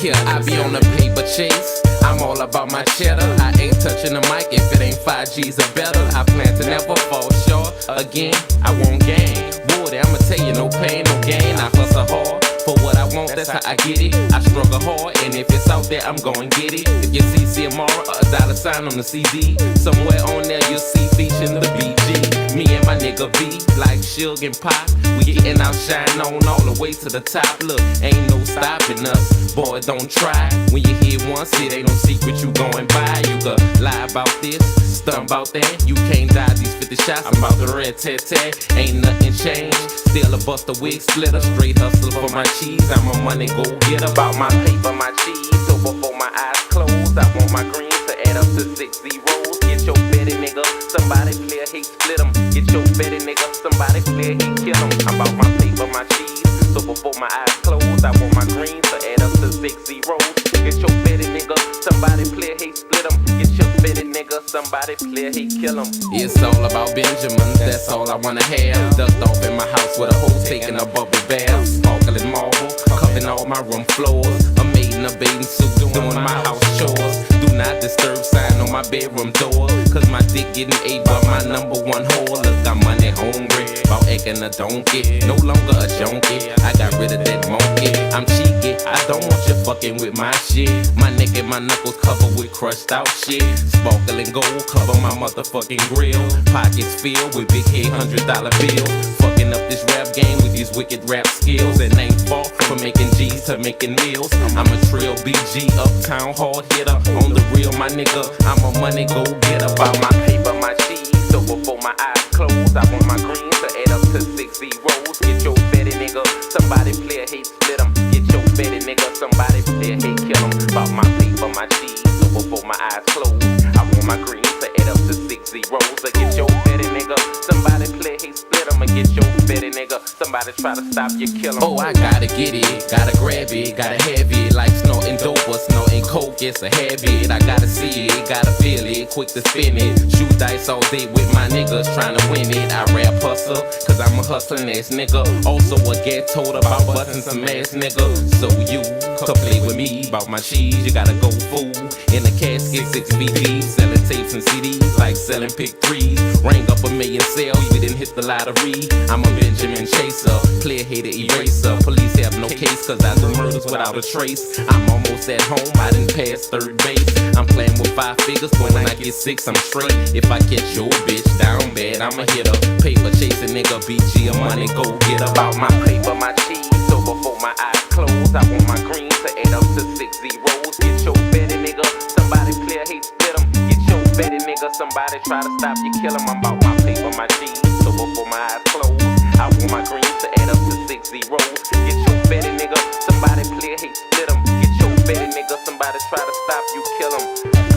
Yeah, I be on the paper chase. I'm all about my cheddar. I ain't touching the mic if it ain't 5G's or better. I plan to never fall short. Again, I won't gain. Woody, I'ma tell you, no pain, no gain. I hustle hard for what I want, that's how I get it. I struggle hard, and if it's out there, I'm gon' get it. If you see CMR, a $sign on the CD, somewhere on there you'll see featuring the BG. Me and my nigga B, like Suge and Pop, we getting our shine on all the way to the top. Look, ain't no stopping us, boy, don't try. When you hear once, it ain't no secret you going by. You could lie about this, stunt about that. You can't die these 50 shots, I'm about the red tat. Ain't nothing changed, still a buster wig splitter. Straight hustle for my cheese, I'm a money go get about my paper, my cheese. So before my eyes close, I want my greens to add up to 6 zeros. Get your betty nigga, somebody clear, hate split 'em. Get your betty nigga, somebody clear, hate kill 'em. I'm about my paper, my cheese. So before my eyes close, I want my greens to add up to 6 zeros. Get your betty nigga, somebody clear, hate split 'em. Get your betty nigga, somebody clear, hate kill 'em. It's all about Benjamin, that's all I wanna have. Ducked off in my house with a hoe taking a bubble bath. Sparkling marble, covering all my room floors. A maid in a bathing suit doing my house chores. Do not disturb sign on my bedroom door, cause my dick getting ate by my #1 whore. Look, I'm money hungry, about acting a donkey. No longer a junkie, I got rid of that monkey. I'm cheeky, I don't want you fucking with my shit. My neck and my knuckles covered with crushed out shit. Sparkling gold cover my motherfucking grill. Pockets filled with big head $100 bills. Fucking up this rap game with these wicked rap skills. And ain't far from making G's to making meals. I'm a trill BG, uptown hard hitter. On the real, my nigga, I'm a money go getter. About my paper, my cheese. So before my eyes close, I want my greens to add up to 6 zeros. Get your betty nigga, somebody play a hate split 'em. Get your betty nigga, somebody play a hate kill 'em. About my paper, my cheese. So before my eyes close, I want my greens to add up to 6 zeros. So get your betty nigga, somebody play hate split 'em. And get your betty nigga, somebody try to stop you, kill 'em. Oh, I gotta get it, gotta grab it, gotta have it. Like snorting dope or snorting coke, it's a habit. I gotta see it, gotta feel it, quick to spin it. Shoot dice all day with my niggas trying to win it. I rap hustle, cause I'm a hustling ass nigga. Also a get told about busting some ass nigga. So you come play with me, about my cheese, you gotta go fool. In a casket 6 feet deep, selling tapes and CDs like selling pick 3s. Ring up a million sales, we didn't hit the lottery. I'm a Benjamin chaser, player hater eraser. Police have no case cause I do murders without a trace. I'm almost at home, I didn't pass third base. I'm playing with 5 figures, but when I get 6 I'm straight. If I catch your bitch down bad, I'ma hit her. Paper chasing nigga, BG a money go get about my paper, my cheese. So before my eyes close, I want my greens to add up to 6 zeros. Get your betty nigga, somebody clear, hate split 'em. Get your betty nigga, somebody try to stop you, kill 'em. I'm about my paper, my cheese. So before my eyes close, I want my greens to add up to 6 zeros. Get your betty nigga, somebody clear, hate split 'em. Get your betty nigga, somebody try to stop you, kill 'em.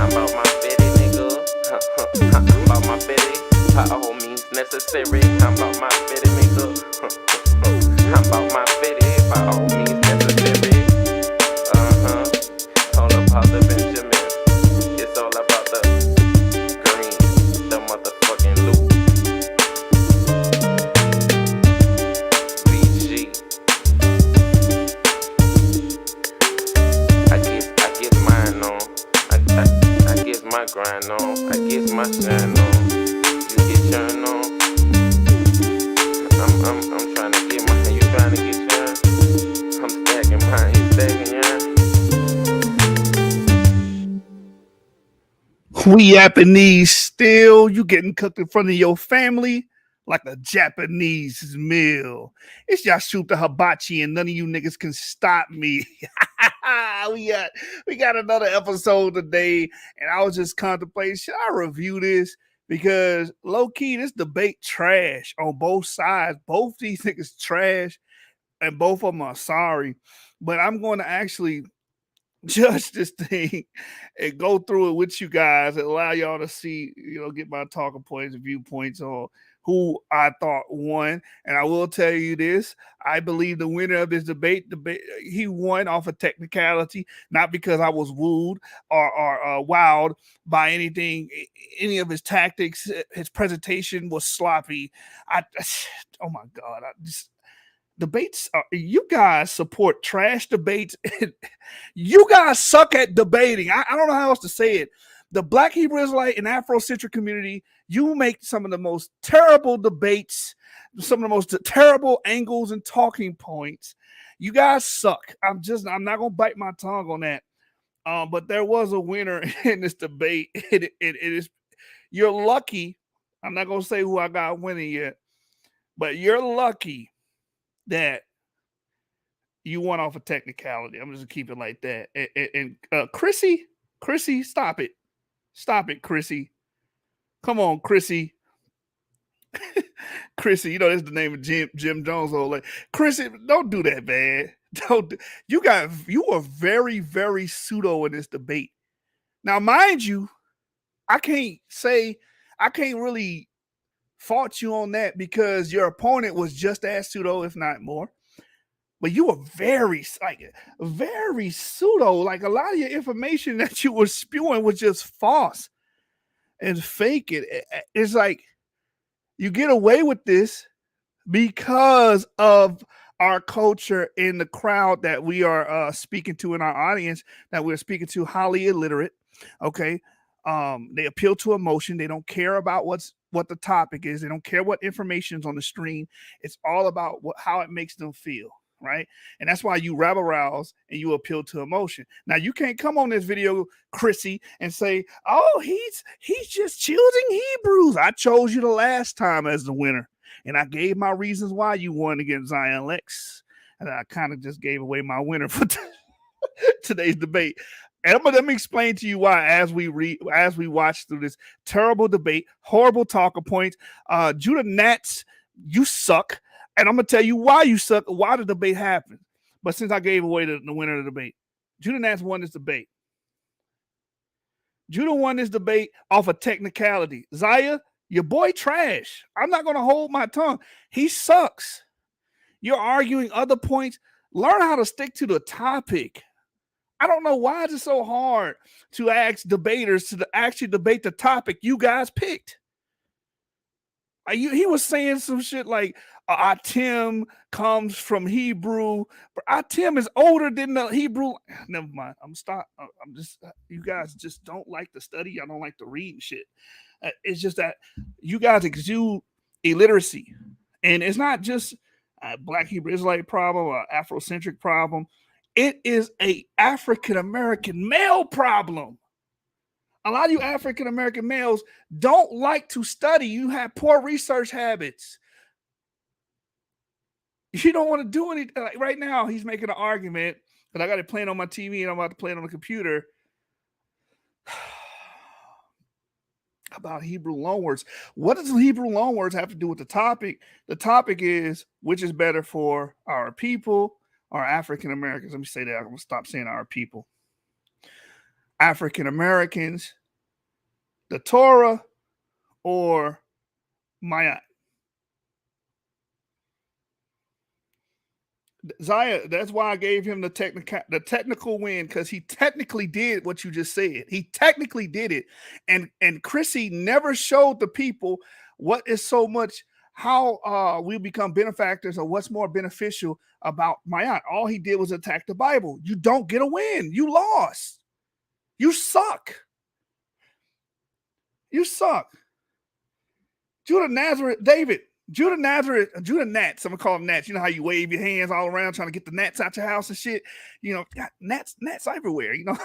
I'm about my betty nigga, I'm about my betty, by all means necessary. I'm about my betty nigga, I'm about my betty, by all means necessary. All about the Benjamin, it's all about the green, the motherfucking loot. BG. I get mine on. I get my grind on. I get my shine on. You get yours on. I'm trying to get mine. You trying to get yours? I'm stacking mine. You stacking yours? We Japanese still. You getting cooked in front of your family like a Japanese meal. It's Yashuta Hibachi, and none of you niggas can stop me. we got another episode today, and I was just contemplating, should I review this? Because low key, this debate trash on both sides. Both these niggas trash, and both of them are sorry. But I'm going to actually judge this thing and go through it with you guys and allow y'all to see, get my talking points and viewpoints on who I thought won. And I will tell you this, I believe the winner of this debate, he won off of technicality, not because I was wooed or wowed by anything, any of his tactics. His presentation was sloppy. Oh my God, debates you guys support trash debates. You guys suck at debating. I don't know how else to say it. The Black Hebrew Israelite and Afrocentric community, you make some of the most terrible debates, some of the most terrible angles and talking points. You guys suck. I'm not gonna bite my tongue on that. But there was a winner in this debate. It is, you're lucky. I'm not gonna say who I got winning yet, but you're lucky that you won off a technicality. I'm just gonna keep it like that. And Chrissy, stop it. Stop it, Chrissy. Come on, Chrissy. Chrissy, you know that's the name of Jim Jones' old lady. Chrissy, don't do that, man. You were very, very pseudo in this debate. Now, mind you, I can't really fault you on that because your opponent was just as pseudo, if not more. But you were very pseudo. Like a lot of your information that you were spewing was just false and fake. It's like you get away with this because of our culture in the crowd that we are speaking to in our audience, that we're speaking to highly illiterate. Okay. They appeal to emotion. They don't care about what the topic is. They don't care what information is on the screen. It's all about how it makes them feel. Right. And that's why you rabble rouse and you appeal to emotion. Now you can't come on this video, Chrissy, and say, oh, he's just choosing Hebrews. I chose you the last time as the winner. And I gave my reasons why you won against Zion Lex. And I kind of just gave away my winner for today's debate. And let me explain to you why as we watch through this terrible debate, horrible talking points. Judah Natz, you suck. And I'm going to tell you why you suck, why the debate happened. But since I gave away the winner of the debate, Judah Natz won this debate. Judah won this debate off a technicality. Zaya, your boy trash. I'm not going to hold my tongue. He sucks. You're arguing other points. Learn how to stick to the topic. I don't know why it's so hard to ask debaters to actually debate the topic you guys picked. He was saying some shit like Atim comes from Hebrew, but Atim is older than the Hebrew. Never mind. I'm just you guys just don't like to study. I don't like to read and shit. It's just that you guys exude illiteracy, and it's not just a Black Hebrew Israelite problem or Afrocentric problem. It is a African American male problem. A lot of you African American males don't like to study. You have poor research habits. You don't want to do anything. Like right now, he's making an argument, but I got it playing on my TV and I'm about to play it on the computer about Hebrew loanwords. What does Hebrew loanwords have to do with the topic? The topic is which is better for our people, our African Americans. Let me say that. I'm going to stop saying our people. African Americans, the Torah, or Mayat. Zaya, that's why I gave him the technical win, because he technically did what you just said. He technically did it. And Chrissy never showed the people what is so much, how we become benefactors or what's more beneficial about Mayat. All he did was attack the Bible. You don't get a win. You lost. You suck. You suck. Judah Nazareth, David. Judah Natz, I'm gonna call him Natz. You know how you wave your hands all around trying to get the gnats out your house and shit. You know, got gnats everywhere. You know,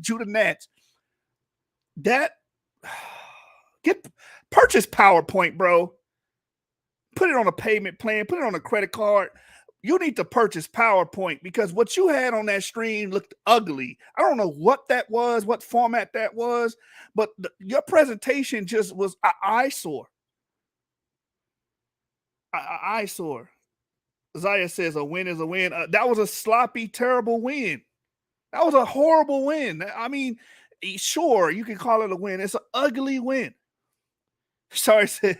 Judah Natz. Purchase PowerPoint, bro. Put it on a payment plan. Put it on a credit card. You need to purchase PowerPoint because what you had on that screen looked ugly. I don't know what that was, what format that was, but your presentation just was an eyesore. Eyesore. Zaya says a win is a win. That was a sloppy, terrible win. That was a horrible win. I mean, sure, you can call it a win. It's an ugly win. Sorry said,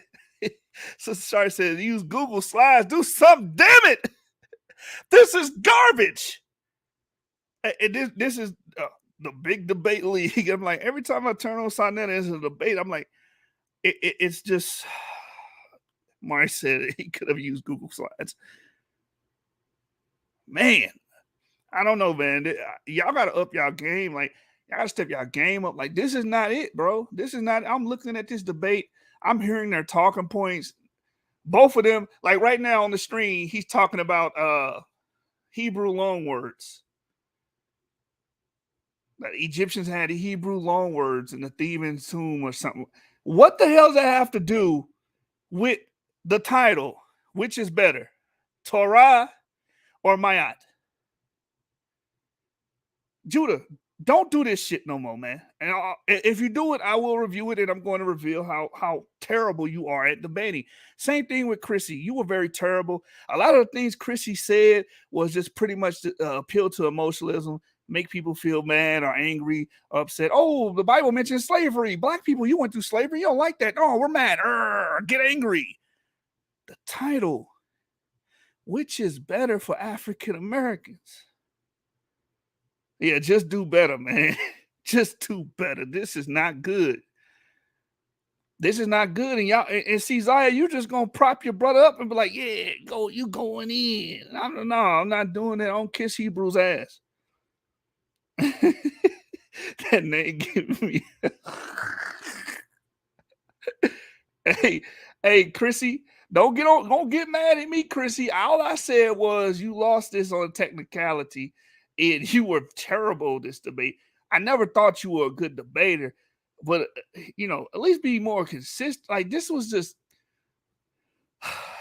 use Google Slides. Do something, damn it. This is garbage. And this is the big debate league. I'm like, every time I turn on Sonetta as a debate, I'm like, it's just... Mari said he could have used Google Slides. Man, I don't know, man. Y'all gotta up y'all game. Like, y'all gotta step y'all game up. Like, this is not it, bro. This is not. I'm looking at this debate. I'm hearing their talking points. Both of them, like right now on the screen, he's talking about Hebrew loanwords. The Egyptians had the Hebrew loanwords in the Theban tomb or something. What the hell does that have to do with the title? Which is better, Torah or Mayat? Judah, don't do this shit no more, man. And if you do it, I will review it, and I'm going to reveal how terrible you are at debating. Same thing with Chrissy. You were very terrible. A lot of the things Chrissy said was just pretty much appeal to emotionalism, make people feel mad or angry or upset. Oh, the Bible mentions slavery. Black people, you went through slavery. You don't like that. Oh, we're mad. Get angry. The title, which is better for African Americans? Yeah, just do better, man. Just do better. This is not good. This is not good. And y'all, and see, Zaya, you just gonna prop your brother up and be like, yeah, go, you going in. I'm not doing that. I don't kiss Hebrew's ass. That name give me. hey, Chrissy, don't get mad at me, Chrissy. All I said was you lost this on a technicality, and you were terrible this debate. I never thought you were a good debater, but at least be more consistent. Like, this was just,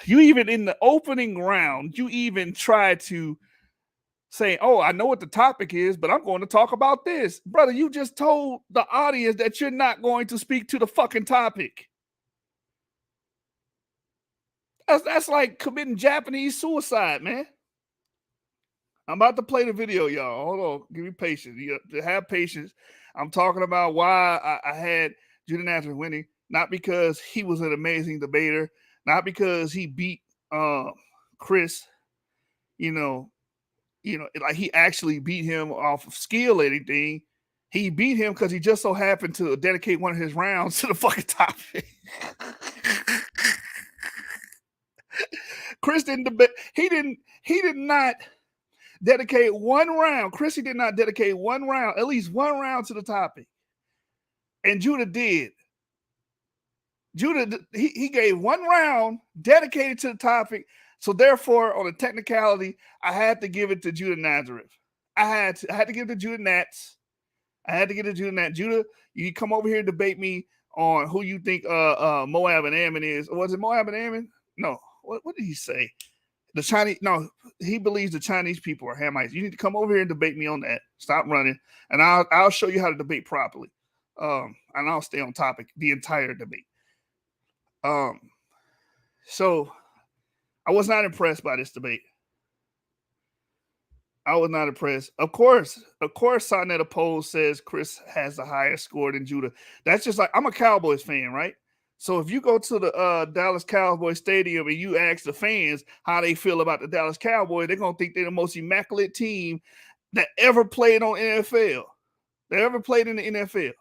you even in the opening round, you even tried to say, oh, I know what the topic is, but I'm going to talk about this. Brother, you just told the audience that you're not going to speak to the fucking topic. That's like committing Japanese suicide, man. I'm about to play the video, y'all. Hold on. Give me patience. You have patience. I'm talking about why I had Judah Natz winning. Not because he was an amazing debater. Not because he beat Chris. Like he actually beat him off of skill or anything. He beat him because he just so happened to dedicate one of his rounds to the fucking topic. Chris didn't debate. He did not dedicate one round. Chrissy did not dedicate one round, at least one round to the topic. And Judah did. Judah, he gave one round dedicated to the topic. So therefore, on a technicality, I had to give it to Judah Nazareth. I had to give it to Judah Natz. I had to give it to Judah Natz. Judah, you come over here and debate me on who you think Moab and Ammon is. Or was it Moab and Ammon? No. What did he say? The Chinese, no, he believes the Chinese people are Hamites. You need to come over here and debate me on that. Stop running, and I'll show you how to debate properly. And I'll stay on topic the entire debate. So I was not impressed by this debate. I was not impressed. Of course, Sonetta Poll says Chris has the highest score than Judah. That's just like, I'm a Cowboys fan, right? So if you go to the Dallas Cowboys Stadium and you ask the fans how they feel about the Dallas Cowboys, they're going to think they're the most immaculate team that ever played on NFL. They ever played in the NFL.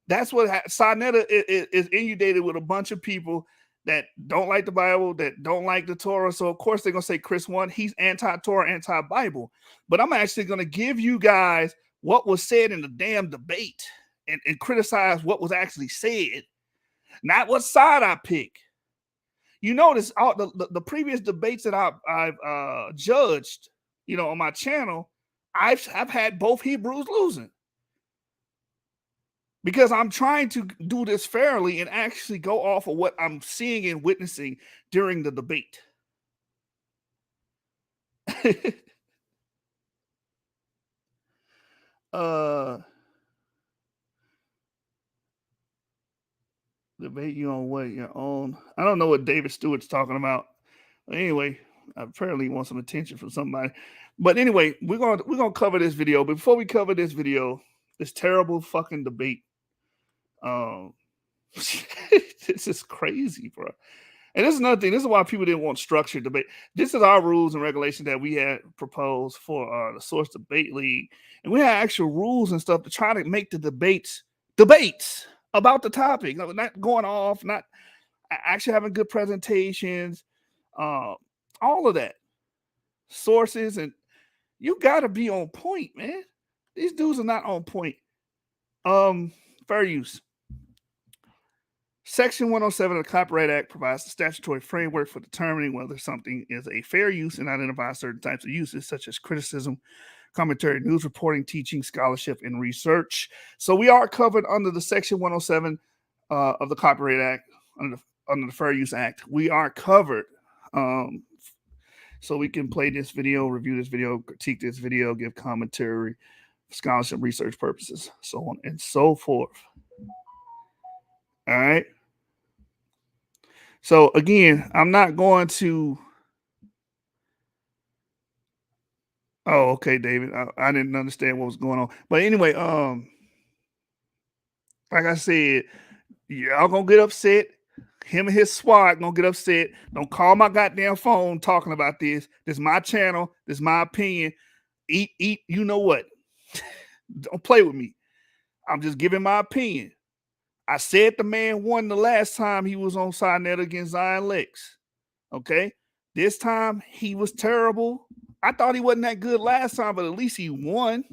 That's what Sonetta is inundated with a bunch of people that don't like the Bible, that don't like the Torah. So, of course, they're going to say Chris won. He's anti-Torah, anti-Bible. But I'm actually going to give you guys what was said in the damn debate and criticize what was actually said, not what side I pick. You notice all the previous debates that I've judged, on my channel, I've had both Hebrews losing. Because I'm trying to do this fairly and actually go off of what I'm seeing and witnessing during the debate. Debate you on what your own. I don't know what David Stewart's talking about. Anyway, apparently he wants some attention from somebody. But anyway, we're gonna cover this video. Before we cover this video, this terrible fucking debate. This is crazy, bro. And this is another thing. This is why people didn't want structured debate. This is our rules and regulations that we had proposed for the Source Debate League. And we had actual rules and stuff to try to make the debates about the topic. Not going off, not actually having good presentations, all of that. sources, and you gotta be on point, man. These dudes are not on point. Fair use. Section 107 of the Copyright Act provides the statutory framework for determining whether something is a fair use and identifies certain types of uses, such as criticism, commentary, news reporting, teaching, scholarship, and research. So we are covered under the Section 107 of the Copyright Act, under the Fair Use Act. We are covered. So we can play this video, review this video, critique this video, give commentary, scholarship, research purposes, so on and so forth. All right. So again, I'm not going to. Oh, okay, David. I didn't understand what was going on. But anyway, like I said, y'all gonna get upset. Him and his squad gonna get upset. Don't call my goddamn phone talking about this. This is my channel. This is my opinion. Eat. You know what? Don't play with me. I'm just giving my opinion. I said the man won the last time he was on Sinet against Zion Lex. Okay? This time, he was terrible. I thought he wasn't that good last time, but at least he won.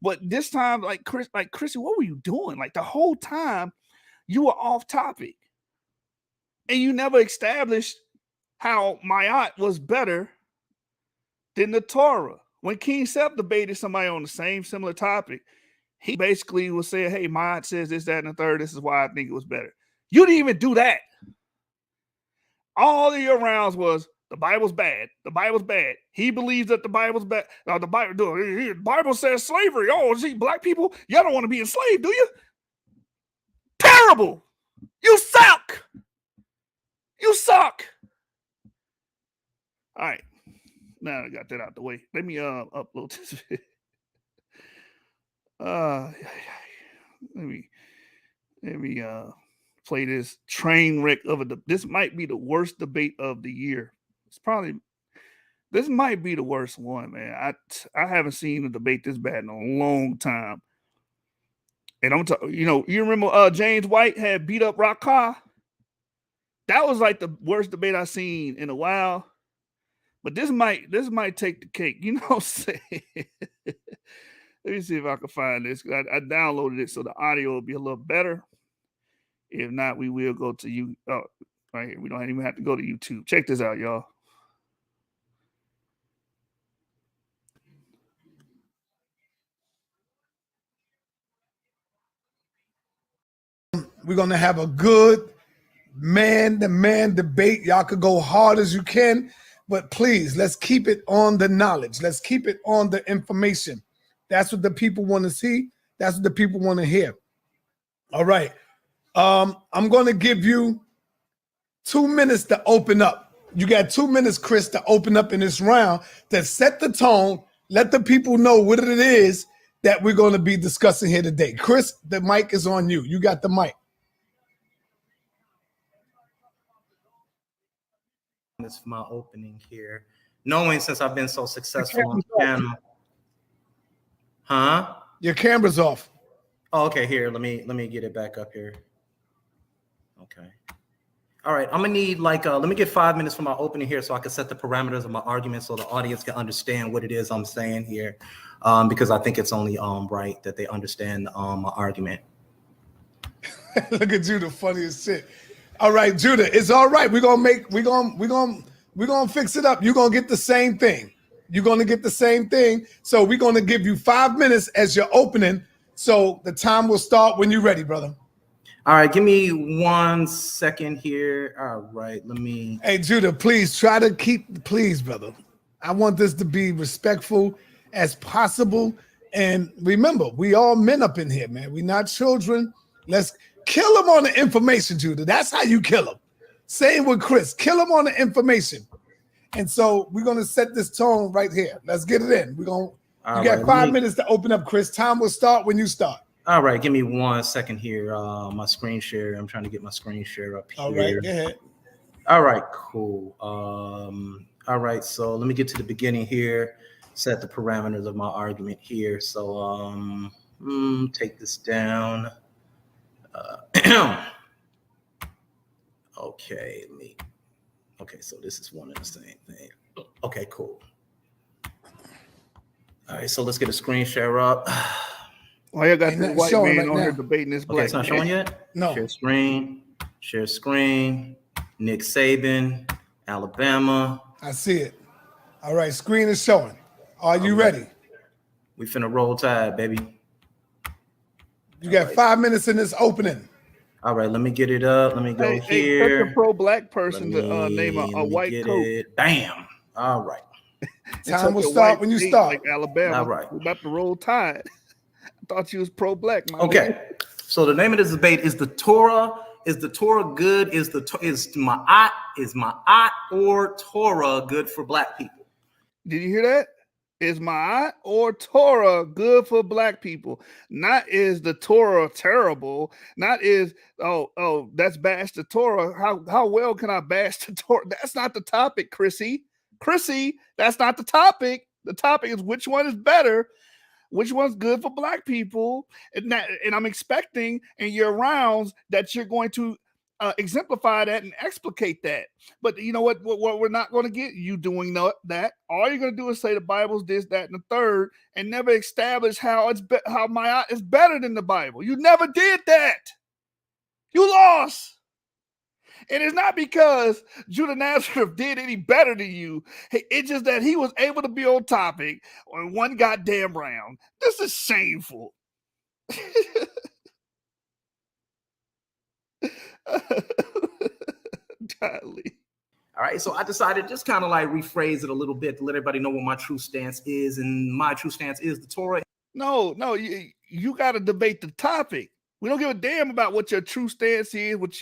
But this time, like Chrissy, what were you doing? Like the whole time, you were off topic. And you never established how Mayat was better than the Torah. When King Sep debated somebody on the same similar topic, he basically was saying, hey, Mayat says this, that, and the third. This is why I think it was better. You didn't even do that. All of your rounds was the Bible's bad. The Bible's bad. He believes that the Bible's bad. The Bible says slavery. Oh, see, black people, y'all don't want to be enslaved, do you? Terrible. You suck. You suck. All right. Now I got that out the way. Let me upload this video. Let me play this train wreck of this might be the worst debate of the year. This might be the worst one, man. I haven't seen a debate this bad in a long time. And I'm talking, you remember James White had beat up Rakah? That was like the worst debate I've seen in a while. But this might take the cake. You know what I'm saying? Let me see if I can find this. I downloaded it so the audio will be a little better. If not, we will go to you. Oh, right here. We don't even have to go to YouTube. Check this out, y'all. We're going to have a good man-to-man debate. Y'all could go hard as you can, but please, let's keep it on the knowledge. Let's keep it on the information. That's what the people want to see. That's what the people want to hear. All right. I'm going to give you 2 minutes to open up. You got 2 minutes, Chris, to open up in this round to set the tone, let the people know what it is that we're going to be discussing here today. Chris, the mic is on you. You got the mic. This is my opening here. Knowing since I've been so successful on the channel. Huh? Your camera's off. Oh, okay, here. Let me get it back up here. Okay. All right. I'm gonna need let me get 5 minutes for my opening here so I can set the parameters of my argument so the audience can understand what it is I'm saying here. Because I think it's only right that they understand my argument. Look at Judah, funny as shit. All right, Judah, it's all right. We're gonna fix it up. You're gonna get the same thing. You're gonna get the same thing. So we're gonna give you 5 minutes as your opening. So the time will start when you're ready, brother. All right, give me 1 second here. All right, let me. Hey, Judah, please try to please, brother. I want this to be respectful as possible. And remember, we all men up in here, man. We're not children. Let's kill them on the information, Judah. That's how you kill them. Same with Chris. Kill them on the information. And so we're going to set this tone right here. Let's get it in. You got 5 minutes to open up, Chris. Time will start when you start. All right, give me 1 second here. My screen share. I'm trying to get my screen share up here. All right, go ahead. All right, cool. All right, so let me get to the beginning here. Set the parameters of my argument here. So take this down. Okay, so this is one and the same thing. Okay, cool. All right, so let's get a screen share up. Why you got Ain't this nothing white showing man right on here now. debating this Okay, black it's not man? showing yet? No. Share screen. Share screen. Nick Saban, Alabama. I see it. All right, screen is showing. Are you right. ready? We finna roll tide, baby. You got 5 minutes in this opening. All right, let me get it up. Let me go Hey, here. such a pro-black person to name a white coat. Bam. All right. Time will start when you start. Like Alabama. All right. We're about to roll tide. I thought you was pro-black, man. Okay. So the name of this debate is the Torah. Is the Torah good? Is Ma'at or Torah good for black people? Did you hear that? Is Ma'at or Torah good for black people? Not is the Torah terrible. Not is that's bash the Torah. How well can I bash the Torah? That's not the topic, Chrissy. Chrissy, that's not the topic. The topic is which one is better, which one's good for black people, and I'm expecting in your rounds that you're going to exemplify that and explicate that. But you know what we're not going to get you doing that. All you're going to do is say the Bible's this, that, and the third, and never establish how Ma'at is better than the Bible. You never did that. You lost. And it's not because Judah Nazareth did any better than you. It's just that he was able to be on topic on one goddamn round. This is shameful. Golly. All right, so I decided just kind of like rephrase it a little bit to let everybody know what my true stance is. And my true stance is the Torah. No, you got to debate the topic. We don't give a damn about what your true stance is, what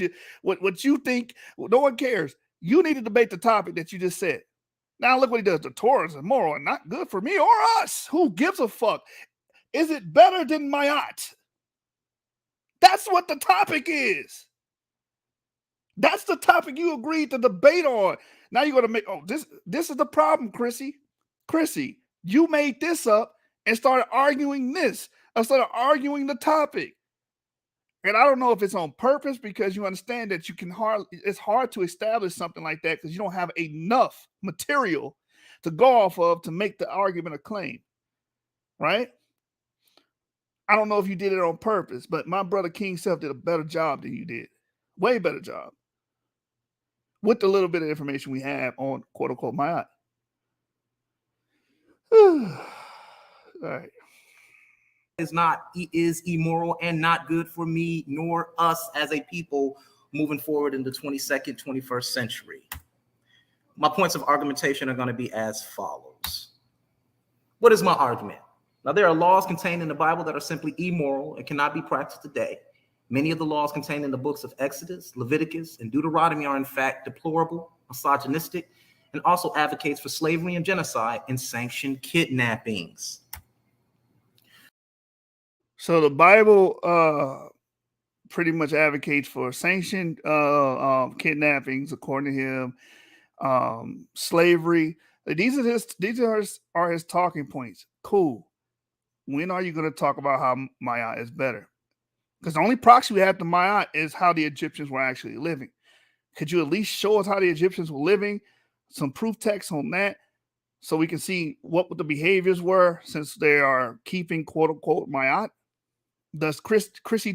you think. No one cares. You need to debate the topic that you just said. Now look what he does. The Torah is immoral and not good for me or us. Who gives a fuck? Is it better than Ma'at? That's what the topic is. That's the topic you agreed to debate on. Now you're gonna make this is the problem, Chrissy. Chrissy, you made this up and started arguing this instead of arguing the topic. And I don't know if it's on purpose because you understand that it's hard to establish something like that because you don't have enough material to go off of to make the argument a claim, right? I don't know if you did it on purpose, but my brother King Self did a better job than you did. Way better job. With the little bit of information we have on quote unquote Ma'at. All right. Is immoral and not good for me nor us as a people moving forward in the 22nd, 21st century. My points of argumentation are going to be as follows. What is my argument? Now, there are laws contained in the Bible that are simply immoral and cannot be practiced today. Many of the laws contained in the books of Exodus, Leviticus, and Deuteronomy are in fact deplorable, misogynistic, and also advocates for slavery and genocide and sanctioned kidnappings. So the Bible pretty much advocates for sanctioned kidnappings, according to him, slavery. These are his talking points. Cool. When are you going to talk about how Ma'at is better? Because the only proxy we have to Ma'at is how the Egyptians were actually living. Could you at least show us how the Egyptians were living? Some proof text on that so we can see what the behaviors were since they are keeping quote unquote Ma'at? Does Chrissy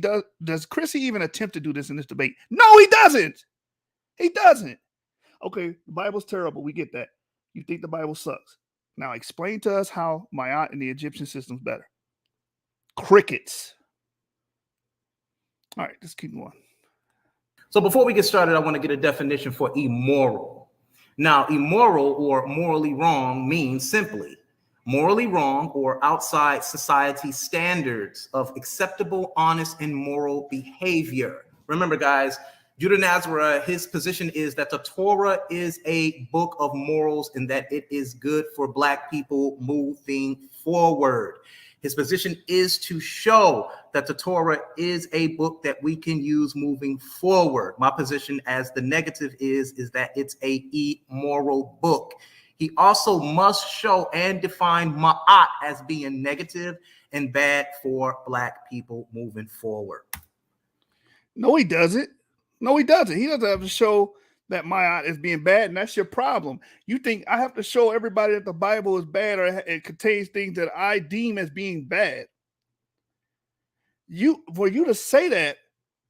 even attempt to do this in this debate? No, he doesn't. He doesn't. Okay, the Bible's terrible. We get that. You think the Bible sucks. Now explain to us how Ma'at and the Egyptian system's better. Crickets. All right, let's keep going. So before we get started, I want to get a definition for immoral. Now, immoral or morally wrong means simply morally wrong or outside society standards of acceptable, honest, and moral behavior. Remember, guys, Judah Nazareth, his position is that the Torah is a book of morals and that it is good for Black people moving forward. His position is to show that the Torah is a book that we can use moving forward. My position as the negative is that it's a immoral book. He also must show and define Ma'at as being negative and bad for Black people moving forward. No, he doesn't. No, he doesn't. He doesn't have to show that Ma'at is being bad, and that's your problem. You think I have to show everybody that the Bible is bad or it contains things that I deem as being bad. For you to say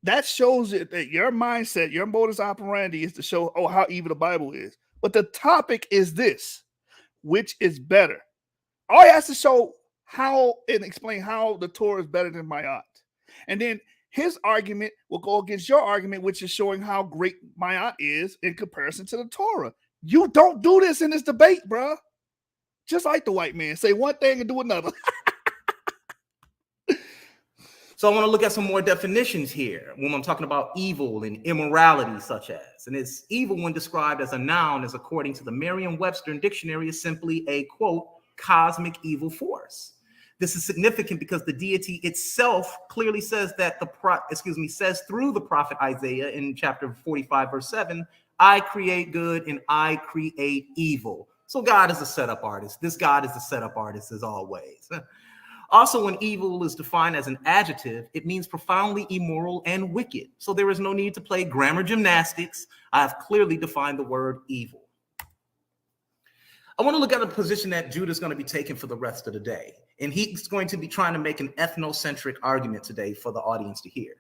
that shows that your mindset, your modus operandi is to show how evil the Bible is. But the topic is this: which is better? All he has to show how and explain how the Torah is better than Ma'at, and then his argument will go against your argument, which is showing how great Ma'at is in comparison to the Torah. You don't do this in this debate, bro. Just like the white man, say one thing and do another. So I want to look at some more definitions here when I'm talking about evil and immorality, such as, and it's evil when described as a noun, as according to the Merriam-Webster dictionary, is simply a, quote, cosmic evil force. This is significant because the deity itself clearly says that says through the prophet Isaiah in chapter 45, verse 7, I create good and I create evil. So God is a setup artist. This God is a setup artist as always. Also, when evil is defined as an adjective, it means profoundly immoral and wicked. So there is no need to play grammar gymnastics. I have clearly defined the word evil. I want to look at a position that Judah is going to be taking for the rest of the day. And he's going to be trying to make an ethnocentric argument today for the audience to hear.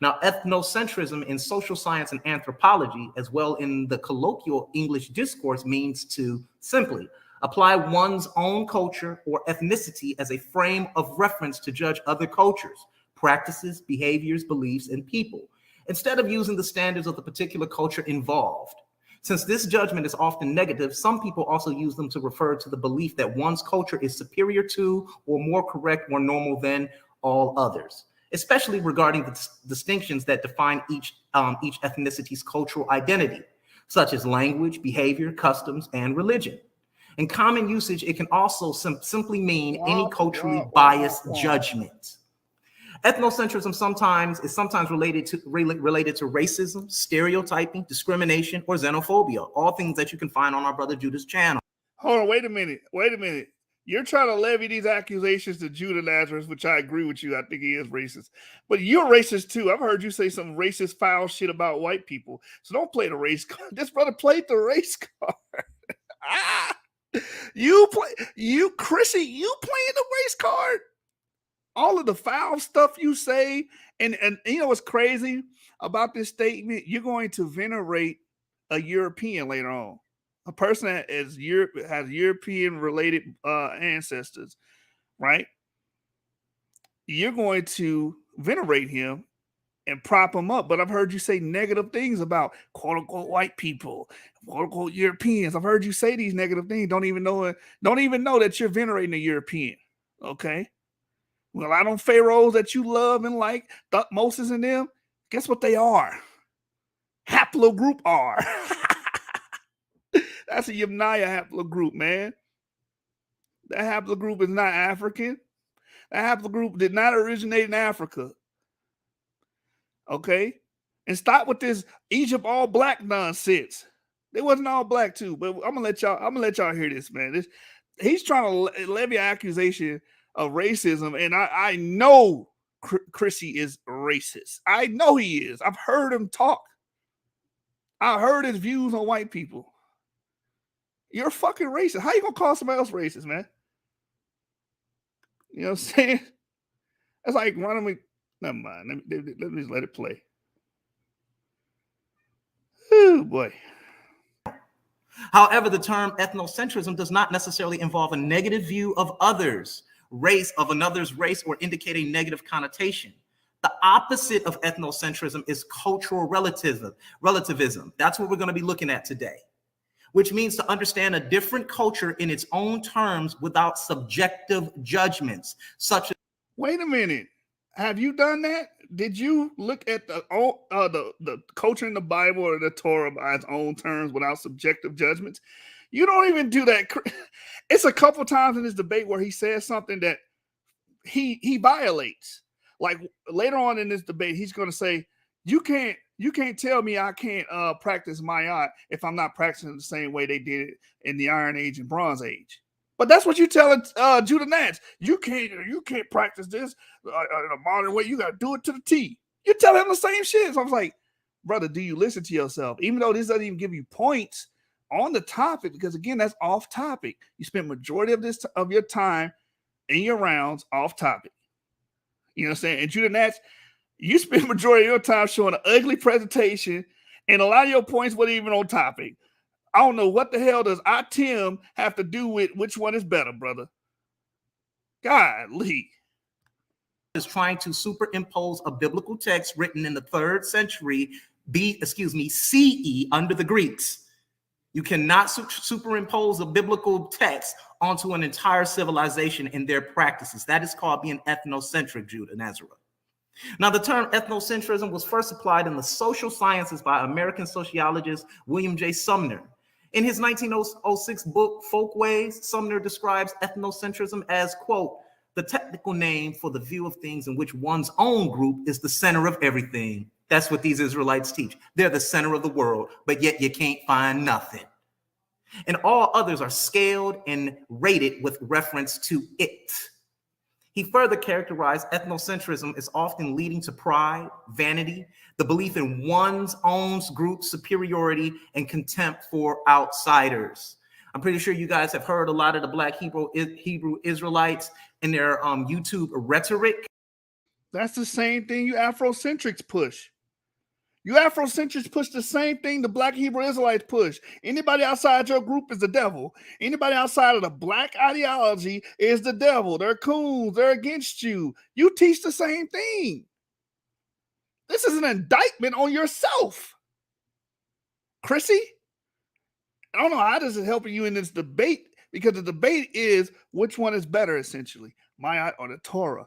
Now, ethnocentrism in social science and anthropology, as well in the colloquial English discourse, means to simply apply one's own culture or ethnicity as a frame of reference to judge other cultures, practices, behaviors, beliefs, and people, instead of using the standards of the particular culture involved. Since this judgment is often negative, some people also use them to refer to the belief that one's culture is superior to or more correct, more normal than all others, especially regarding the distinctions that define each ethnicity's cultural identity, such as language, behavior, customs, and religion. In common usage, it can also simply mean any culturally biased judgment. Ethnocentrism is sometimes related to racism, stereotyping, discrimination, or xenophobia, all things that you can find on our brother Judah's channel. Hold on, wait a minute. You're trying to levy these accusations to Judah Lazarus, which I agree with you. I think he is racist. But you're racist too. I've heard you say some racist, foul shit about white people. So don't play the race card. This brother played the race card. Chrissy, you playing the race card. All of the foul stuff you say, and you know what's crazy about this statement? You're going to venerate a European later on, a person that has European related ancestors, right? You're going to venerate him and prop him up. But I've heard you say negative things about quote unquote white people, quote unquote Europeans. I've heard you say these negative things. Don't even know that you're venerating a European. Okay. Well, I don't pharaohs that you love and like, Moses and them. Guess what they are? Haplogroup R. That's a Yemniah haplogroup, man. That haplogroup is not African. That haplogroup did not originate in Africa. Okay? And stop with this Egypt all black nonsense. They wasn't all black too, but I'm gonna let y'all hear this, man. He's trying to levy an accusation of racism, and I know Chrissy is racist. I know he is. I've heard him talk. I heard his views on white people. You're fucking racist. How you gonna call somebody else racist, man? You know what I'm saying? That's like running me. Never mind. Let me just let it play. Oh boy. However, the term ethnocentrism does not necessarily involve a negative view of another's race, or indicate a negative connotation. The opposite of ethnocentrism is cultural relativism. That's what we're going to be looking at today, which means to understand a different culture in its own terms without subjective judgments, such as. Wait a minute. Have you done that? Did you look at the culture in the Bible or the Torah by its own terms without subjective judgments? You don't even do that. It's a couple times in this debate where he says something that he violates. Like later on in this debate, he's going to say, "You can't tell me I can't practice Ma'at if I'm not practicing the same way they did it in the Iron Age and Bronze Age." But that's what you telling Judah Natz. You can't practice this in a modern way. You got to do it to the T. You tell him the same shit. So I was like, brother, do you listen to yourself? Even though this doesn't even give you points on the topic, because again, that's off topic. You spend majority of your time in your rounds off topic. You know what I'm saying? And Judah Natz, you spend majority of your time showing an ugly presentation, and a lot of your points weren't even on topic. I don't know what the hell does Tim have to do with which one is better, brother. Golly. Is trying to superimpose a biblical text written in the 3rd century CE under the Greeks. You cannot superimpose a biblical text onto an entire civilization in their practices. That is called being ethnocentric, Judah Nazareth. Now, the term ethnocentrism was first applied in the social sciences by American sociologist William J. Sumner. In his 1906 book, Folkways, Sumner describes ethnocentrism as, quote, the technical name for the view of things in which one's own group is the center of everything. That's what these Israelites teach. They're the center of the world, but yet you can't find nothing. And all others are scaled and rated with reference to it. He further characterized ethnocentrism as often leading to pride, vanity, the belief in one's own group's superiority, and contempt for outsiders. I'm pretty sure you guys have heard a lot of the Black Hebrew Israelites in their YouTube rhetoric. That's the same thing you Afrocentrics push. You Afrocentrics push the same thing the Black Hebrew Israelites push. Anybody outside your group is the devil. Anybody outside of the Black ideology is the devil. They're coons. They're against you. You teach the same thing. This is an indictment on yourself. Chrissy, I don't know how this is helping you in this debate, because the debate is which one is better, essentially, Ma'at or the Torah.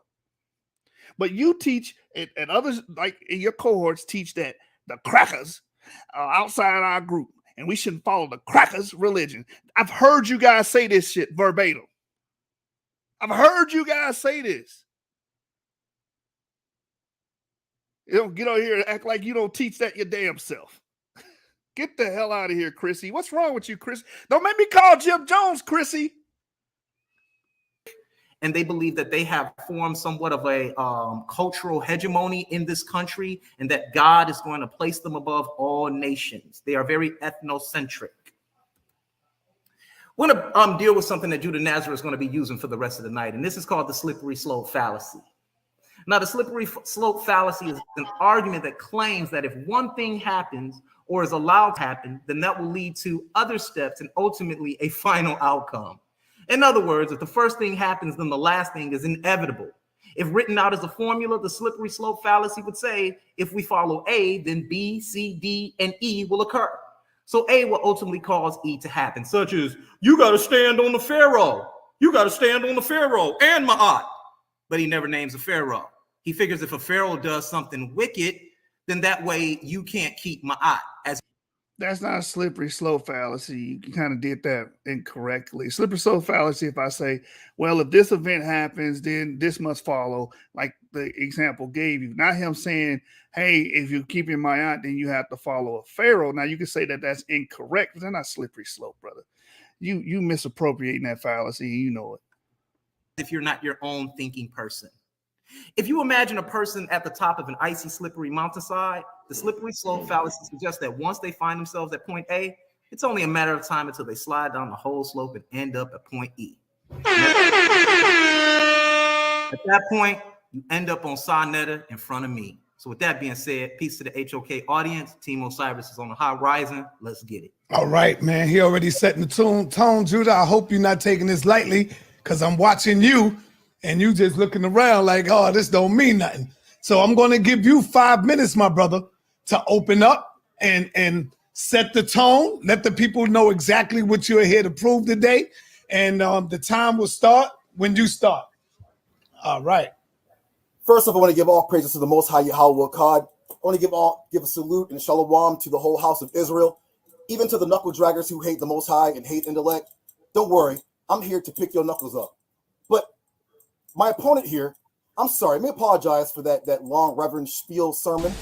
But you teach, and others like in your cohorts teach that the crackers are outside our group and we shouldn't follow the crackers' religion. I've heard you guys say this shit verbatim. I've heard you guys say this. You don't get over here and act like you don't teach that your damn self. Get the hell out of here, Chrissy. What's wrong with you, Chris? Don't make me call Jim Jones, Chrissy. And they believe that they have formed somewhat of a cultural hegemony in this country, and that God is going to place them above all nations. They are very ethnocentric. We're going to deal with something that Judah Nazareth is going to be using for the rest of the night, and this is called the slippery slope fallacy. Now, the slippery slope fallacy is an argument that claims that if one thing happens or is allowed to happen, then that will lead to other steps and ultimately a final outcome. In other words, if the first thing happens, then the last thing is inevitable. If written out as a formula, the slippery slope fallacy would say, if we follow A, then B, C, D, and E will occur. So A will ultimately cause E to happen, such as, you got to stand on the Pharaoh. You got to stand on the Pharaoh and Ma'at. But he never names a Pharaoh. He figures if a Pharaoh does something wicked, then that way you can't keep Ma'at. That's not a slippery slope fallacy. You kind of did that incorrectly. Slippery slope fallacy, if I say, well, if this event happens, then this must follow, like the example gave you. Not him saying, hey, if you keep your Ma'at, then you have to follow a Pharaoh. Now, you can say that that's incorrect, but they're not slippery slope, brother. You misappropriating that fallacy, and you know it. If you're not your own thinking person. If you imagine a person at the top of an icy, slippery mountainside, the slippery slope fallacy suggests that once they find themselves at point A, it's only a matter of time until they slide down the whole slope and end up at point E. At that point, you end up on Sarnetta in front of me. So with that being said, peace to the HOK audience. Team Osiris is on the horizon. Let's get it. All right, man. He already setting the tone, Judah. I hope you're not taking this lightly, because I'm watching you and you just looking around like, oh, this don't mean nothing. So I'm going to give you 5 minutes, my brother, to open up and set the tone. Let the people know exactly what you're here to prove today. And the time will start when you start. All right. First off, I want to give all praises to the Most High Yahweh God. I want to give a salute and shalom to the whole house of Israel, even to the knuckle draggers who hate the Most High and hate intellect. Don't worry, I'm here to pick your knuckles up. But my opponent here, I'm sorry, let me apologize for that long Reverend spiel sermon.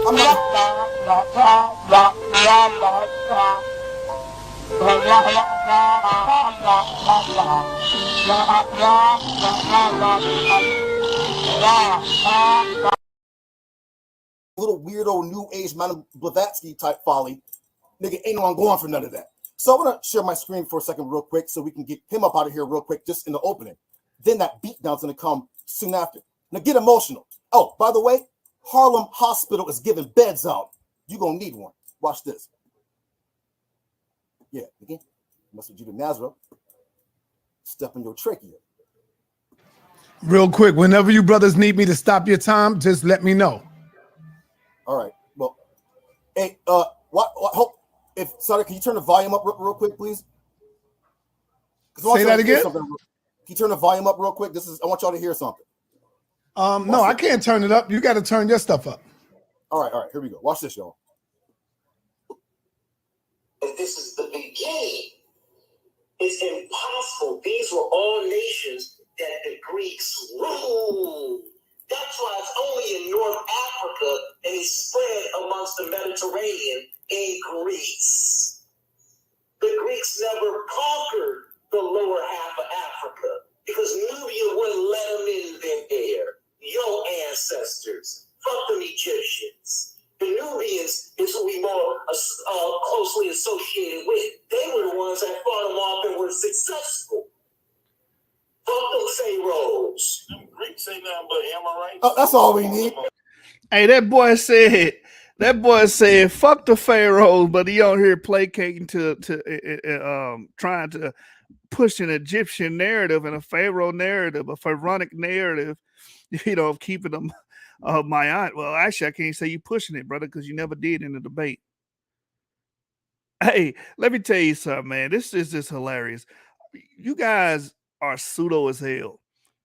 I'm not. A little weird weirdo new age Madame Blavatsky type folly. Nigga, ain't no one going for none of that. So I want to share my screen for a second real quick so we can get him up out of here real quick just in the opening. Then that beatdown's going to come soon after. Now get emotional. Oh, by the way, Harlem Hospital is giving beds out. You're going to need one. Watch this. Yeah, again, must be Judah Nazareth. Step in your trachea. Real quick, whenever you brothers need me to stop your time, just let me know. All right. Well, hey, hope if sorry, can you turn the volume up real quick, please? Say that again. Can you turn the volume up real quick? I want y'all to hear something. No, I can't turn it up. You got to turn your stuff up. All right, here we go. Watch this, y'all. And this is the beginning. It's impossible. These were all nations that the Greeks ruled. That's why it's only in North Africa and it's spread amongst the Mediterranean in Greece. The Greeks never conquered the lower half of Africa because Nubia wouldn't let them in there. Your ancestors, fuck them Egyptians. The Nubians is who we more closely associated with. They were the ones that fought them off and were successful. Fuck them pharaohs. Them Greeks ain't nothing but Amorites. Oh, that's all we need. Hey, that boy said, fuck the pharaohs, but he on here placating to trying to push an Egyptian narrative and a pharaoh narrative, a pharaonic narrative, of keeping them my aunt. Well, actually, I can't say you pushing it, brother, because you never did in the debate. Hey, let me tell you something, man. This is just hilarious. You guys are pseudo as hell.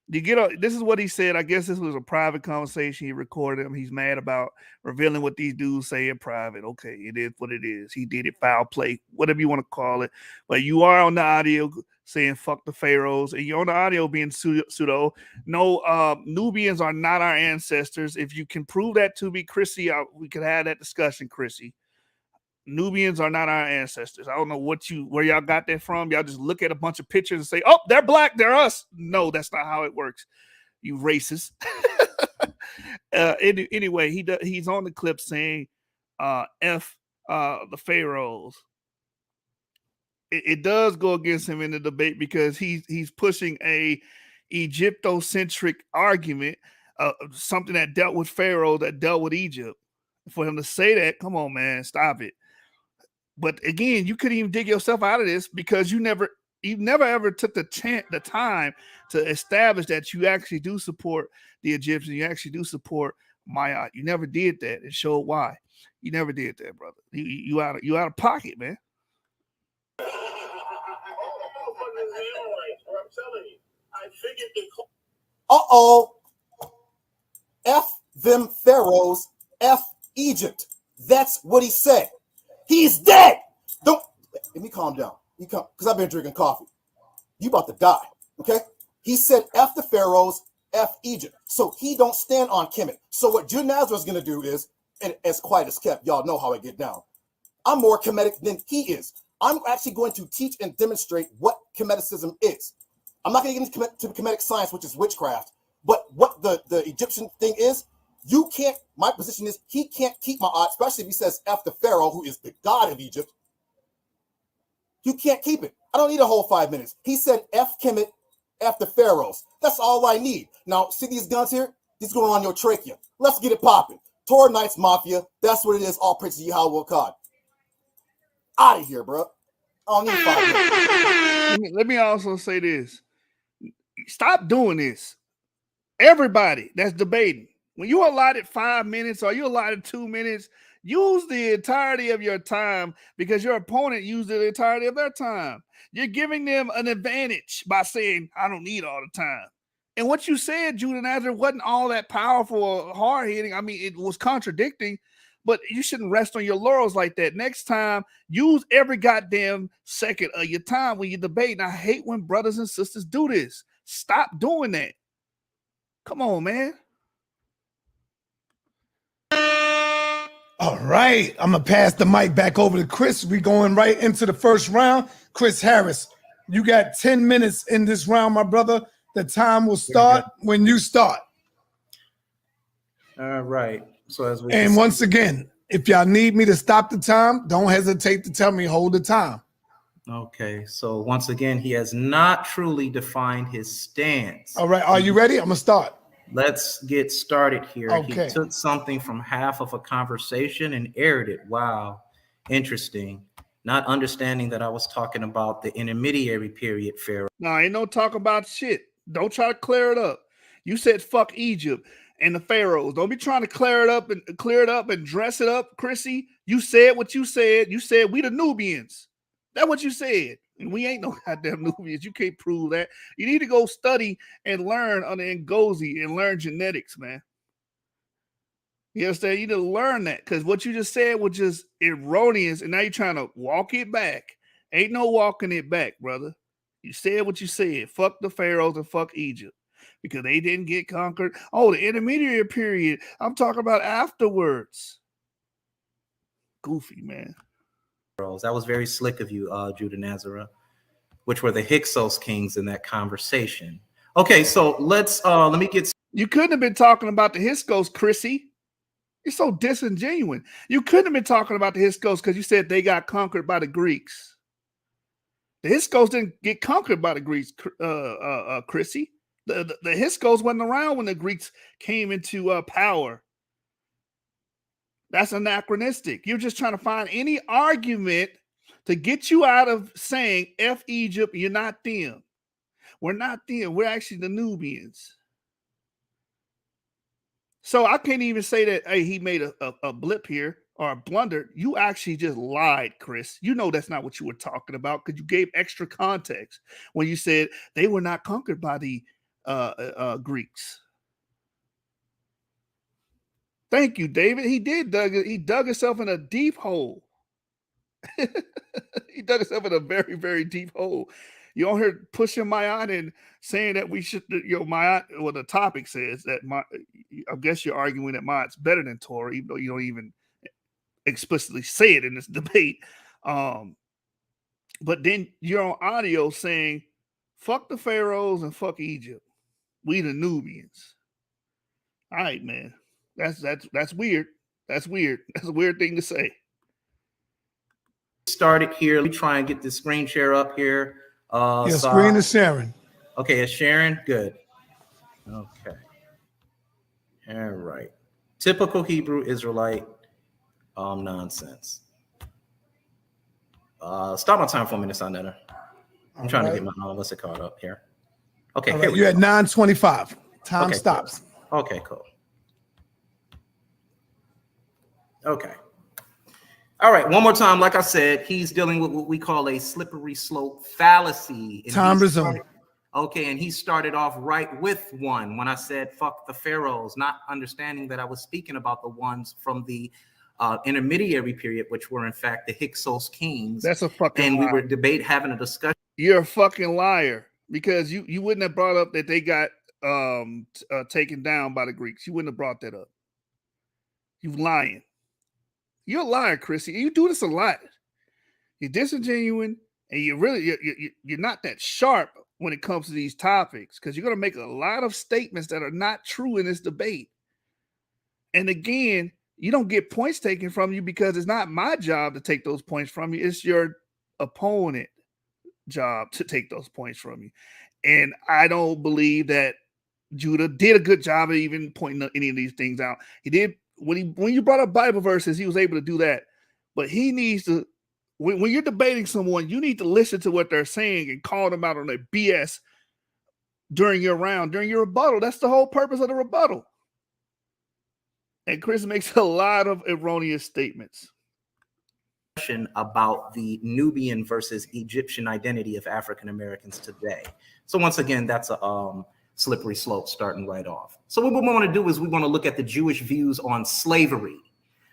This is what he said. I guess this was a private conversation. He recorded him. He's mad about revealing what these dudes say in private. Okay, it is what it is. He did it, foul play, whatever you want to call it. But you are on the audio saying fuck the pharaohs, and you're on the audio being pseudo. No, Nubians are not our ancestors. If you can prove that to me, Chrissy, we could have that discussion, Chrissy. Nubians are not our ancestors. I don't know where y'all got that from. Y'all just look at a bunch of pictures and say, oh, they're black, they're us. No, that's not how it works. You racist. Anyway, he's on the clip saying F the pharaohs. It does go against him in the debate because he's pushing a Egyptocentric argument, something that dealt with Pharaoh, that dealt with Egypt. For him to say that, come on, man, stop it. But again, you couldn't even dig yourself out of this because you never ever took the time to establish that you actually do support the Egyptians. You actually do support Maya. You never did that and showed why. You never did that, brother. You out of pocket, man. I'm telling you, I figured F them pharaohs, F Egypt. That's what he said. He's dead. Don't let me calm down. Because I've been drinking coffee. You about to die. Okay? He said F the pharaohs, F Egypt. So he don't stand on Kemet. So what Judah Nazareth is gonna do is, and as quiet as kept, y'all know how I get down. I'm more Kemetic than he is. I'm actually going to teach and demonstrate what Kemeticism is. I'm not going to get into Kemetic science, which is witchcraft, but what the Egyptian thing is, you can't, my position is he can't keep my eye, especially if he says F the Pharaoh, who is the god of Egypt. You can't keep it. I don't need a whole 5 minutes. He said F Kemet, F the Pharaohs. That's all I need. Now, see these guns here? These going on your trachea. Let's get it popping. Torah Knights Mafia, that's what it is. All praise to Yahweh God. Out of here, bro. I don't need 5 minutes. Let me also say this. Stop doing this. Everybody that's debating, when you allotted 5 minutes or you allotted 2 minutes, use the entirety of your time because your opponent used the entirety of their time. You're giving them an advantage by saying, I don't need all the time. And what you said, Judah Nazareth, wasn't all that powerful or hard-hitting. I mean, it was contradicting, but you shouldn't rest on your laurels like that. Next time, use every goddamn second of your time when you debate. And I hate when brothers and sisters do this. Stop doing that. Come on, man. All right, I'm gonna pass the mic back over to Chris. We going right into the first round. Chris Harris, you got 10 minutes in this round, my brother. The time will start when you start. All right. So as we And once again, if y'all need me to stop the time, don't hesitate to tell me hold the time. okay, so once again, he has not truly defined his stance. All right, are you ready? I'm gonna start. Let's get started here. Okay. He took something from half of a conversation and aired it. Wow, interesting. Not understanding that I was talking about the intermediary period, Pharaoh. No, ain't no talk about shit. Don't try to clear it up. You said fuck Egypt and the pharaohs. Don't be trying to clear it up and dress it up, Chrissy. You said what you said. You said we the Nubians. That's what you said. And we ain't no goddamn Nubians. You can't prove that. You need to go study and learn under Ngozi and learn genetics, man. You understand? You need to learn that because what you just said was just erroneous, and now you're trying to walk it back. Ain't no walking it back, brother. You said what you said. Fuck the pharaohs and fuck Egypt because they didn't get conquered. Oh, the intermediary period. I'm talking about afterwards. Goofy, man. That was very slick of you, Judah Nazareth, which were the Hyksos kings in that conversation. Okay, so let me get. You couldn't have been talking about the Hyksos, Chrissy. You're so disingenuous. You couldn't have been talking about the Hyksos because you said they got conquered by the Greeks. The Hyksos didn't get conquered by the Greeks, Chrissy. The Hyksos wasn't around when the Greeks came into power. That's anachronistic. You're just trying to find any argument to get you out of saying F Egypt, you're not them. We're not them. We're actually the Nubians. So I can't even say that, hey, he made a blip here or a blunder. You actually just lied, Chris. You know that's not what you were talking about because you gave extra context when you said they were not conquered by the Greeks. Thank you, David. He dug himself in a deep hole. He dug himself in a very, very deep hole. You don't hear pushing Mayat and saying that we should, Mayat, well, the topic says that I guess you're arguing that Mayat's better than Torah, even though you don't even explicitly say it in this debate. But then you're on audio saying, fuck the pharaohs and fuck Egypt. We the Nubians. All right, man. That's weird. That's weird. That's a weird thing to say. Started here. Let me try and get the screen share up here. Your screen is sharing. Okay, it's sharing. Good. Okay. All right. Typical Hebrew Israelite nonsense. Stop my time for a minute, Sonetta. I'm trying to get my what's it called up here. Okay, right, you're at 9:25. Time stops. Cool. Okay, cool. Okay. All right. One more time. Like I said, he's dealing with what we call a slippery slope fallacy. Time resumed. Okay. And he started off right with one when I said, fuck the pharaohs, not understanding that I was speaking about the ones from the intermediary period, which were in fact the Hyksos kings. That's a fucking And lie. we were having a discussion. You're a fucking liar because you wouldn't have brought up that they got taken down by the Greeks. You wouldn't have brought that up. You lying. You're a liar, Chrissy. You do this a lot. You're disingenuous, and you're not that sharp when it comes to these topics because you're going to make a lot of statements that are not true in this debate. And again, you don't get points taken from you because it's not my job to take those points from you. It's your opponent job to take those points from you. And I don't believe that Judah did a good job of even pointing any of these things out. He did. When you brought up Bible verses, he was able to do that. But he needs to, when you're debating someone, you need to listen to what they're saying and call them out on their BS during your round, during your rebuttal. That's the whole purpose of the rebuttal. And Chris makes a lot of erroneous statements. About the Nubian versus Egyptian identity of African Americans today. So once again, that's a slippery slope starting right off. So what we want to do is we want to look at the Jewish views on slavery.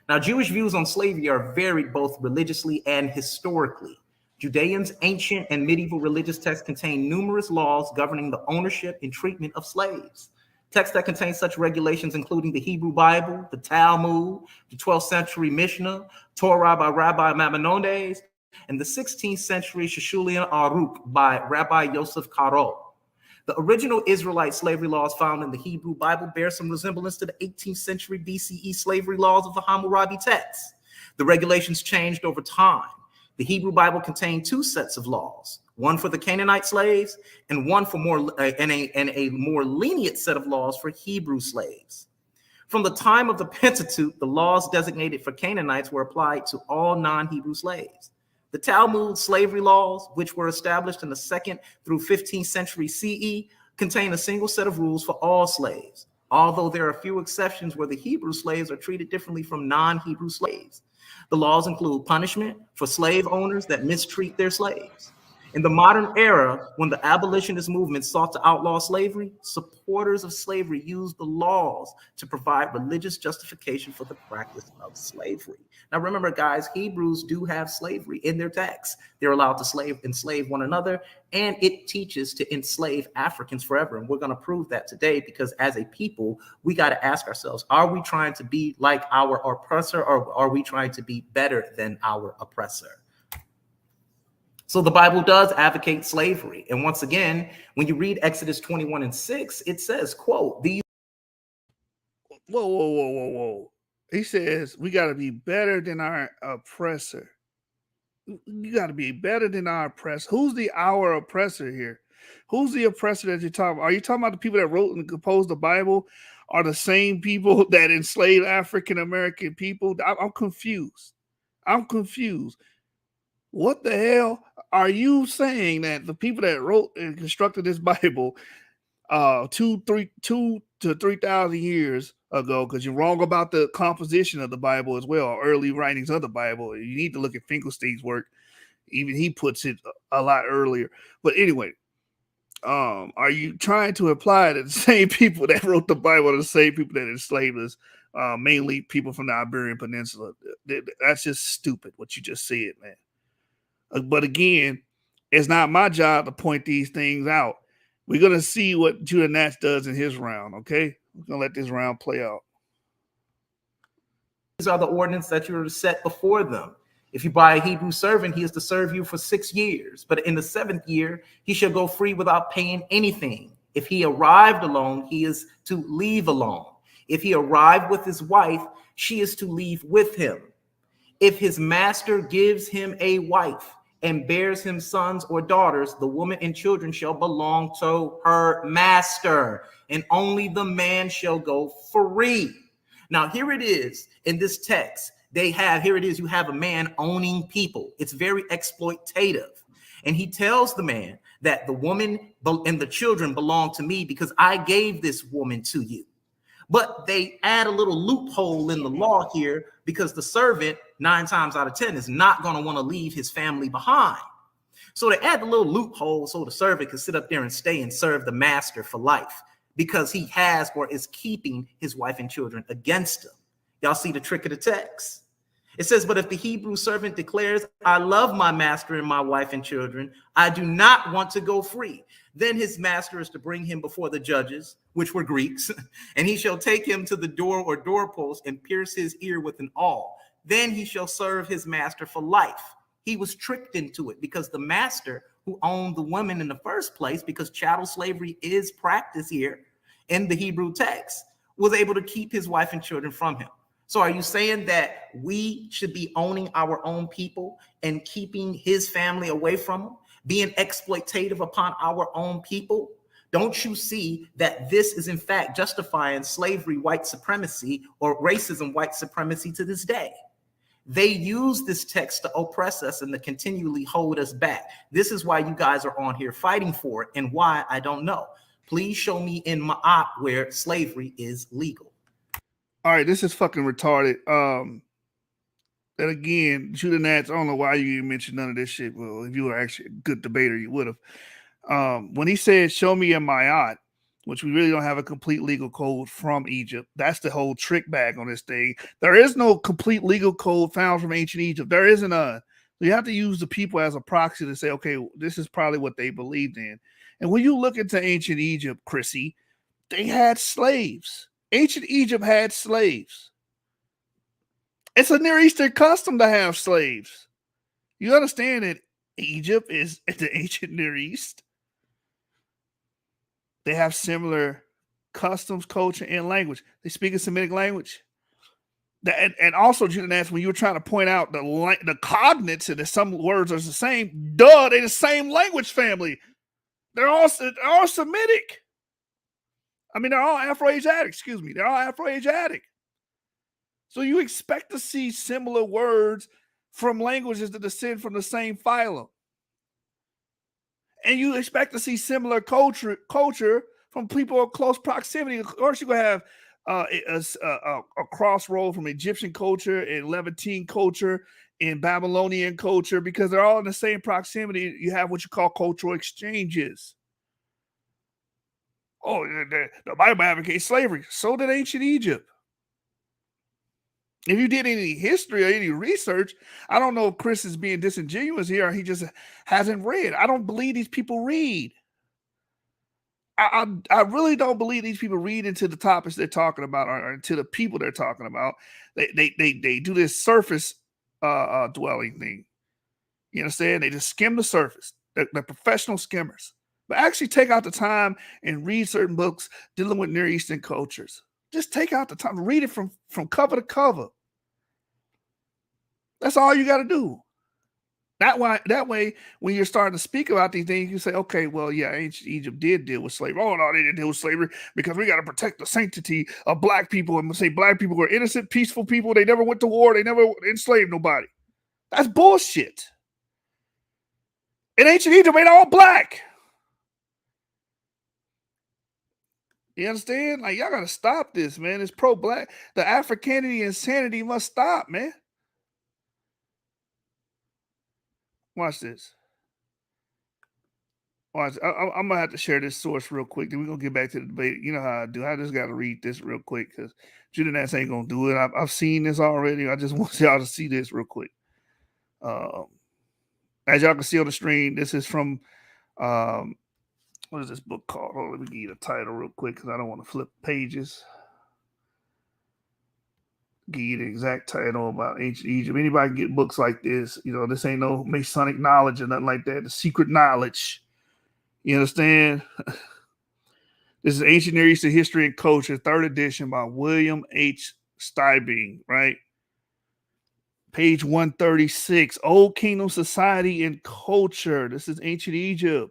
Now, Jewish views on slavery are varied both religiously and historically. Judean's ancient and medieval religious texts contain numerous laws governing the ownership and treatment of slaves. Texts that contain such regulations including the Hebrew Bible, the Talmud, the 12th century Mishnah, Torah by Rabbi Maimonides, and the 16th century Shushulian Aruch by Rabbi Yosef Karo. The original Israelite slavery laws found in the Hebrew Bible bear some resemblance to the 18th century BCE slavery laws of the Hammurabi text. The regulations changed over time. The Hebrew Bible contained two sets of laws, one for the Canaanite slaves and one for a more lenient set of laws for Hebrew slaves. From the time of the Pentateuch, the laws designated for Canaanites were applied to all non-Hebrew slaves. The Talmud slavery laws, which were established in the 2nd through 15th century CE, contain a single set of rules for all slaves, although there are a few exceptions where the Hebrew slaves are treated differently from non-Hebrew slaves. The laws include punishment for slave owners that mistreat their slaves. In the modern era, when the abolitionist movement sought to outlaw slavery, supporters of slavery used the laws to provide religious justification for the practice of slavery. Now remember, guys, Hebrews do have slavery in their text. They're allowed to enslave one another, and it teaches to enslave Africans forever. And we're going to prove that today, because as a people, we got to ask ourselves, are we trying to be like our oppressor, or are we trying to be better than our oppressor? So the Bible does advocate slavery. And once again, when you read Exodus 21:6, it says, quote, these. Whoa. He says we got to be better than our oppressor. You got to be better than our oppressor. Who's our oppressor here? Who's the oppressor that you're talking about? Are you talking about the people that wrote and composed the Bible are the same people that enslaved African-American people? I'm confused. What the hell are you saying that the people that wrote and constructed this Bible 2,000 to 3,000 years ago, because you're wrong about the composition of the Bible as well, early writings of the Bible. You need to look at Finkelstein's work. Even he puts it a lot earlier. But anyway, are you trying to imply that the same people that wrote the Bible are the same people that enslaved us, mainly people from the Iberian Peninsula? That's just stupid what you just said, man. But again, it's not my job to point these things out. We're going to see what Judah Natz does in his round, okay? We're going to let this round play out. These are the ordinances that you are set before them. If you buy a Hebrew servant, he is to serve you for 6 years. But in the 7th year, he shall go free without paying anything. If he arrived alone, he is to leave alone. If he arrived with his wife, she is to leave with him. If his master gives him a wife and bears him sons or daughters, the woman and children shall belong to her master, and only the man shall go free. Now, here it is in this text. You have a man owning people. It's very exploitative. And he tells the man that the woman and the children belong to me because I gave this woman to you. But they add a little loophole in the law here, because the servant 9 times out of 10 is not going to want to leave his family behind. So they add the little loophole so the servant can sit up there and stay and serve the master for life, because he has or is keeping his wife and children against him. Y'all see the trick of the text? It says, but if the Hebrew servant declares, I love my master and my wife and children, I do not want to go free, then his master is to bring him before the judges, which were Greeks, and he shall take him to the door or doorpost and pierce his ear with an awl. Then he shall serve his master for life. He was tricked into it because the master who owned the women in the first place, because chattel slavery is practiced here in the Hebrew text, was able to keep his wife and children from him. So are you saying that we should be owning our own people and keeping his family away from him, being exploitative upon our own people? Don't you see that this is in fact justifying slavery, white supremacy, or racism, white supremacy to this day? They use this text to oppress us and to continually hold us back. This is why you guys are on here fighting for it, and why, I don't know. Please show me in Ma'at where slavery is legal. All right, this is fucking retarded. And again, Judah Natz, I don't know why you mentioned none of this shit. Well, if you were actually a good debater, you would have. When he said, show me a Ma'at, which we really don't have a complete legal code from Egypt. That's the whole trick bag on this thing. There is no complete legal code found from ancient Egypt. There isn't a. You have to use the people as a proxy to say, okay, this is probably what they believed in. And when you look into ancient Egypt, Chrissy, they had slaves. Ancient Egypt had slaves. It's a Near Eastern custom to have slaves. You understand that Egypt is in the ancient Near East? They have similar customs, culture, and language. They speak a Semitic language. And also, Natz, when you were trying to point out the cognates and that some words are the same, duh, they're the same language family. They're all Semitic. I mean, they're all Afro-Asiatic. Excuse me, they're all Afro-Asiatic. So you expect to see similar words from languages that descend from the same phylum, and you expect to see similar culture from people in close proximity. Of course, you're gonna have a crossroad from Egyptian culture and Levantine culture and Babylonian culture, because they're all in the same proximity. You have what you call cultural exchanges. Oh, the Bible advocates slavery. So did ancient Egypt. If you did any history or any research, I don't know if Chris is being disingenuous here or he just hasn't read. I don't believe these people read. I really don't believe these people read into the topics they're talking about or into the people they're talking about. They do this surface dwelling thing. You understand? They just skim the surface. They're professional skimmers. But actually take out the time and read certain books dealing with Near Eastern cultures. Just take out the time, read it from cover to cover. That's all you got to do. That way, when you're starting to speak about these things, you say, okay, well, yeah, ancient Egypt did deal with slavery. Oh, no, they didn't deal with slavery because we got to protect the sanctity of black people and say black people were innocent, peaceful people. They never went to war. They never enslaved nobody. That's bullshit. In ancient Egypt, ain't all black. You understand? Like, y'all got to stop this, man. It's pro-black. The Africanity insanity must stop, man. Watch this. Watch. I'm gonna have to share this source real quick. Then we're gonna get back to the debate. You know how I do. I just got to read this real quick because Natz ain't gonna do it. I've seen this already. I just want y'all to see this real quick. As y'all can see on the screen, this is from what is this book called? Oh, let me give you the title real quick because I don't want to flip pages. Give you the exact title about ancient Egypt. Anybody can get books like this. You know, this ain't no Masonic knowledge or nothing like that. The secret knowledge. You understand? This is Ancient Near Eastern History and Culture, 3rd edition by William H. Steibing, right? Page 136, Old Kingdom Society and Culture. This is ancient Egypt,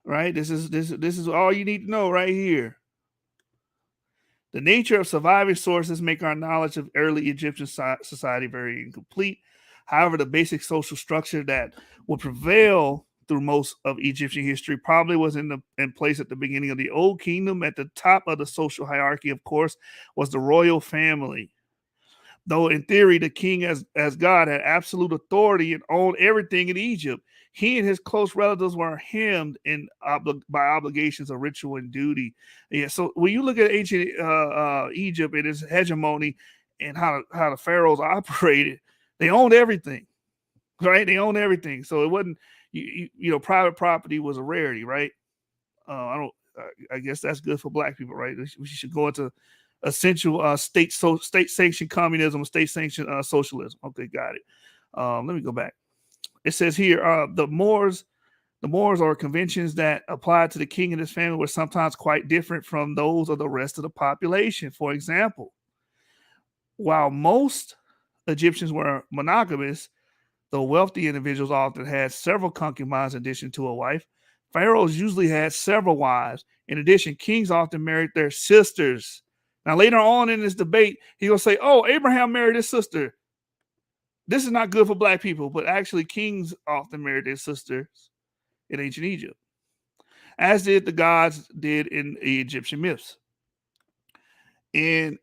right? This is all you need to know right here. The nature of surviving sources make our knowledge of early Egyptian society very incomplete. However, the basic social structure that would prevail through most of Egyptian history probably was in place at the beginning of the Old Kingdom. At the top of the social hierarchy, of course, was the royal family. Though in theory, the king as God had absolute authority and owned everything in Egypt, he and his close relatives were hemmed in by obligations of ritual and duty. Yeah, so when you look at ancient Egypt and its hegemony and how the pharaohs operated, they owned everything, right? They owned everything. So it wasn't, you know, private property was a rarity, right? I guess that's good for black people, right? We should go into essential state sanctioned communism, state sanctioned socialism. Okay, got it. Let me go back. It says here, the mores or conventions that applied to the king and his family were sometimes quite different from those of the rest of the population. For example, while most Egyptians were monogamous, though wealthy individuals often had several concubines in addition to a wife, pharaohs usually had several wives. In addition, kings often married their sisters. Now, later on in this debate, he's going to say, oh, Abraham married his sister. This is not good for black people, but actually kings often married their sisters in ancient Egypt, as did the gods did in the Egyptian myths. And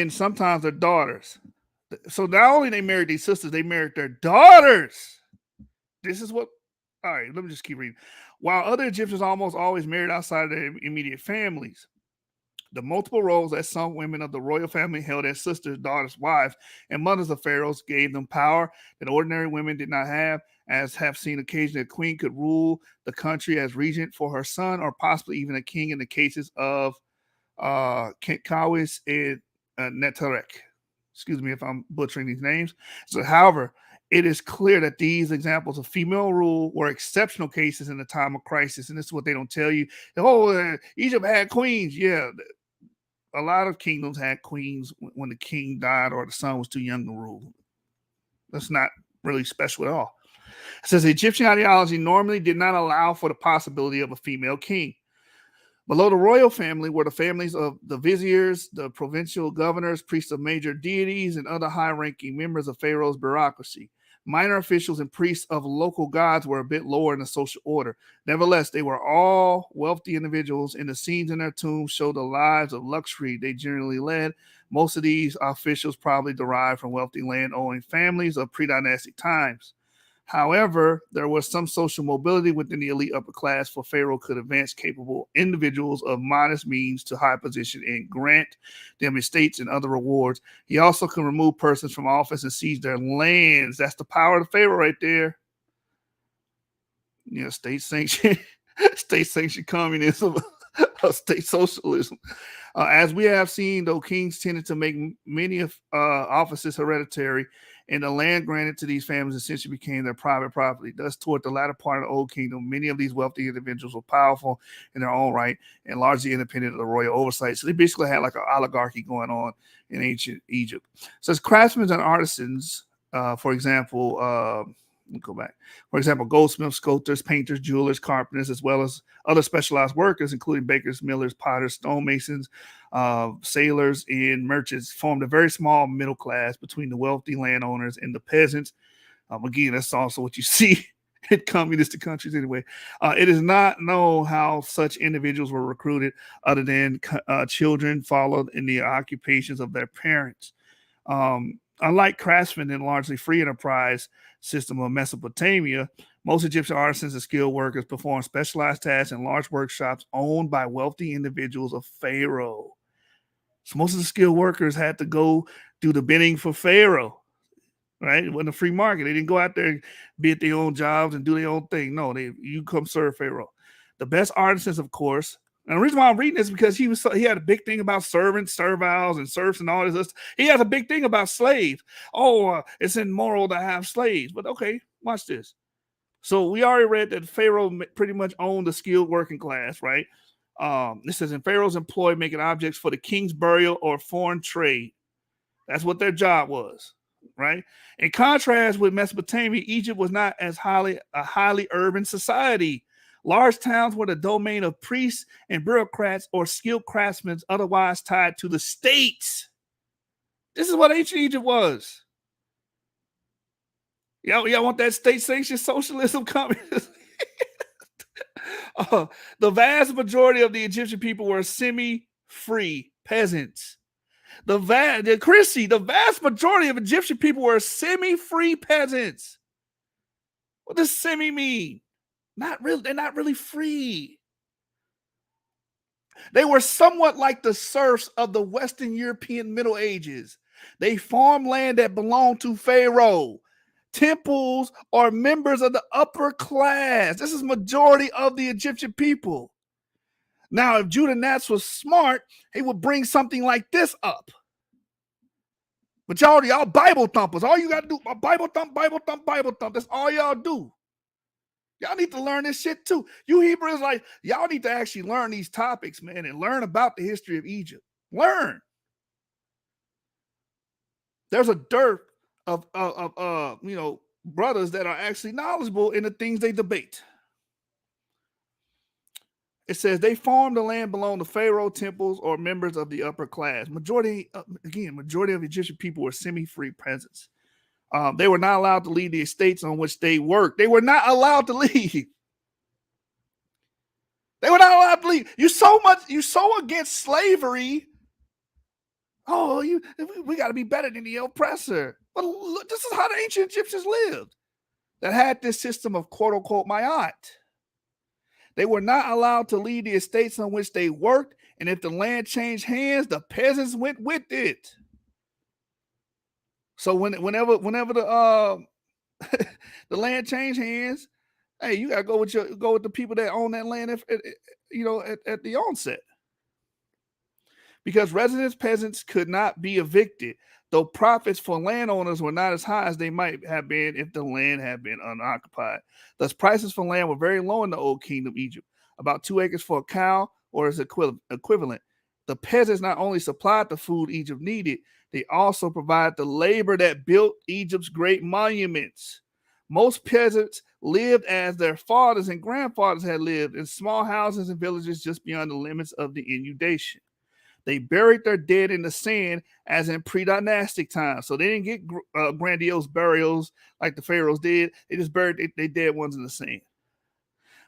sometimes their daughters. So not only they married these sisters, they married their daughters. This is what, all right, let me just keep reading. While other Egyptians almost always married outside of their immediate families, the multiple roles that some women of the royal family held as sisters, daughters, wives, and mothers of pharaohs gave them power that ordinary women did not have, as have seen occasionally a queen could rule the country as regent for her son, or possibly even a king in the cases of Kawis and Netarek. Excuse me if I'm butchering these names. So, however, It is clear that these examples of female rule were exceptional cases in the time of crisis, and this is what they don't tell you. Oh, Egypt had queens. Yeah, a lot of kingdoms had queens when the king died or the son was too young to rule. That's not really special at all. It says Egyptian ideology normally did not allow for the possibility of a female king. Below the royal family were the families of the viziers, the provincial governors, priests of major deities, and other high-ranking members of Pharaoh's bureaucracy. Minor officials and priests of local gods were a bit lower in the social order. Nevertheless, they were all wealthy individuals, and the scenes in their tombs show the lives of luxury they generally led. Most of these officials probably derived from wealthy land-owning families of pre-dynastic times. However, there was some social mobility within the elite upper class, for Pharaoh could advance capable individuals of modest means to high position and grant them estates and other rewards. He also can remove persons from office and seize their lands. That's the power of the Pharaoh right there. You know, state sanctioned communism, state socialism. As we have seen, though, kings tended to make many offices hereditary, and the land granted to these families essentially became their private property. Thus, toward the latter part of the Old Kingdom, many of these wealthy individuals were powerful in their own right and largely independent of the royal oversight. So they basically had like an oligarchy going on in ancient Egypt. So as craftsmen and artisans, for example, go back. For example, goldsmiths, sculptors, painters, jewelers, carpenters, as well as other specialized workers, including bakers, millers, potters, stonemasons, sailors, and merchants, formed a very small middle class between the wealthy landowners and the peasants. Again, that's also what you see in communistic countries anyway. It is not known how such individuals were recruited, other than children followed in the occupations of their parents. Unlike craftsmen in largely free enterprise system of Mesopotamia, most Egyptian artisans and skilled workers performed specialized tasks in large workshops owned by wealthy individuals of Pharaoh. So most of the skilled workers had to go do the bidding for Pharaoh, right? It wasn't a free market. They didn't go out there and bid their own jobs and do their own thing. No, you come serve Pharaoh. The best artisans, of course. And the reason why I'm reading this is because he had a big thing about servants, serviles, and serfs and all this. He has a big thing about slaves. It's immoral to have slaves. But okay, watch this. So we already read that Pharaoh pretty much owned the skilled working class, right? This says in Pharaoh's employ, making objects for the king's burial or foreign trade. That's what their job was, right? In contrast with Mesopotamia, Egypt was not as highly urban society. Large towns were the domain of priests and bureaucrats or skilled craftsmen otherwise tied to the states. This is what ancient Egypt was. Y'all want that state-sanctioned socialism communism? The vast majority of the Egyptian people were semi-free peasants. Chrissy, the vast majority of Egyptian people were semi-free peasants. What does semi mean? They're not really free. They were somewhat like the serfs of the Western European Middle Ages. They farmed land that belonged to Pharaoh, temples, or members of the upper class. This is majority of the Egyptian people. Now, if Judah Natz was smart, he would bring something like this up. But y'all Bible thumpers, all you got to do, Bible thump, Bible thump, Bible thump. That's all y'all do. Y'all need to learn this shit too. You Hebrews, like, y'all need to actually learn these topics, man, and learn about the history of Egypt. Learn. There's a dearth of brothers that are actually knowledgeable in the things they debate. It says they farmed the land belonging to Pharaoh, temples, or members of the upper class. Majority of Egyptian people were semi-free peasants. They were not allowed to leave the estates on which they worked. They were not allowed to leave. They were not allowed to leave. You so against slavery. Oh, we got to be better than the oppressor. But look, this is how the ancient Egyptians lived. That had this system of quote unquote ma'at. They were not allowed to leave the estates on which they worked, and if the land changed hands, the peasants went with it. So whenever the the land changed hands, hey, you gotta go with the people that own that land at the onset. Because resident peasants could not be evicted. though profits for landowners were not as high as they might have been if the land had been unoccupied. Thus, prices for land were very low in the Old Kingdom Egypt, about 2 acres for a cow or its equivalent. The peasants not only supplied the food Egypt needed, they also provided the labor that built Egypt's great monuments. Most peasants lived as their fathers and grandfathers had lived, in small houses and villages just beyond the limits of the inundation. They buried their dead in the sand as in pre-dynastic times. So they didn't get grandiose burials like the pharaohs did. They just buried their dead ones in the sand.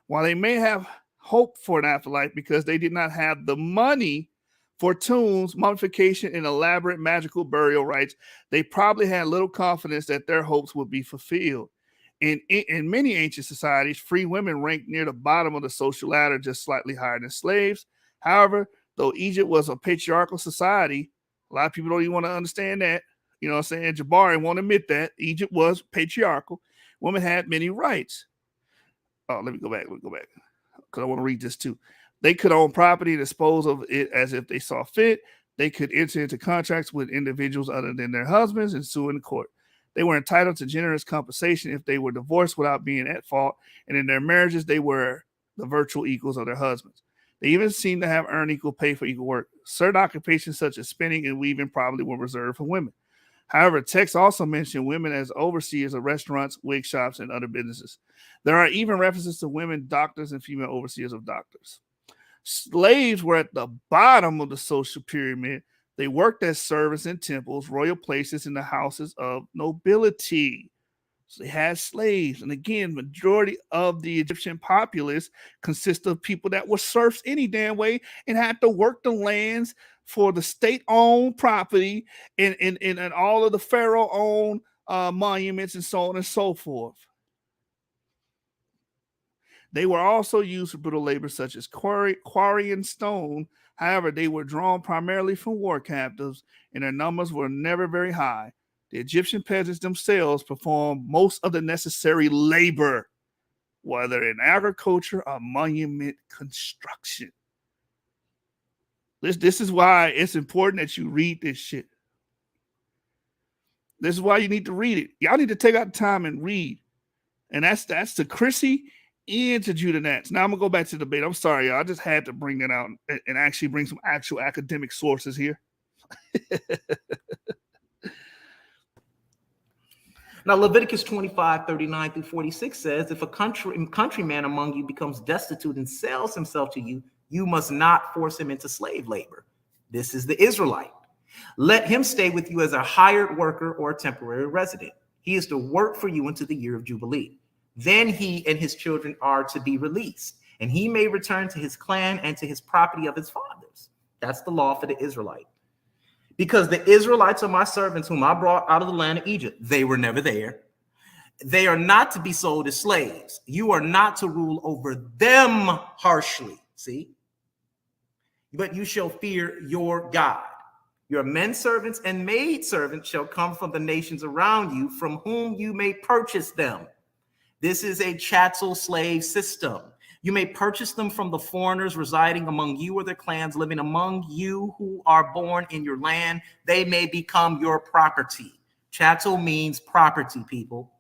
While they may have hoped for an afterlife because they did not have the money for tombs, mummification, and elaborate magical burial rites, they probably had little confidence that their hopes would be fulfilled. In many ancient societies, free women ranked near the bottom of the social ladder, just slightly higher than slaves. However, though Egypt was a patriarchal society, a lot of people don't even want to understand that. You know what I'm saying? Jabari won't admit that. Egypt was patriarchal. Women had many rights. Oh, let me go back. Because I want to read this too. They could own property and dispose of it as if they saw fit. They could enter into contracts with individuals other than their husbands and sue in court. They were entitled to generous compensation if they were divorced without being at fault. And in their marriages, they were the virtual equals of their husbands. They even seem to have earned equal pay for equal work. Certain occupations such as spinning and weaving probably were reserved for women. However, texts also mention women as overseers of restaurants, wig shops, and other businesses. There are even references to women doctors and female overseers of doctors. Slaves were at the bottom of the social pyramid. They worked as servants in temples, royal places, and the houses of nobility. So they had slaves. And again, majority of the Egyptian populace consist of people that were serfs any damn way and had to work the lands for the state-owned property and all of the pharaoh-owned monuments and so on and so forth. They were also used for brutal labor such as quarrying stone. However, they were drawn primarily from war captives, and their numbers were never very high. The Egyptian peasants themselves performed most of the necessary labor, whether in agriculture or monument construction. This is why it's important that you read this shit. This is why you need to read it. Y'all need to take out the time and read. And that's to Chrissy and to Judah Natz. Now I'm going to go back to the debate. I'm sorry, y'all. I just had to bring that out and actually bring some actual academic sources here. Now, Leviticus 25:39 through 46 says, if a countryman among you becomes destitute and sells himself to you, you must not force him into slave labor. This is the Israelite. Let him stay with you as a hired worker or a temporary resident. He is to work for you until the year of Jubilee. Then he and his children are to be released, and he may return to his clan and to his property of his fathers. That's the law for the Israelite. Because the Israelites are my servants whom I brought out of the land of Egypt. They were never there. They are not to be sold as slaves. You are not to rule over them harshly. See? But you shall fear your God. Your men servants and maid servants shall come from the nations around you, from whom you may purchase them. This is a chattel slave system. You may purchase them from the foreigners residing among you or their clans living among you who are born in your land. They may become your property. Chattel means property, people.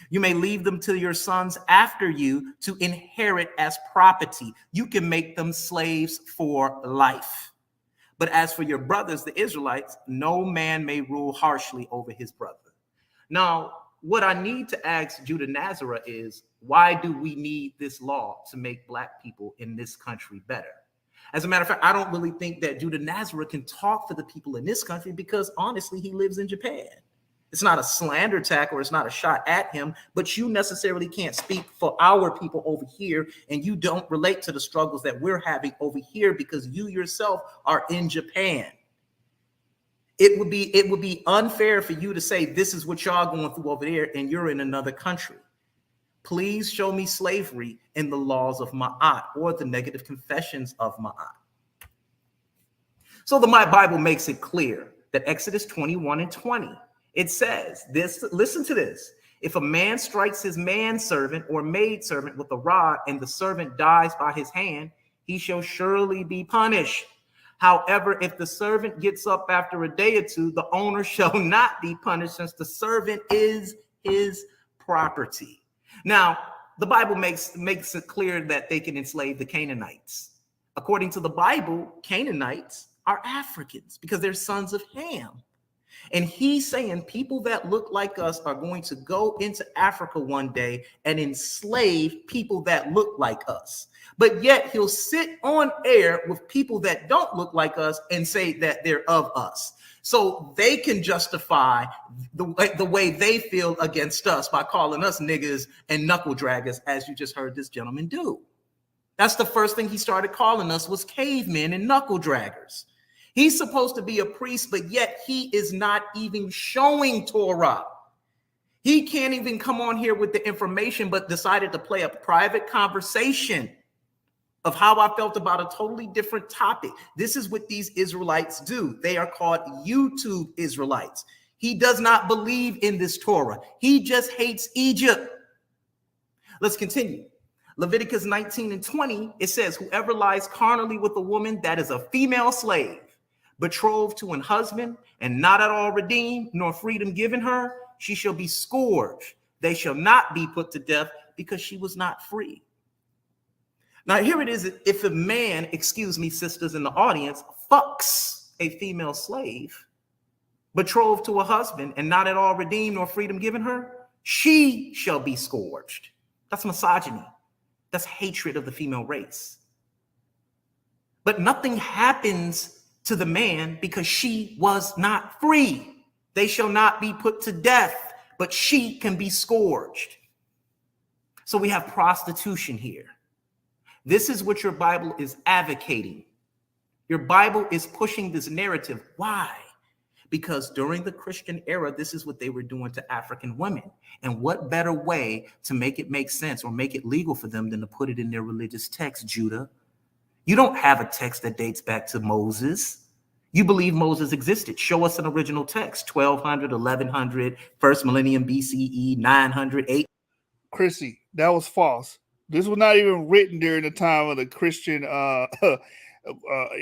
You may leave them to your sons after you to inherit as property. You can make them slaves for life. But as for your brothers, the Israelites, no man may rule harshly over his brother. Now, what I need to ask Judah Nazareth is, why do we need this law to make black people in this country better? As a matter of fact, I don't really think that Judah Nazareth can talk for the people in this country because honestly, he lives in Japan. It's not a slander attack or it's not a shot at him, but you necessarily can't speak for our people over here, and you don't relate to the struggles that we're having over here because you yourself are in Japan. It would be unfair for you to say this is what y'all going through over there and you're in another country. Please show me slavery in the laws of Ma'at or the negative confessions of Ma'at. So the My Bible makes it clear that Exodus 21:20, it says this, listen to this. If a man strikes his manservant or maidservant with a rod and the servant dies by his hand, he shall surely be punished. However, if the servant gets up after a day or two, the owner shall not be punished, since the servant is his property. Now, the Bible makes it clear that they can enslave the Canaanites. According to the Bible, Canaanites are Africans because they're sons of Ham. And he's saying people that look like us are going to go into Africa one day and enslave people that look like us. But yet he'll sit on air with people that don't look like us and say that they're of us. So they can justify the way they feel against us by calling us niggas and knuckle draggers, as you just heard this gentleman do. That's the first thing he started calling us, was cavemen and knuckle draggers. He's supposed to be a priest, but yet he is not even showing Torah. He can't even come on here with the information, but decided to play a private conversation of how I felt about a totally different topic. This is what these Israelites do. They are called YouTube Israelites. He does not believe in this Torah. He just hates Egypt. Let's continue. Leviticus 19:20, it says, whoever lies carnally with a woman that is a female slave, betrothed to an husband, and not at all redeemed, nor freedom given her, she shall be scourged. They shall not be put to death, because she was not free. Now, here it is. If a man, excuse me, sisters in the audience, fucks a female slave, betrothed to a husband, and not at all redeemed nor freedom given her, she shall be scourged. That's misogyny. That's hatred of the female race. But nothing happens to the man because she was not free. They shall not be put to death, but she can be scourged. So we have prostitution here. This is what your Bible is advocating. Your Bible is pushing this narrative. Why? Because during the Christian era, this is what they were doing to African women. And what better way to make it make sense or make it legal for them than to put it in their religious text, Judah? You don't have a text that dates back to Moses. You believe Moses existed. Show us an original text, 1200, 1100, first millennium BCE, 900, 8. Chrissy, that was false. This was not even written during the time of the Christian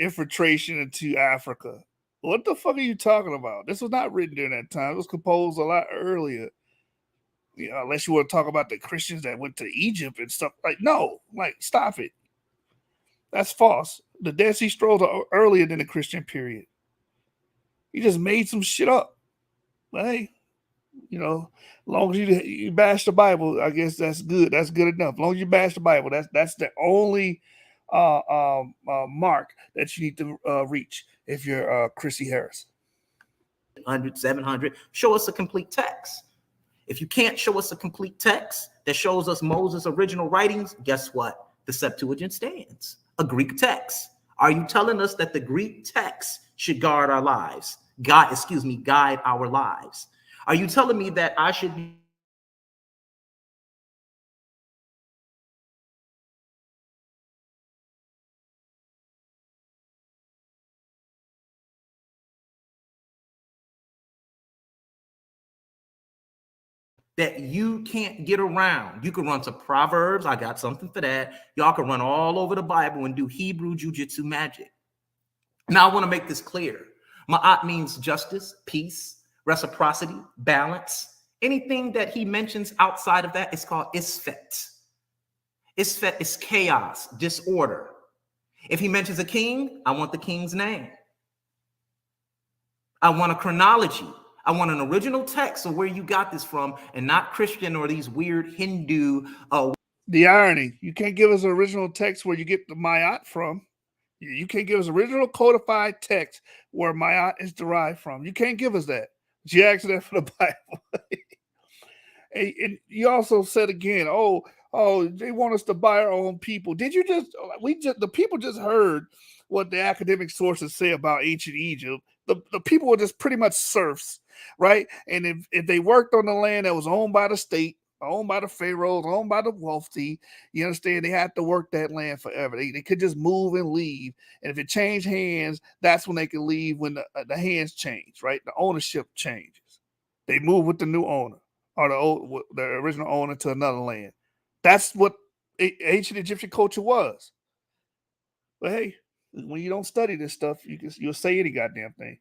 infiltration into Africa. What the fuck are you talking about? This was not written during that time. It was composed a lot earlier. You know, unless you want to talk about the Christians that went to Egypt and stuff. Like, no, like, stop it. That's false. The Dead Sea Scrolls are earlier than the Christian period. You just made some shit up. But hey, you know, as long as you bash the Bible, I guess that's good. That's good enough. As long as you bash the Bible, that's the only mark that you need to reach if you're Chrissy Harris. 100, 700, show us a complete text. If you can't show us a complete text that shows us Moses' original writings, guess what? The Septuagint stands, a Greek text. Are you telling us that the Greek text should guide our lives? Guide our lives. Are you telling me that I should be that you can't get around? You can run to Proverbs. I got something for that. Y'all can run all over the Bible and do Hebrew jujitsu magic. Now, I want to make this clear. Ma'at means justice, peace, reciprocity, balance. Anything that he mentions outside of that is called isfet. Isfet is chaos, disorder. If he mentions a king, I want the king's name. I want a chronology. I want an original text of where you got this from, and not Christian or these weird Hindu. The irony, you can't give us an original text where you get the Ma'at from. You can't give us original codified text where Ma'at is derived from. You can't give us that. You asked that for the Bible. And you also said again, oh, they want us to buy our own people. Did you the people just heard what the academic sources say about ancient Egypt. The people were just pretty much serfs, right? And if they worked on the land that was owned by the state, owned by the pharaohs, owned by the wealthy, you understand, they had to work that land forever. They could just move and leave. And if it changed hands, that's when they could leave, when the hands change, right? The ownership changes. They move with the new owner or the original owner to another land. That's what ancient Egyptian culture was. But hey, When you don't study this stuff, you'll say any goddamn thing.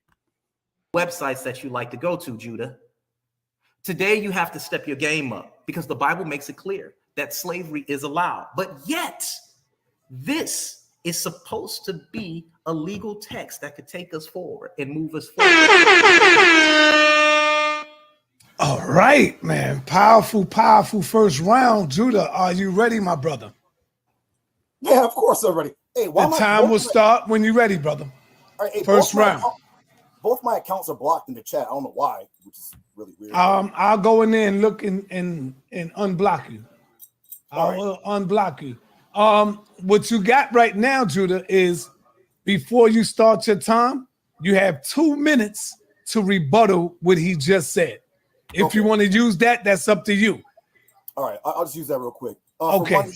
Websites that you like to go to, Judah. Today, you have to step your game up because the Bible makes it clear that slavery is allowed. But yet, this is supposed to be a legal text that could take us forward and move us forward. All right, man. Powerful, powerful first round. Judah, are you ready, my brother? Yeah, of course I'm ready. Hey, The time will start when you're ready, brother. All right, hey, First round. Both my accounts are blocked in the chat. I don't know why, which is really weird. I'll go in there and look and unblock you. I'll unblock you. What you got right now, Judah, is before you start your time, you have 2 minutes to rebuttal what he just said. If you want to use that, that's up to you. All right, I'll just use that real quick. Okay. For one,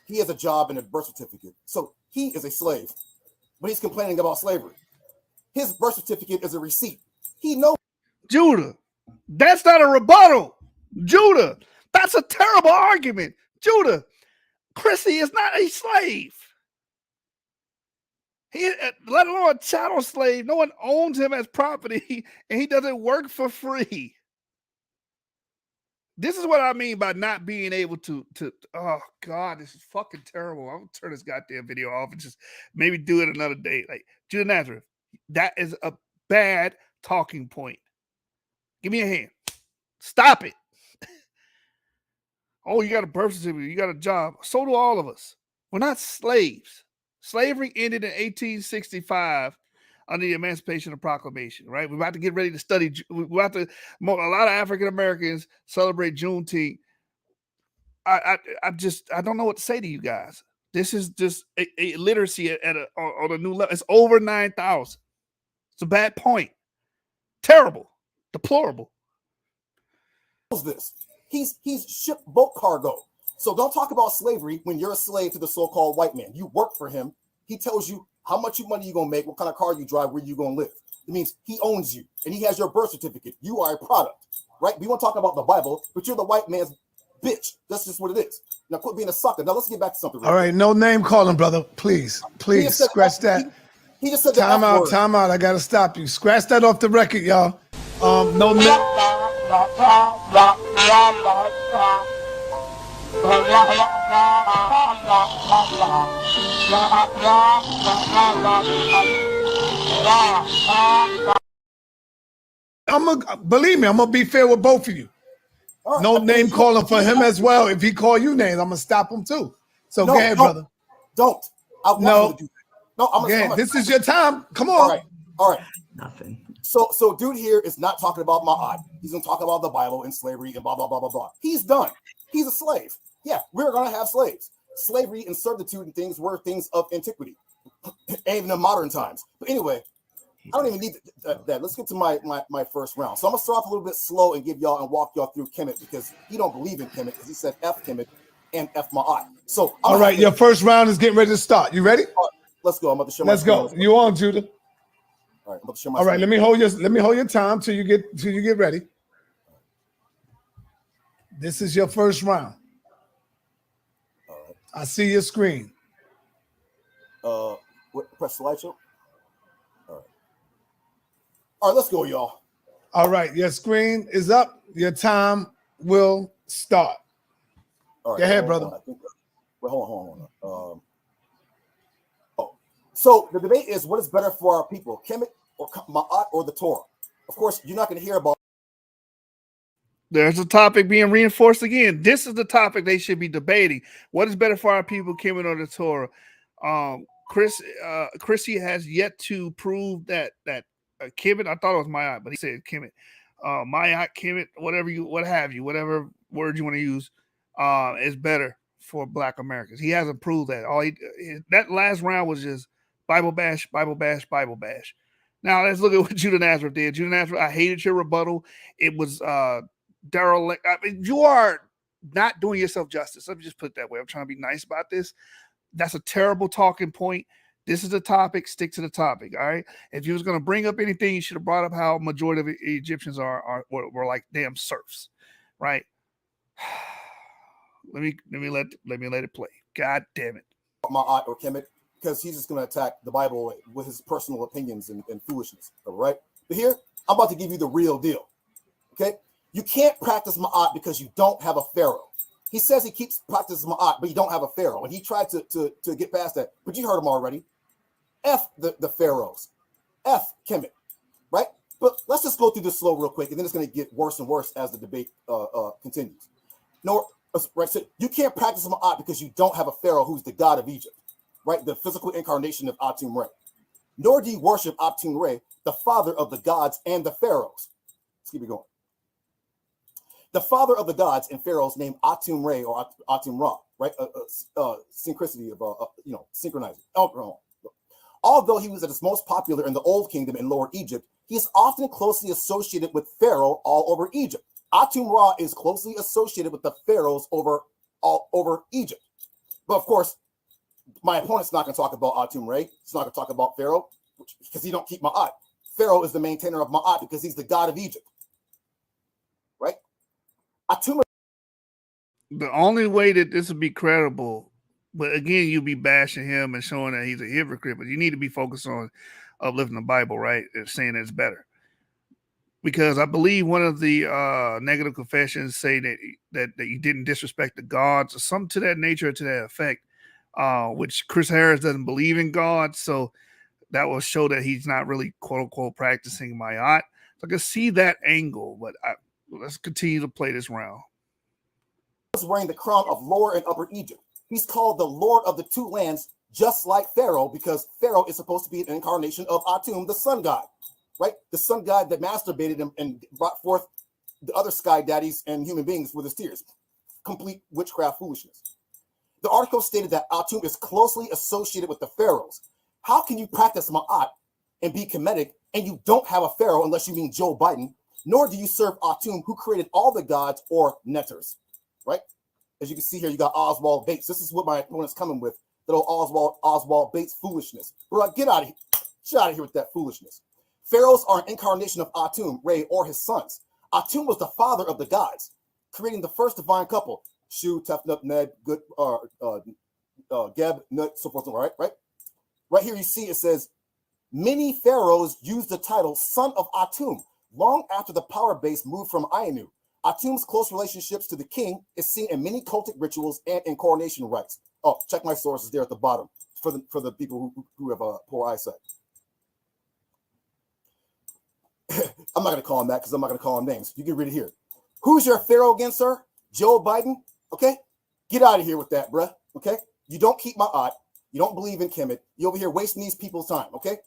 he has a job and a birth certificate, so he is a slave, but he's complaining about slavery. His birth certificate is a receipt. He knows. Judah, that's not a rebuttal. Judah, that's a terrible argument. Judah, Chrissy is not a slave. He, let alone a chattel slave. No one owns him as property, and he doesn't work for free. This is what I mean by not being able to oh God, this is fucking terrible. I'm gonna turn this goddamn video off and just maybe do it another day. Like Judah Nazareth, that is a bad talking point. Give me a hand. Stop it. Oh, you got a birth certificate, you got a job. So do all of us. We're not slaves. Slavery ended in 1865 under the Emancipation Proclamation, right? We're about to get ready to study. We're about to, a lot of African Americans celebrate Juneteenth. I don't know what to say to you guys. This is just a literacy on a new level. It's over 9,000. It's a bad point. Terrible, deplorable. This. He's shipped boat cargo. So don't talk about slavery when you're a slave to the so-called white man. You work for him. He tells you how much money you're going to make, what kind of car you drive, where you're going to live. It means he owns you, and he has your birth certificate. You are a product, right? We want to talk about the Bible, but you're the white man's bitch. That's just what it is. Now quit being a sucker. Now let's get back to something. All right, no name calling, brother. Please, scratch that. He just said the time out. I got to stop you. Scratch that off the record, y'all. No name. Believe me, I'm gonna be fair with both of you. Right, no name calling for him as well. If he call you names, I'm gonna stop him too. So go ahead, brother. Don't. I want you to do that. No, I'm gonna, this is your time. Come on. All right. Nothing. So dude here is not talking about Ma'at. He's gonna talk about the Bible and slavery and blah blah blah blah blah. He's done. He's a slave. Yeah, we're gonna have slaves. Slavery and servitude and things were things of antiquity, and even in modern times. But anyway, I don't even need that. Let's get to my first round. So I'm gonna start off a little bit slow and give y'all and walk y'all through Kemet because he don't believe in Kemet because he said F Kemet and F Ma'at. So all right, your first round is getting ready to start. You ready? Let's go. I'm about to show my screen. Let's go. You on, Judah? All right, I'm about to show my all right, let me hold your time till you get ready. This is your first round. All right. I see your screen. Press slideshow. All right, let's go, y'all. All right, your screen is up. Your time will start. All right, go ahead, brother. Hold on. So the debate is what is better for our people, Kemet or Ma'at or the Torah? Of course, you're not going to hear about. There's a topic being reinforced again. This is the topic they should be debating. What is better for our people, Kemet or the Torah? Chrissy has yet to prove that Kemet. I thought it was Ma'at, but he said Kemet. Ma'at, Kemet, whatever word you want to use, is better for Black Americans. He hasn't proved that. That last round was just Bible bash, Bible bash, Bible bash. Now let's look at what Judah Nazareth did. Judah Nazareth, I hated your rebuttal. It was derelict. I mean, you are not doing yourself justice. Let me just put it that way. I'm trying to be nice about this. That's a terrible talking point. This is the topic. Stick to the topic. All right. If you was going to bring up anything, you should have brought up how majority of Egyptians were like damn serfs, right? Let me let it play. God damn it. Ma'at or Kemet. because he's just going to attack the Bible with his personal opinions and foolishness. All right. But here, I'm about to give you the real deal. Okay. You can't practice Ma'at because you don't have a pharaoh. He says he keeps practicing Ma'at, but you don't have a pharaoh. And he tried to get past that. But you heard him already. F the pharaohs. F Kemet. Right? But let's just go through this slow real quick, and then it's going to get worse and worse as the debate continues. No, right? So you can't practice Ma'at because you don't have a pharaoh who's the god of Egypt, right? The physical incarnation of Atum Re. Nor do you worship Atum Re, the father of the gods and the pharaohs. Let's keep it going. The father of the gods and pharaohs named Atum Re or Atum Ra, right? Synchronicity of synchronizing. Although he was at his most popular in the Old Kingdom in Lower Egypt, he is often closely associated with Pharaoh all over Egypt. Atum Ra is closely associated with the pharaohs all over Egypt. But of course, my opponent's not going to talk about Atum Re. He's not going to talk about Pharaoh because he don't keep Ma'at. Pharaoh is the maintainer of Ma'at because he's the god of Egypt. Right? Atum. The only way that this would be credible, but again, you'll be bashing him and showing that he's a hypocrite, but you need to be focused on uplifting the Bible, right? And saying that it's better. Because I believe one of the negative confessions say that you didn't disrespect the gods or something to that nature, to that effect, which Chris Harris doesn't believe in God. So that will show that he's not really, quote unquote, practicing Ma'at. So I can see that angle, but let's continue to play this round. He was wearing the crown of Lower and Upper Egypt. He's called the Lord of the Two Lands, just like Pharaoh, because Pharaoh is supposed to be an incarnation of Atum, the sun god, right? The sun god that masturbated and brought forth the other sky daddies and human beings with his tears. Complete witchcraft foolishness. The article stated that Atum is closely associated with the pharaohs. How can you practice Ma'at and be Kemetic and you don't have a pharaoh unless you mean Joe Biden, nor do you serve Atum, who created all the gods, or Netters, right? As you can see here, you got Oswald Bates. This is what my opponent's coming with. Little Oswald Bates foolishness. Bro, get out of here. Get out of here with that foolishness. Pharaohs are an incarnation of Atum, Re, or his sons. Atum was the father of the gods, creating the first divine couple. Shu, Tefnut, Ned, Good, Geb, Nut, so forth, right? Right here you see it says, many pharaohs used the title son of Atum long after the power base moved from Anu. Atum's close relationships to the king is seen in many cultic rituals and in coronation rites. Oh, check my sources there at the bottom for the people who have poor eyesight. I'm not going to call him that because I'm not going to call him names. You can read it here. Who's your pharaoh again, sir? Joe Biden? Okay? Get out of here with that, bruh. Okay? You don't keep Ma'at. You don't believe in Kemet. You over here wasting these people's time, okay?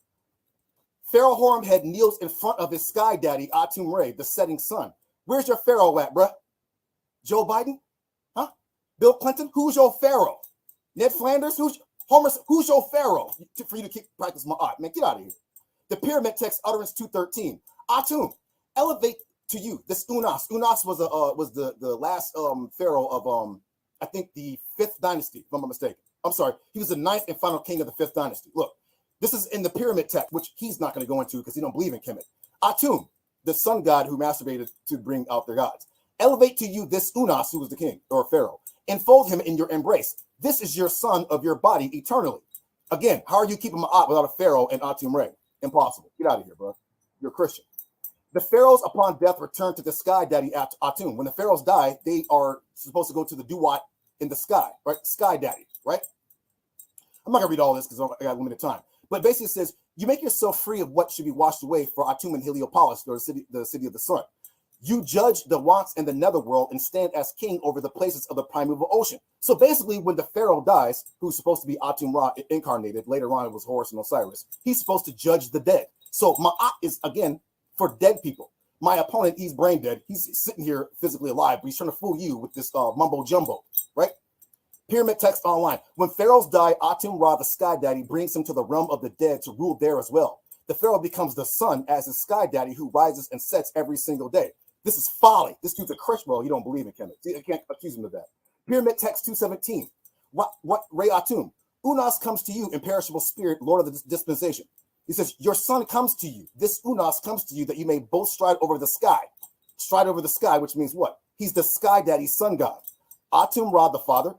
Pharaoh Horemhead kneels in front of his sky daddy, Atum Re, the setting sun. Where's your pharaoh at, bruh? Joe Biden? Huh? Bill Clinton? Who's your pharaoh? Ned Flanders? Who's your pharaoh for you to keep practice Ma'at? Man, get out of here. The pyramid text utterance 213. Atum, elevate to you this Unas. Unas was the last pharaoh of I think the 5th dynasty, if I'm not mistaken. I'm sorry, he was the 9th and final king of the 5th dynasty. Look, this is in the pyramid text, which he's not going to go into because he don't believe in Kemet. Atum, the sun god who masturbated to bring out their gods. Elevate to you this Unas, who was the king or pharaoh. Enfold him in your embrace. This is your son of your body eternally. Again, how are you keeping Ma'at without a pharaoh and Atum Re? Impossible. Get out of here, bro. You're a Christian. The pharaohs upon death return to the sky daddy Atum. When the pharaohs die, they are supposed to go to the duat in the sky, right? Sky daddy, right? I'm not going to read all this because I got limited time. But basically it says, you make yourself free of what should be washed away for Atum and Heliopolis, or the city of the sun. You judge the wants and the netherworld and stand as king over the places of the primeval ocean. So basically, when the pharaoh dies, who's supposed to be Atum Ra incarnated, later on it was Horus and Osiris, he's supposed to judge the dead. So Ma'at is, again, for dead people. My opponent, he's brain dead. He's sitting here physically alive, but he's trying to fool you with this mumbo jumbo, right? Pyramid text online. When pharaohs die, Atum Ra, the sky daddy, brings him to the realm of the dead to rule there as well. The pharaoh becomes the sun as his sky daddy who rises and sets every single day. This is folly. This dude's a Christian. Well, you don't believe in Kemet. I can't accuse him of that. Pyramid text 217. What Re Atum? Unas comes to you, imperishable spirit, Lord of the dispensation. He says, your son comes to you. This Unas comes to you that you may both stride over the sky. Stride over the sky, which means what? He's the sky daddy, sun god. Atum Ra, the father.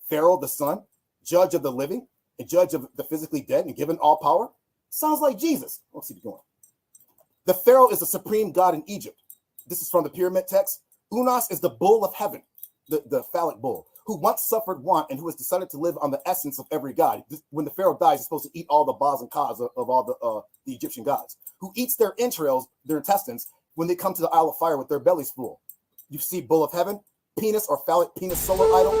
Pharaoh, the son. Judge of the living. and judge of the physically dead and given all power? Sounds like Jesus. Let's keep going. The pharaoh is the supreme god in Egypt. This is from the pyramid text. Unas is the bull of heaven, the phallic bull, who once suffered want and who has decided to live on the essence of every god. When the pharaoh dies, he's supposed to eat all the Baals and Kas of all the Egyptian gods, who eats their entrails, their intestines, when they come to the Isle of Fire with their bellies full. You see bull of heaven, penis or phallic penis solar idol.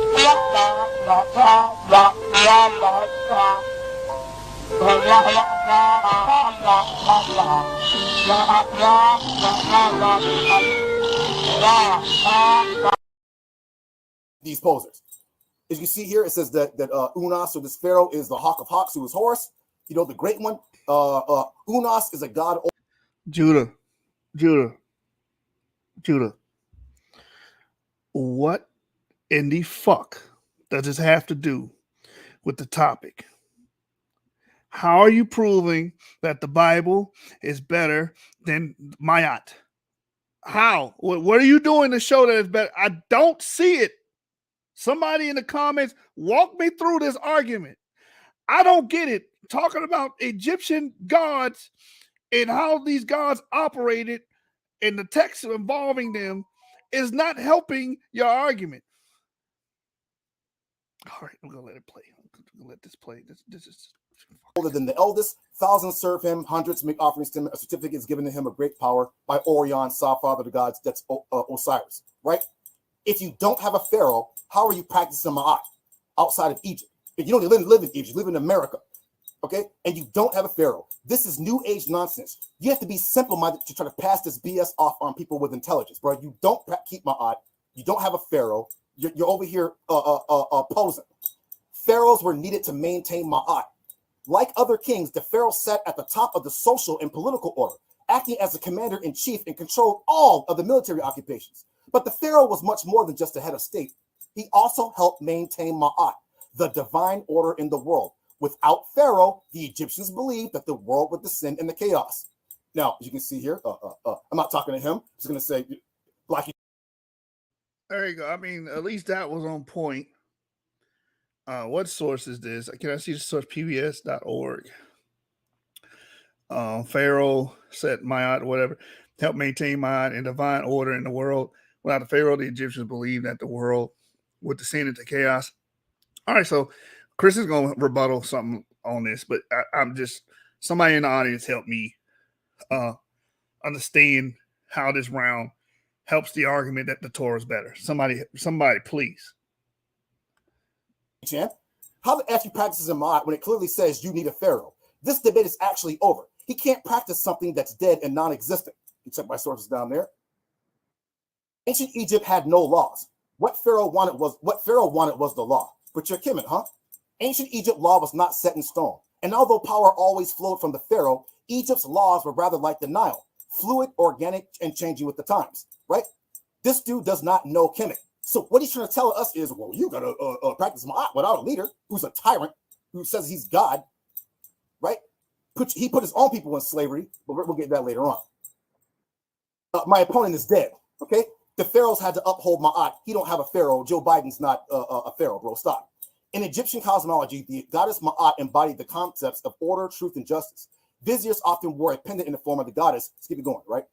These posers. As you see here, it says that Unas, or this pharaoh, is the hawk of hawks, who is Horus. You know, the great one. Unas is a god. Judah. What in the fuck does this have to do with the topic? How are you proving that the Bible is better than Mayat? How? What are you doing to show that it's better? I don't see it. Somebody in the comments, walk me through this argument. I don't get it. Talking about Egyptian gods and how these gods operated and the text involving them is not helping your argument. All right, I'm going to let it play. I'm going to let this play. This is older than the eldest. Thousands serve him, hundreds make offerings to him. A certificate is given to him of great power by Orion, father of the gods. That's Osiris, right? If you don't have a pharaoh, how are you practicing Ma'at outside of Egypt? If you don't live in Egypt, you live in America, okay? And you don't have a pharaoh. This is new age nonsense. You have to be simple-minded to try to pass this BS off on people with intelligence, bro. You don't keep Ma'at. You don't have a pharaoh. You're over here posing. Pharaohs were needed to maintain Ma'at. Like other kings, the pharaoh sat at the top of the social and political order, acting as the commander-in-chief and controlled all of the military occupations. But the pharaoh was much more than just a head of state. He also helped maintain Ma'at, the divine order in the world. Without pharaoh, the Egyptians believed that the world would descend into chaos. Now, as you can see here, I'm not talking to him. I'm just going to say, Black. There you go. I mean, at least that was on point. What source is this? Can I see the source? PBS.org. Pharaoh set Ma'at, whatever, help maintain Ma'at and divine order in the world. Without the pharaoh, the Egyptians believed that the world would descend into chaos. All right, so Chris is going to rebuttal something on this, but I'm just, somebody in the audience help me understand how this round helps the argument that the Torah is better. Somebody, please. Champ, how the F you practices in Ma'at when it clearly says you need a pharaoh? This debate is actually over. He can't practice something that's dead and non-existent. You check my sources down there. Ancient Egypt had no laws. What Pharaoh wanted was the law. But you're Kemet, huh? Ancient Egypt law was not set in stone. And although power always flowed from the Pharaoh, Egypt's laws were rather like the Nile, fluid, organic, and changing with the times, right? This dude does not know Kemet. So what he's trying to tell us is, well, you got to practice Ma'at without a leader who's a tyrant, who says he's God, right? He put his own people in slavery, but we'll get that later on. My opponent is dead, okay? The pharaohs had to uphold Ma'at. He don't have a pharaoh. Joe Biden's not a pharaoh, bro. Stop. In Egyptian cosmology, the goddess Ma'at embodied the concepts of order, truth, and justice. Viziers often wore a pendant in the form of the goddess. Let's keep it going, right?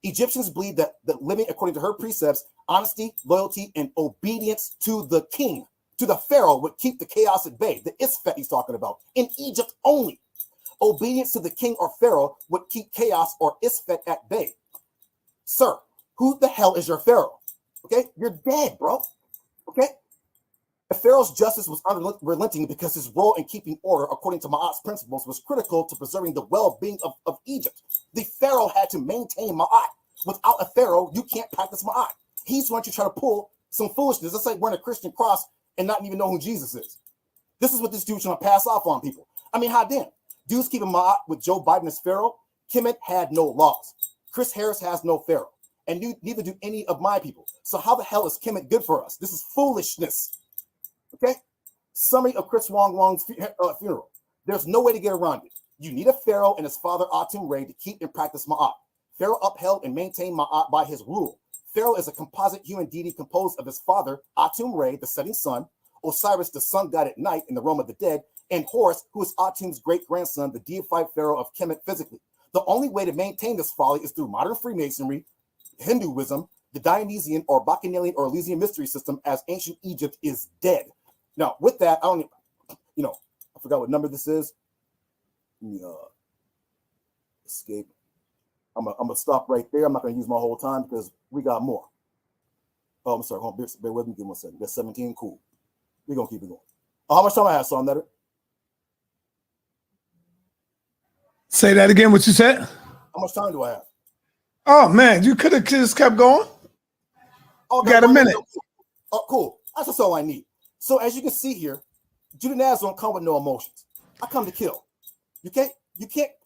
Egyptians believed that living according to her precepts, honesty, loyalty, and obedience to the king, to the pharaoh, would keep the chaos at bay. The Isfet he's talking about, in Egypt only. Obedience to the king or pharaoh would keep chaos or Isfet at bay. Sir, who the hell is your pharaoh? Okay, you're dead, bro. Okay? The pharaoh's justice was unrelenting because his role in keeping order, according to Ma'at's principles, was critical to preserving the well-being of Egypt. The pharaoh had to maintain Ma'at. Without a pharaoh, you can't practice Ma'at. He's going to try to pull some foolishness. It's like wearing a Christian cross and not even know who Jesus is. This is what this dude's trying to pass off on people. I mean, how damn? Dude's keeping Ma'at with Joe Biden as pharaoh. Kemet had no laws. Chris Harris has no pharaoh. And neither do any of my people. So how the hell is Kemet good for us? This is foolishness. Okay? Summary of Chris Wong's funeral. There's no way to get around it. You need a pharaoh and his father Atum Re to keep and practice Ma'at. Pharaoh upheld and maintained Ma'at by his rule. Pharaoh is a composite human deity composed of his father Atum Re, the setting sun, Osiris, the sun god at night in the realm of the dead, and Horus, who is Atum's great-grandson, the deified pharaoh of Kemet physically. The only way to maintain this folly is through modern Freemasonry, Hinduism, the Dionysian or Bacchanalian or Elysian mystery system, as ancient Egypt is dead. Now, with that, I don't, I forgot what number this is. Let me escape. I'm gonna stop right there. I'm not gonna use my whole time because we got more. Oh, I'm sorry. Hold on, bear with me. Give me 1 second. That's 17. Cool. We're gonna keep it going. How much time I have, Son Letter? Say that again. What you said? How much time do I have? Oh man, you could have just kept going. Oh, got a minute. Oh, cool. That's just all I need. So as you can see here, Judah Natz don't come with no emotions. I come to kill. You can't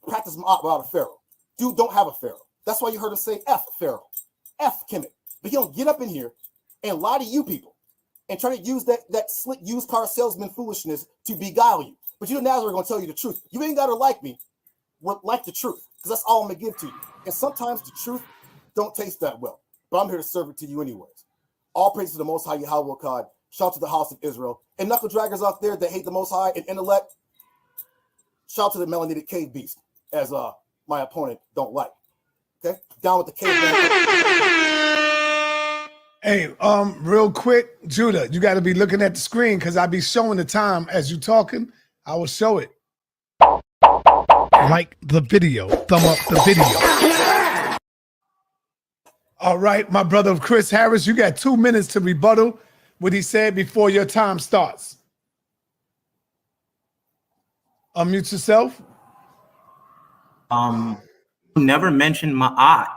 practice Ma'at without a pharaoh. Dude don't have a pharaoh. That's why you heard him say F pharaoh, F Kemet. But he don't get up in here and lie to you people and try to use that slick used car salesman foolishness to beguile you. But Judah Natz are going to tell you the truth. You ain't got to like me. Like the truth, because that's all I'm gonna give to you. And sometimes the truth don't taste that well, but I'm here to serve it to you anyways. All praise to the Most High Yahweh God. Shout out to the house of Israel and knuckle draggers out there that hate the Most High and intellect. Shout out to the melanated cave beast, as my opponent don't like. Okay, down with the cave. Hey, real quick, Judah, you got to be looking at the screen because I be showing the time as you talking. I will show it. Like the video, thumb up the video. All right, my brother Chris Harris, you got 2 minutes to rebuttal what he said before your time starts. Unmute yourself. Never mentioned Ma'at.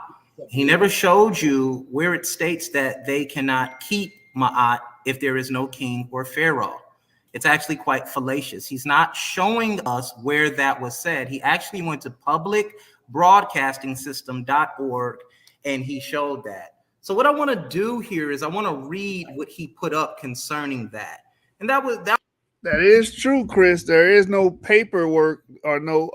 He never showed you where it states that they cannot keep Ma'at if there is no king or pharaoh. It's actually quite fallacious. He's not showing us where that was said. He actually went to publicbroadcastingsystem.org and he showed that. So what I want to do here is I want to read what he put up concerning that. And that is true, Chris. There is no paperwork or no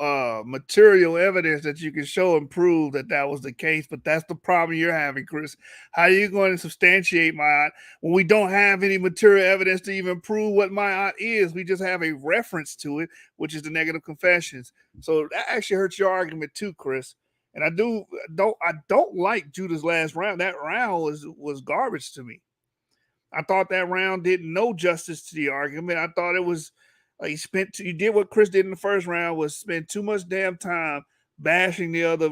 material evidence that you can show and prove that was the case. But that's the problem you're having, Chris. How are you going to substantiate Ma'at when we don't have any material evidence to even prove what Ma'at is? We just have a reference to it, which is the negative confessions. So that actually hurts your argument too, Chris. And I don't like Judah's last round. That round was garbage to me. I thought that round did no justice to the argument. I thought it was you did what Chris did in the first round, was spend too much damn time bashing the other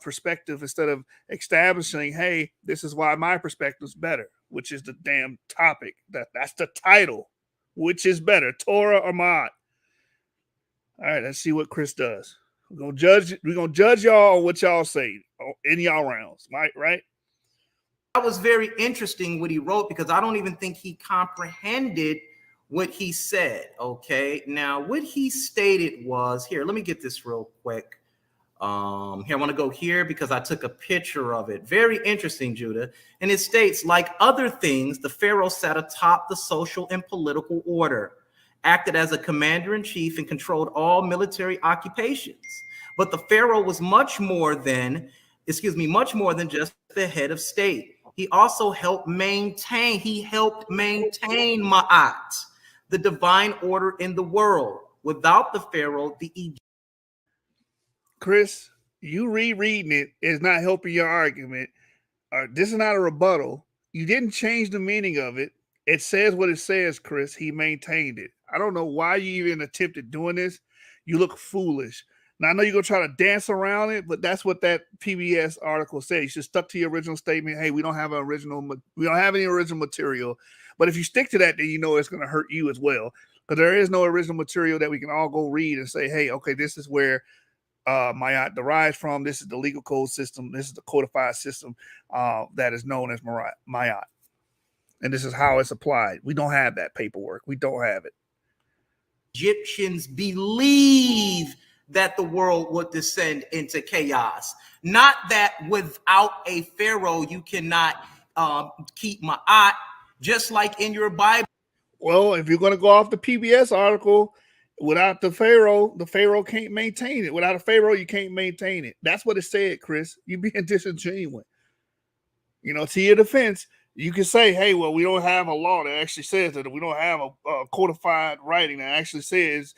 perspective instead of establishing, hey, this is why my perspective is better, which is the damn topic. That's the title. Which is better, Torah or Ma'at? All right, let's see what Chris does. We're gonna judge y'all on what y'all say in y'all rounds, right? That was very interesting what he wrote because I don't even think he comprehended what he said. Okay, now what he stated was here. Let me get this real quick. Here, I want to go here because I took a picture of it. Very interesting, Judah. And it states, like other things, the pharaoh sat atop the social and political order, acted as a commander-in-chief, and controlled all military occupations. But the pharaoh was much more than just the head of state. He also helped maintain Ma'at, the divine order in the world. Without the pharaoh, Chris, you rereading it is not helping your argument. This is not a rebuttal. You didn't change the meaning of it. It says what it says, Chris. He maintained it. I don't know why you even attempted doing this. You look foolish. Now, I know you're going to try to dance around it, but that's what that PBS article said. You should stuck to your original statement. Hey, we don't have any original material. But if you stick to that, then you know it's going to hurt you as well. Because there is no original material that we can all go read and say, hey, okay, this is where Ma'at derives from. This is the legal code system. This is the codified system that is known as Ma'at. And this is how it's applied. We don't have that paperwork. We don't have it. Egyptians believe that the world would descend into chaos. Not that without a pharaoh, you cannot keep Ma'at, just like in your Bible. Well, if you're going to go off the PBS article, without the pharaoh can't maintain it. Without a pharaoh, you can't maintain it. That's what it said, Chris. You're being disingenuous. To your defense, You can say, hey, well, we don't have a law that actually says that. We don't have a codified writing that actually says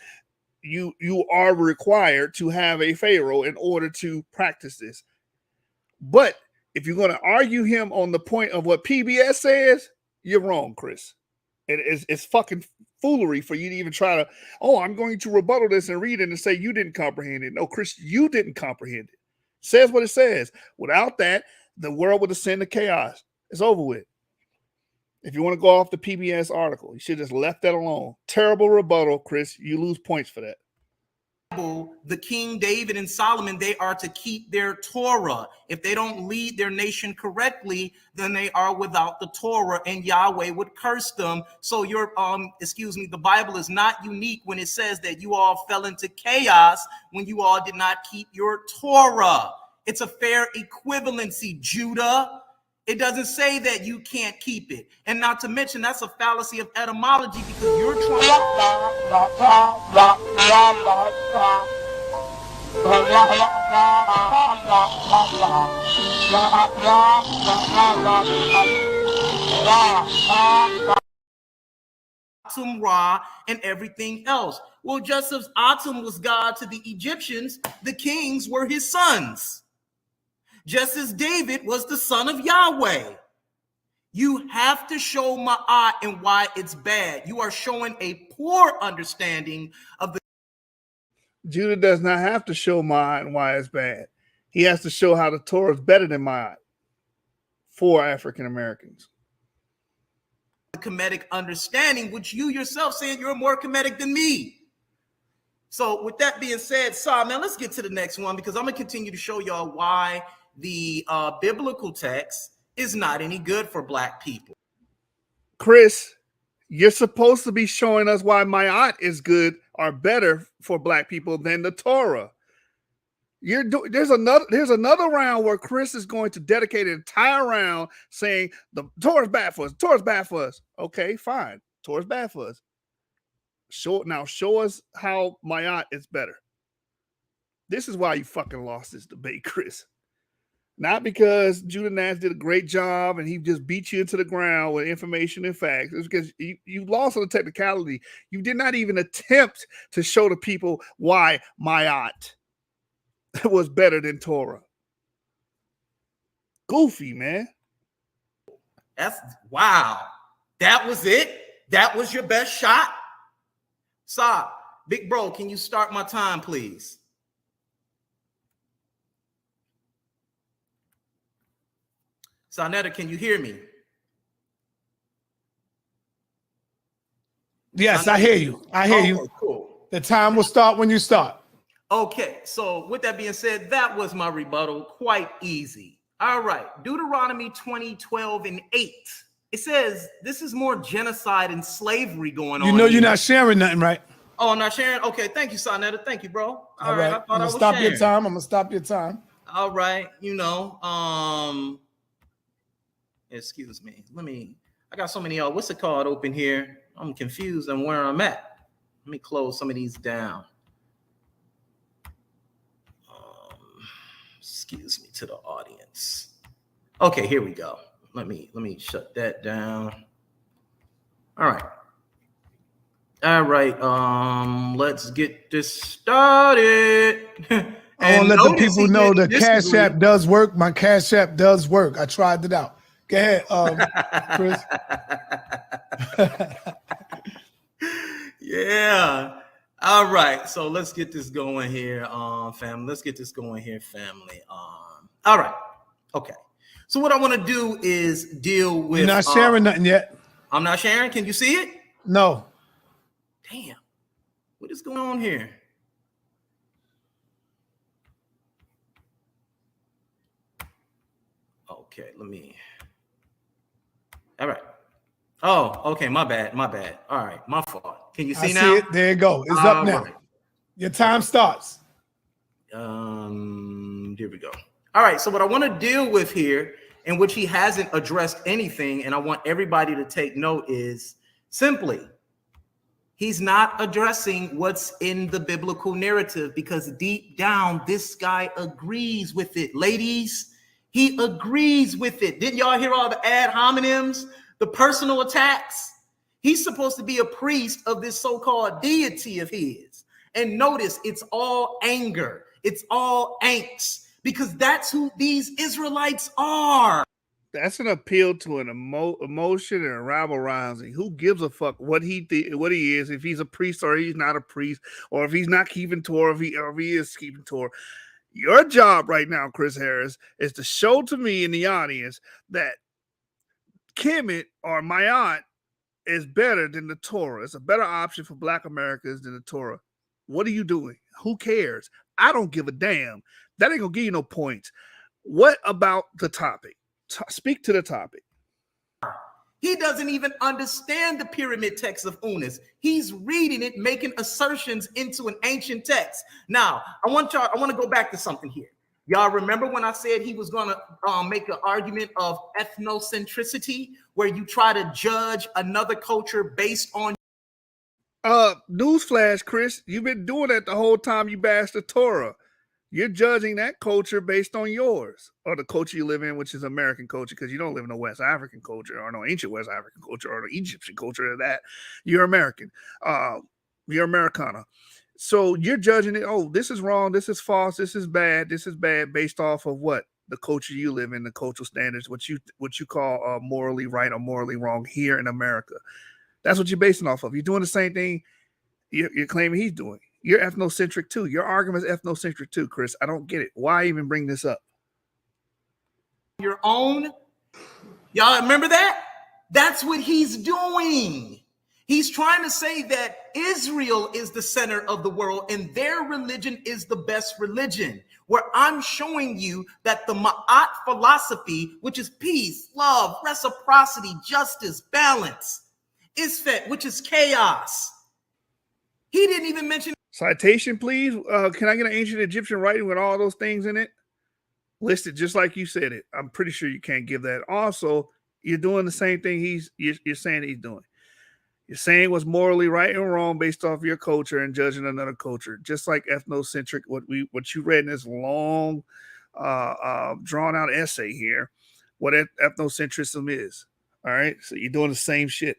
you are required to have a pharaoh in order to practice this. But if you're going to argue him on the point of what PBS says, you're wrong, Chris. It's fucking foolery for you to even try to, I'm going to rebuttal this and read it and say you didn't comprehend it. No, Chris, you didn't comprehend it. It says what it says. Without that, the world would descend to chaos. It's over with. If you want to go off the PBS article, you should have just left that alone. Terrible rebuttal, Chris. You lose points for that. The King David and Solomon, they are to keep their Torah. If they don't lead their nation correctly, then they are without the Torah, and Yahweh would curse them. So the Bible is not unique when it says that you all fell into chaos when you all did not keep your Torah. It's a fair equivalency, Judah. It doesn't say that you can't keep it. And not to mention, that's a fallacy of etymology because you're trying Atum Ra and everything else. Well, just as Atum was God to the Egyptians, the kings were his sons. Just as David was the son of Yahweh. You have to show Ma'at and why it's bad. You are showing a poor understanding of the. Judah does not have to show Ma'at and why it's bad. He has to show how the Torah is better than Ma'at for African Americans. Kemetic understanding, which you yourself saying you're more Kemetic than me. So with that being said, man, let's get to the next one because I'm going to continue to show y'all why the biblical text is not any good for black people. Chris, you're supposed to be showing us why Ma'at is good or better for black people than the Torah. There's another round where Chris is going to dedicate an entire round saying the Torah's bad for us. Torah's bad for us. Okay, fine. Torah's bad for us. Show us how Ma'at is better. This is why you fucking lost this debate, Chris. Not because Judah Natz did a great job and he just beat you into the ground with information and facts. It's because you lost on the technicality. You did not even attempt to show the people why Ma'at was better than Torah. Goofy, man. Wow. That was it? That was your best shot? Big bro, can you start my time, please? Netta, can you hear me? Yes, I hear you. I hear you. Cool. The time will start when you start. Okay, so with that being said, that was my rebuttal. Quite easy. All right, Deuteronomy 20:12 and 8. It says this is more genocide and slavery going on. You know here. you're not sharing nothing, right? Oh, I'm not sharing? Okay, thank you, Sonetta. Thank you, bro. All right. I'm gonna stop your time. I'm gonna stop your time. All right, excuse me. I got so many what's it called open here? I'm confused on where I'm at. Let me close some of these down. Excuse me to the audience. Okay, here we go. Let me shut that down. All right. Let's get this started. I want to let the people know the Cash App does work. My Cash App does work. I tried it out. Go ahead, Chris. Yeah. All right. So let's get this going here, family. All right. Okay. So what I want to do is deal with. You're not sharing nothing yet. I'm not sharing. Can you see it? No. Damn. What is going on here? Okay. All right. Oh, okay. My bad. All right. My fault. Can you see now? See it. There you go. It's up now. Right. Your time starts. Here we go. All right. So what I want to deal with here, in which he hasn't addressed anything, and I want everybody to take note, is simply he's not addressing what's in the biblical narrative because deep down, this guy agrees with it. Ladies, He agrees with it. Didn't y'all hear all the ad hominems, the personal attacks? He's supposed to be a priest of this so-called deity of his. And notice, it's all anger. It's all angst, because that's who these Israelites are. That's an appeal to an emotion and a rabble rousing. Who gives a fuck what he is, if he's a priest or he's not a priest, or if he's not keeping Torah, or if he is keeping Torah. Your job right now, Chris Harris, is to show to me in the audience that Kemet or Mayat is better than the Torah. It's a better option for Black Americans than the Torah. What are you doing? Who cares? I don't give a damn. That ain't gonna give you no points. What about the topic? Speak to the topic. He doesn't even understand the pyramid text of Unis. He's reading it, making assertions into an ancient text. Now, I want to go back to something here. Y'all remember when I said he was going to make an argument of ethnocentricity, where you try to judge another culture based on. Newsflash, Chris, you've been doing that the whole time you bashed the Torah. You're judging that culture based on yours, or the culture you live in, which is American culture, because you don't live in a West African culture or no ancient West African culture or the Egyptian culture or that. You're American. You're Americana. So you're judging it. Oh, this is wrong. This is false. This is bad. This is bad based off of what? The culture you live in, the cultural standards, what you call morally right or morally wrong here in America. That's what you're basing off of. You're doing the same thing you're claiming he's doing. You're ethnocentric too. Your argument is ethnocentric too, Chris. I don't get it. Why even bring this up? Your own. Y'all remember that? That's what he's doing. He's trying to say that Israel is the center of the world and their religion is the best religion. Where I'm showing you that the Ma'at philosophy, which is peace, love, reciprocity, justice, balance, Isfet, which is chaos. He didn't even mention. Citation, please. Can I get an ancient Egyptian writing with all those things in it? Listed just like you said it. I'm pretty sure you can't give that. Also, you're doing the same thing you're saying he's doing. You're saying what's morally right and wrong based off your culture and judging another culture, just like ethnocentric. What you read in this long, drawn out essay here, what ethnocentrism is. All right, so you're doing the same shit.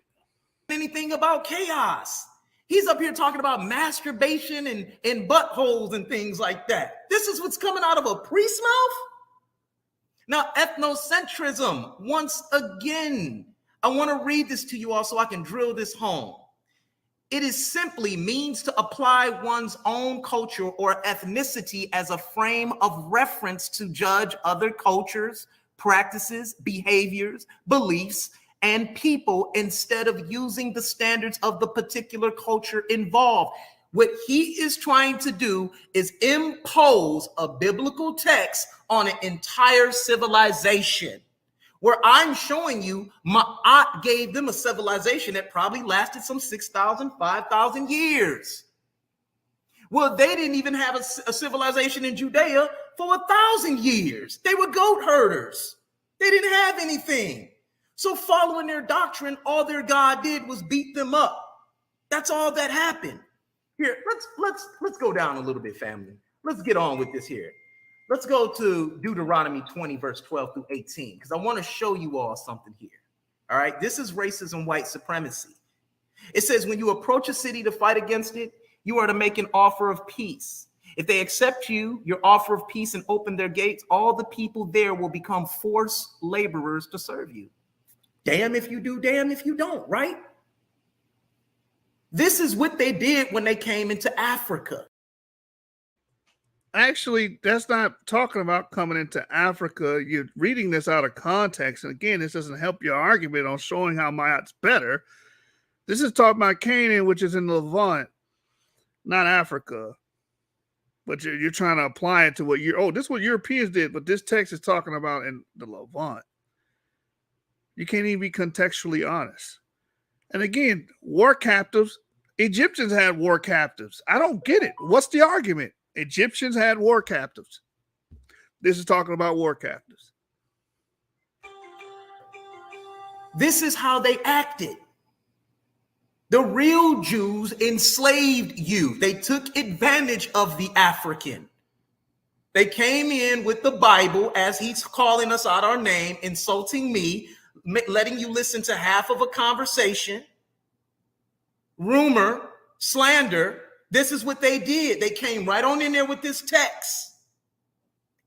Anything about chaos? He's up here talking about masturbation and buttholes and things like that. This is what's coming out of a priest's mouth? Now, ethnocentrism, once again, I want to read this to you all so I can drill this home. It is simply means to apply one's own culture or ethnicity as a frame of reference to judge other cultures, practices, behaviors, beliefs, and people instead of using the standards of the particular culture involved. What he is trying to do is impose a biblical text on an entire civilization, where I'm showing you Ma'at gave them a civilization that probably lasted some 6,000, 5,000 years. Well, they didn't even have a civilization in Judea for 1,000 years. They were goat herders. They didn't have anything. So following their doctrine, all their God did was beat them up. That's all that happened. Here, let's go down a little bit, family. Let's get on with this here. Let's go to Deuteronomy 20, verse 12 through 18, because I want to show you all something here. All right, this is racism, white supremacy. It says, when you approach a city to fight against it, you are to make an offer of peace. If they accept your offer of peace and open their gates, all the people there will become forced laborers to serve you. Damn if you do, damn if you don't, right? This is what they did when they came into Africa. Actually, that's not talking about coming into Africa. You're reading this out of context. And again, this doesn't help your argument on showing how Ma'at's better. This is talking about Canaan, which is in Levant, not Africa. But you're trying to apply it to what this is what Europeans did, but this text is talking about in the Levant. You can't even be contextually honest. And again, war captives, Egyptians had war captives. I don't get it. What's the argument? Egyptians had war captives. This is talking about war captives. This is how they acted. The real Jews enslaved you. They took advantage of the African. They came in with the Bible as he's calling us out our name, insulting me, letting you listen to half of a conversation, rumor, slander. This is what they did. They came right on in there with this text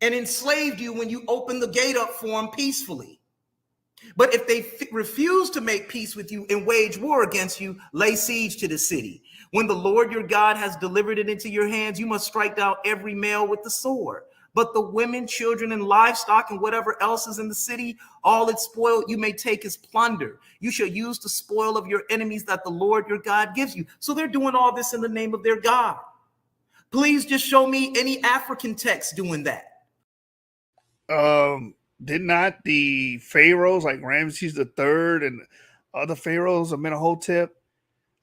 and enslaved you when you opened the gate up for them peacefully. But if they refuse to make peace with you and wage war against you, lay siege to the city. When the Lord your God has delivered it into your hands, you must strike down every male with the sword. But the women, children, and livestock, and whatever else is in the city, all its spoil, you may take as plunder. You shall use the spoil of your enemies that the Lord your God gives you. So they're doing all this in the name of their God. Please just show me any African text doing that. Did not the pharaohs like Ramses III and other pharaohs of Amenhotep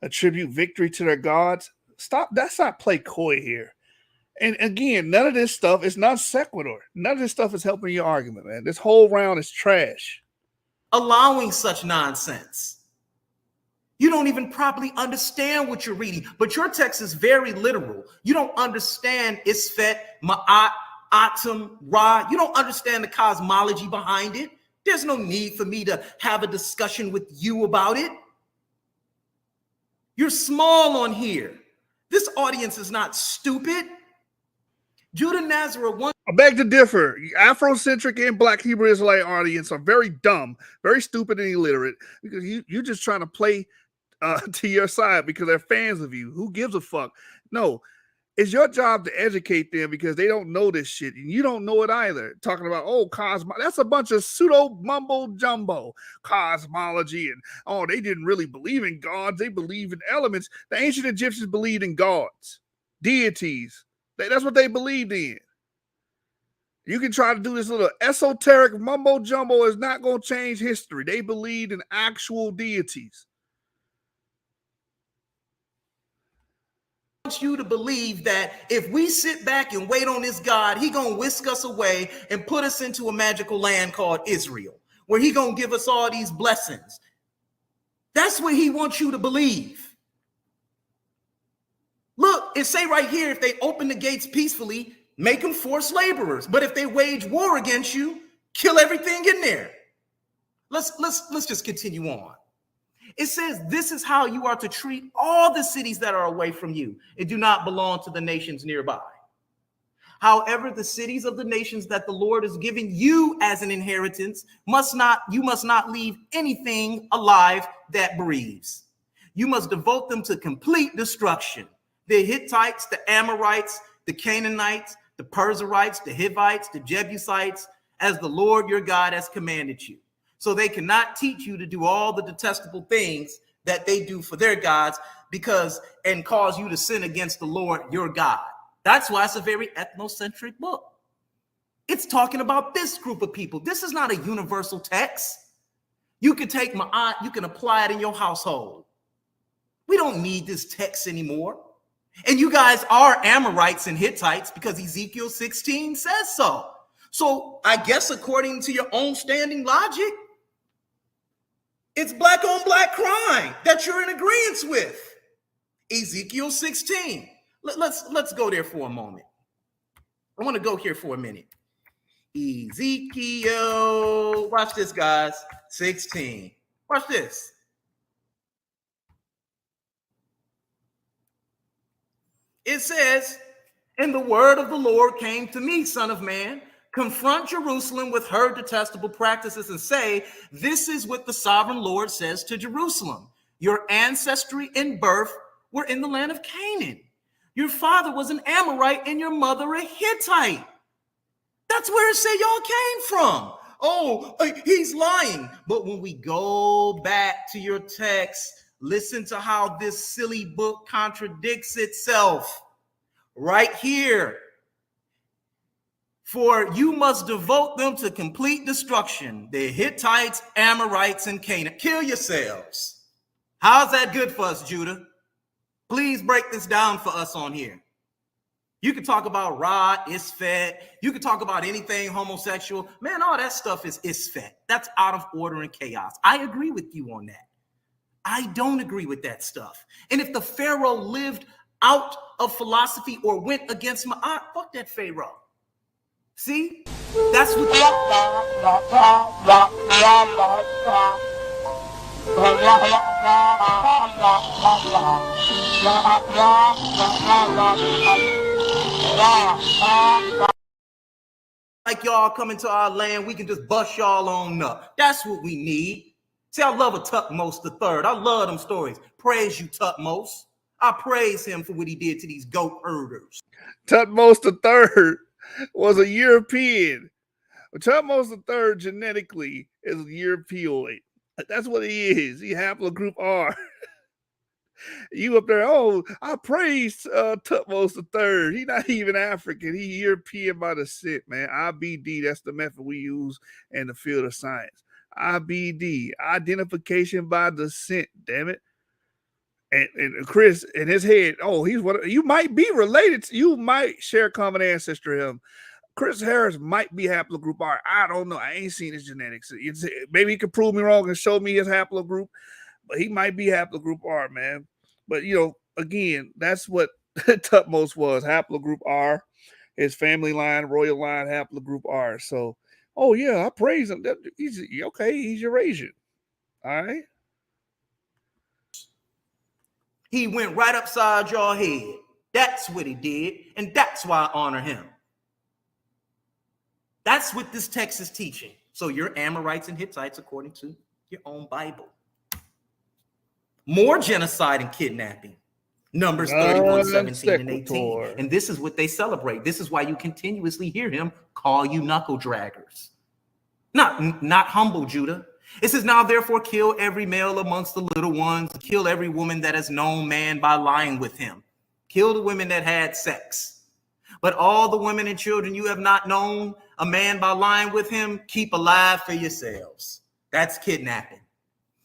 attribute victory to their gods? Stop. That's not play coy here. And again, none of this stuff is non sequitur. None of this stuff is helping your argument, man. This whole round is trash. Allowing such nonsense. You don't even properly understand what you're reading, but your text is very literal. You don't understand Isfet, Ma'at, Atum, Ra. You don't understand the cosmology behind it. There's no need for me to have a discussion with you about it. You're small on here. This audience is not stupid. Judah Nazareth one. I beg to differ. Afrocentric and Black Hebrew Israelite audience are very dumb, very stupid and illiterate because you're just trying to play to your side because they're fans of you. Who gives a fuck? No, it's your job to educate them because they don't know this shit and you don't know it either. Talking about, that's a bunch of pseudo mumbo jumbo cosmology and, they didn't really believe in gods. They believe in elements. The ancient Egyptians believed in gods, deities. That's what they believed in. You can try to do this little esoteric mumbo jumbo is not going to change history. They believed in actual deities. I want you to believe that if we sit back and wait on this God, he going to whisk us away and put us into a magical land called Israel, where he going to give us all these blessings. That's what he wants you to believe. Look, it say right here, if they open the gates peacefully, make them forced laborers. But if they wage war against you, kill everything in there. Let's just continue on. It says, this is how you are to treat all the cities that are away from you and do not belong to the nations nearby. However, the cities of the nations that the Lord is giving you as an inheritance you must not leave anything alive that breathes. You must devote them to complete destruction. The Hittites, the Amorites, the Canaanites, the Perizzites, the Hivites, the Jebusites, as the Lord your God has commanded you. So they cannot teach you to do all the detestable things that they do for their gods and cause you to sin against the Lord your God. That's why it's a very ethnocentric book. It's talking about this group of people. This is not a universal text. You can take Ma'at, you can apply it in your household. We don't need this text anymore. And you guys are Amorites and Hittites because Ezekiel 16 says so. So I guess according to your own standing logic, it's black on black crime that you're in agreement with. Ezekiel 16. Let's go there for a moment. I want to go here for a minute. Ezekiel, watch this, guys. 16. Watch this. It says, and the word of the Lord came to me, son of man, confront Jerusalem with her detestable practices and say, this is what the sovereign Lord says to Jerusalem. Your ancestry and birth were in the land of Canaan. Your father was an Amorite and your mother a Hittite. That's where it said y'all came from. Oh, he's lying. But when we go back to your text, listen to how this silly book contradicts itself. Right here. For you must devote them to complete destruction. The Hittites, Amorites, and Canaan. Kill yourselves. How's that good for us, Judah? Please break this down for us on here. You can talk about Ra, Isfet. You can talk about anything homosexual. Man, all that stuff is Isfet. That's out of order and chaos. I agree with you on that. I don't agree with that stuff. And if the Pharaoh lived out of philosophy or went against Ma'at, fuck that Pharaoh. See? That's what like y'all coming to our land, we can just bust y'all on up. That's what we need. See, I love a Tutmos the Third. I love them stories. Praise you, Tutmos. I praise him for what he did to these goat herders. Tutmos III was a European. Tutmos III genetically is Europeoid. That's what he is. He haplogroup R. You up there, oh, I praise Tutmos III. He not even African. He European by descent, man. IBD, that's the method we use in the field of science. IBD, identification by descent, damn it. And Chris in his head, oh, he's what you might be related to, you might share common ancestry with him. Chris Harris might be haplogroup R. I don't know. I ain't seen his genetics. Maybe he could prove me wrong and show me his haplogroup, but he might be haplogroup R, man. But you know, again, that's what Tutmos was, haplogroup R. His family line, royal line, haplogroup R. So, oh yeah, I praise him. He's okay. He's Eurasian. All right. He went right upside your head. That's what he did, and that's why I honor him. That's what this text is teaching. So you're Amorites and Hittites according to your own Bible. More genocide and kidnapping. Numbers 31, 17, and 18. And this is what they celebrate. This is why you continuously hear him call you knuckle draggers. Not humble, Judah. It says, now therefore kill every male amongst the little ones, kill every woman that has known man by lying with him. Kill the women that had sex. But all the women and children you have not known a man by lying with him, keep alive for yourselves. That's kidnapping.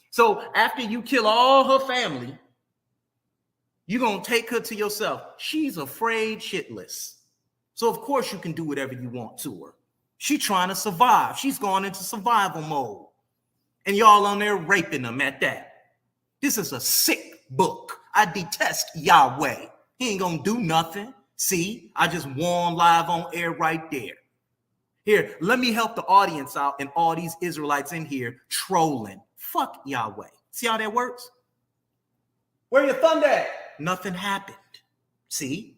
So after you kill all her family, you're going to take her to yourself. She's afraid shitless. So of course you can do whatever you want to her. She's trying to survive. She's gone into survival mode. And y'all on there raping them at that. This is a sick book. I detest Yahweh. He ain't going to do nothing. See, I just warned live on air right there. Here, let me help the audience out and all these Israelites in here trolling. Fuck Yahweh. See how that works? Where your thunder at? Nothing happened. See?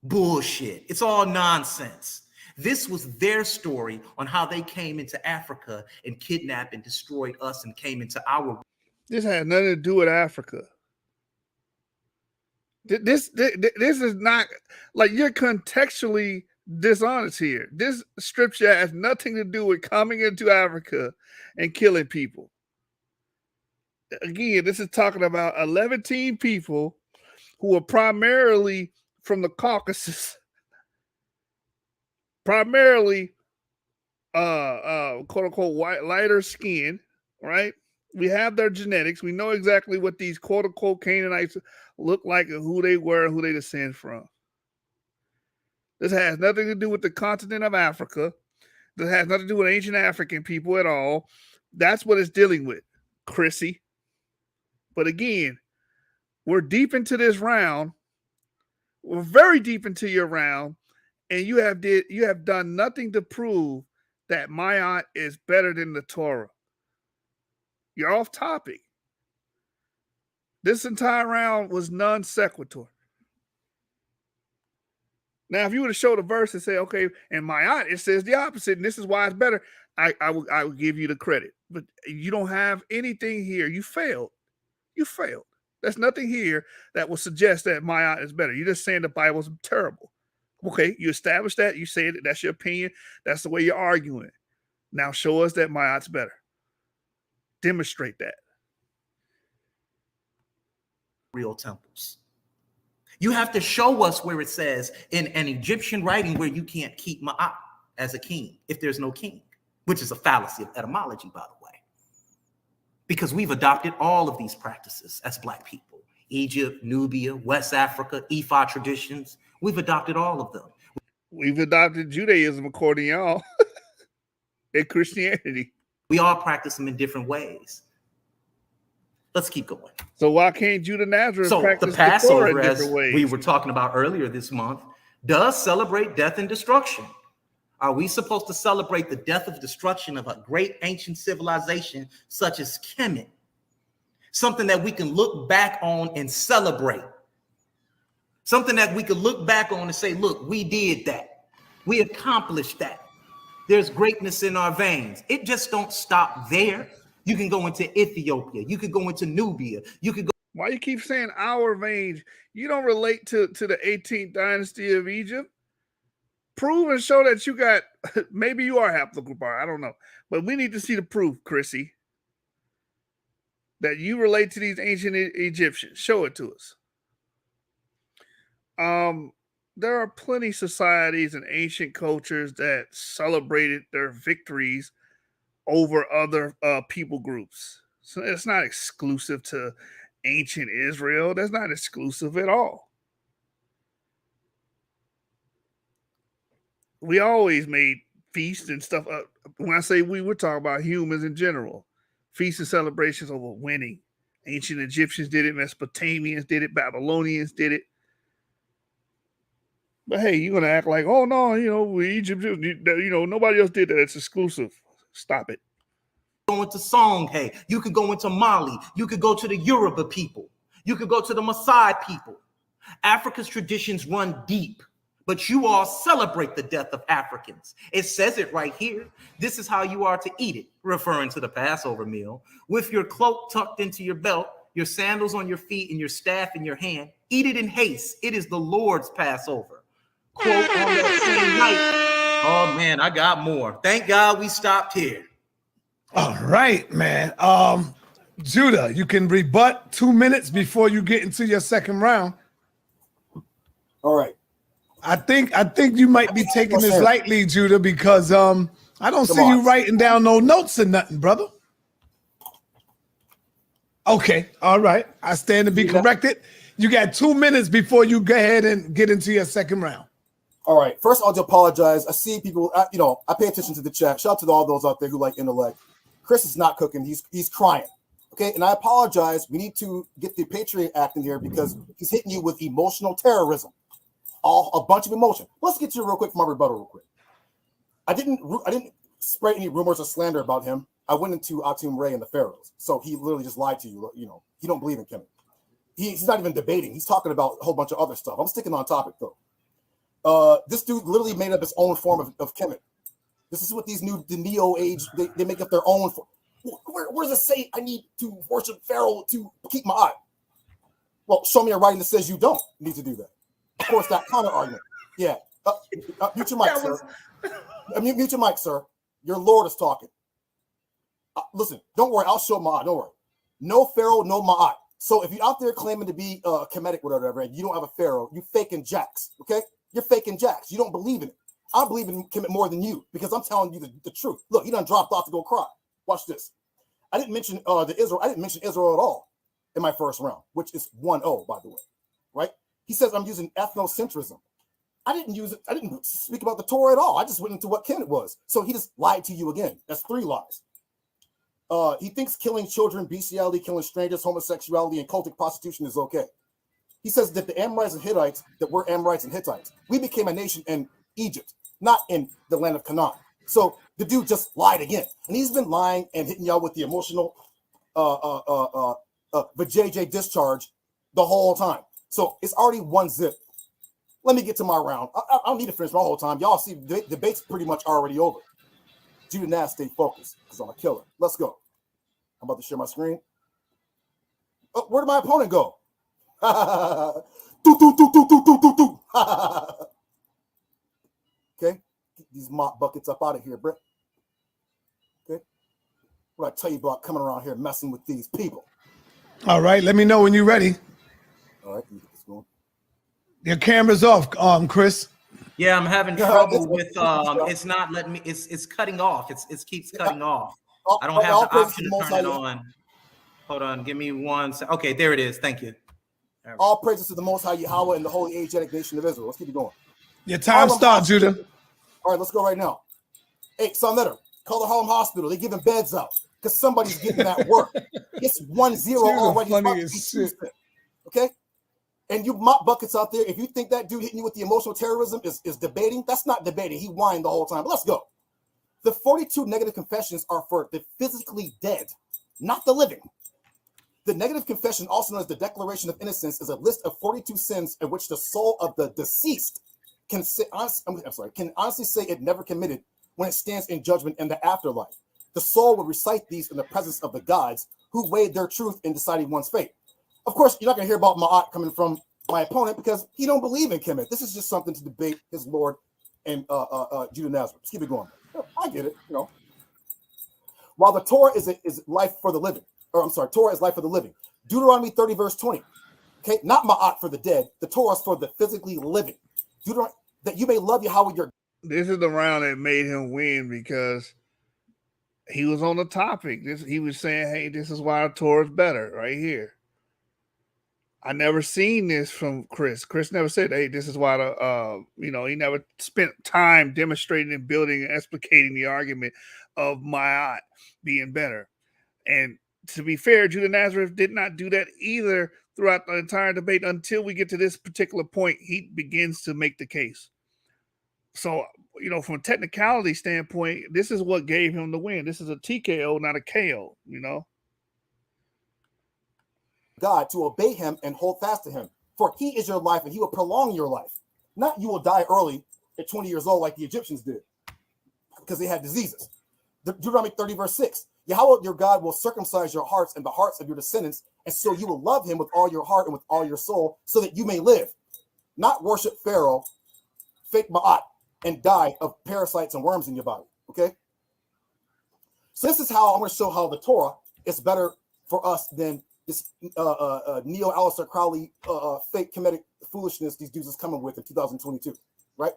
Bullshit. It's all nonsense. This was their story on how they came into Africa and kidnapped and destroyed us and came into our. This had nothing to do with Africa. This is not like you're contextually dishonest here. This scripture has nothing to do with coming into Africa and killing people. Again, this is talking about 11 people who are primarily from the Caucasus, primarily quote unquote white, lighter skin, right? We have their genetics. We know exactly what these quote unquote Canaanites look like and who they were and who they descend from. This has nothing to do with the continent of Africa. This has nothing to do with ancient African people at all. That's what it's dealing with, Chrissy. But again, we're deep into this round. We're very deep into your round, and you have done nothing to prove that Ma'at is better than the Torah. You're off topic. This entire round was non sequitur. Now, if you were to show the verse and say, okay, in Ma'at it says the opposite, and this is why it's better, I will give you the credit. But you don't have anything here. You failed. You failed. There's nothing here that will suggest that Ma'at is better. You're just saying the Bible's terrible. Okay, you established that. You say that that's your opinion. That's the way you're arguing. Now show us that Ma'at's better. Demonstrate that. Real temples. You have to show us where it says in an Egyptian writing where you can't keep Ma'at as a king if there's no king, which is a fallacy of etymology, by the way. Because we've adopted all of these practices as Black people. Egypt, Nubia, West Africa, Ifa traditions. We've adopted all of them. We've adopted Judaism according to y'all and Christianity. We all practice them in different ways. Let's keep going. So why can't Judah Nazareth practice the Passover, in as different ways? We were talking about earlier this month, does celebrate death and destruction. Are we supposed to celebrate the death of destruction of a great ancient civilization such as Kemet? Something that we can look back on and celebrate. Something that we could look back on and say, look, we did that. We accomplished that. There's greatness in our veins. It just don't stop there. You can go into Ethiopia. You could go into Nubia. You could go. Why you keep saying our veins? You don't relate to the 18th dynasty of Egypt. Prove and show that you got, maybe you are haplogroup R, I don't know. But we need to see the proof, Chrissy, that you relate to these ancient Egyptians. Show it to us. There are plenty of societies and ancient cultures that celebrated their victories over other people groups. So it's not exclusive to ancient Israel. That's not exclusive at all. We always made feasts and stuff. When I say we, we're talking about humans in general. Feasts and celebrations over winning. Ancient Egyptians did it. Mesopotamians did it. Babylonians did it. But hey, you're going to act like, oh, no, we Egypt, nobody else did that. It's exclusive. Stop it. Go into Songhai. You could go into Mali. You could go to the Yoruba people. You could go to the Maasai people. Africa's traditions run deep. But you all celebrate the death of Africans. It says it right here. This is how you are to eat it, referring to the Passover meal. With your cloak tucked into your belt, your sandals on your feet, and your staff in your hand. Eat it in haste. It is the Lord's Passover. Quote on that same night. Oh, man, I got more. Thank God we stopped here. All right, man. Judah, you can rebut 2 minutes before you get into your second round. All right. I think you might be taking this lightly, Judah, because I don't see you writing down no notes or nothing, brother. Okay, all right. I stand to be corrected. You got 2 minutes before you go ahead and get into your second round. All right. First, I'll just apologize. I see people, I pay attention to the chat. Shout out to all those out there who like intellect. Chris is not cooking. He's crying. Okay, and I apologize. We need to get the Patriot Act in here because he's hitting you with emotional terrorism. A bunch of emotion. Let's get to it real quick for my rebuttal real quick. I didn't spread any rumors or slander about him. I went into Atum Ray and the Pharaohs. So he literally just lied to you. He don't believe in Kemet. He's not even debating. He's talking about a whole bunch of other stuff. I'm sticking on topic though. This dude literally made up his own form of Kemet. This is what the Neo Age, they make up their own form. Where does it say I need to worship Pharaoh to keep my eye? Well, show me a writing that says you don't need to do that. Of course, that counter argument. Yeah. Mute your mic, sir. Mute your mic, sir. Your Lord is talking. Listen, don't worry. I'll show Ma'at. Don't worry. No Pharaoh, no Ma'at. So if you're out there claiming to be Kemetic, whatever, and you don't have a Pharaoh, you faking jacks. Okay? You're faking jacks. You don't believe in it. I believe in Kemet more than you because I'm telling you the truth. Look, he done dropped off to go cry. Watch this. I didn't mention Israel. I didn't mention Israel at all in my first round, which is 1-0, by the way. Right? He says I'm using ethnocentrism. I didn't use it. I didn't speak about the Torah at all. I just went into what Kemet was. So he just lied to you again. That's 3 lies. He thinks killing children, bestiality, killing strangers, homosexuality, and cultic prostitution is okay. He says that the Amorites and Hittites, that we're Amorites and Hittites, we became a nation in Egypt, not in the land of Canaan. So the dude just lied again. And he's been lying and hitting y'all with the emotional JJ discharge the whole time. So it's already 1-0. Let me get to my round. I don't need to finish my whole time. Y'all see, the debate's pretty much already over. Judah Natz, stay focused because I'm a killer. Let's go. I'm about to share my screen. Oh, where did my opponent go? Okay, get these mop buckets up out of here, bro. Okay, what I tell you about coming around here messing with these people. All right, let me know when you're ready. All right, let me get this going. Your camera's off, Chris. Yeah, I'm having trouble with it's not letting me. It's cutting off. It keeps cutting off. I don't have the option to turn it on. Hold on, give me 1 second. Okay, there it is. Thank you. All praises to the Most High Yahweh and the Holy Asiatic Nation of Israel. Let's keep it going. Your time starts, Judah. All right, let's go right now. Hey, Son Letter, call the Harlem Hospital. They're giving beds out because somebody's getting that work. It's 1-0 already. Funny as shit. Okay? And you mop buckets out there, if you think that dude hitting you with the emotional terrorism is debating, that's not debating. He whined the whole time. But let's go. The 42 negative confessions are for the physically dead, not the living. The negative confession, also known as the Declaration of Innocence, is a list of 42 sins in which the soul of the deceased can honestly say it never committed when it stands in judgment in the afterlife. The soul will recite these in the presence of the gods who weighed their truth in deciding one's fate. Of course, you're not going to hear about Ma'at coming from my opponent because he don't believe in Kemet. This is just something to debate his Lord and Judah Nazareth. Let's keep it going. I get it, you know. While the Torah is life for the living, Torah is life for the living. Deuteronomy 30 verse 20. Okay, not Ma'at for the dead. The Torah is for the physically living. Deuteronomy, that you may love Yahweh your. This is the round that made him win because he was on the topic. He was saying, "Hey, this is why the Torah is better." Right here. I never seen this from Chris. Chris never said, "Hey, this is why the he never spent time demonstrating and building and explicating the argument of Ma'at being better." And to be fair, Judah Nazareth did not do that either throughout the entire debate until we get to this particular point. He begins to make the case. So, from a technicality standpoint, this is what gave him the win. This is a TKO, not a KO, God, to obey him and hold fast to him. For he is your life and he will prolong your life. Not you will die early at 20 years old like the Egyptians did because they had diseases. Deuteronomy 30 verse 6. Yahweh your God will circumcise your hearts and the hearts of your descendants, and so you will love him with all your heart and with all your soul so that you may live. Not worship Pharaoh, fake Ma'at, and die of parasites and worms in your body. Okay? So this is how I'm going to show how the Torah is better for us than this Neo Aleister Crowley fake comedic foolishness these dudes is coming with in 2022, right?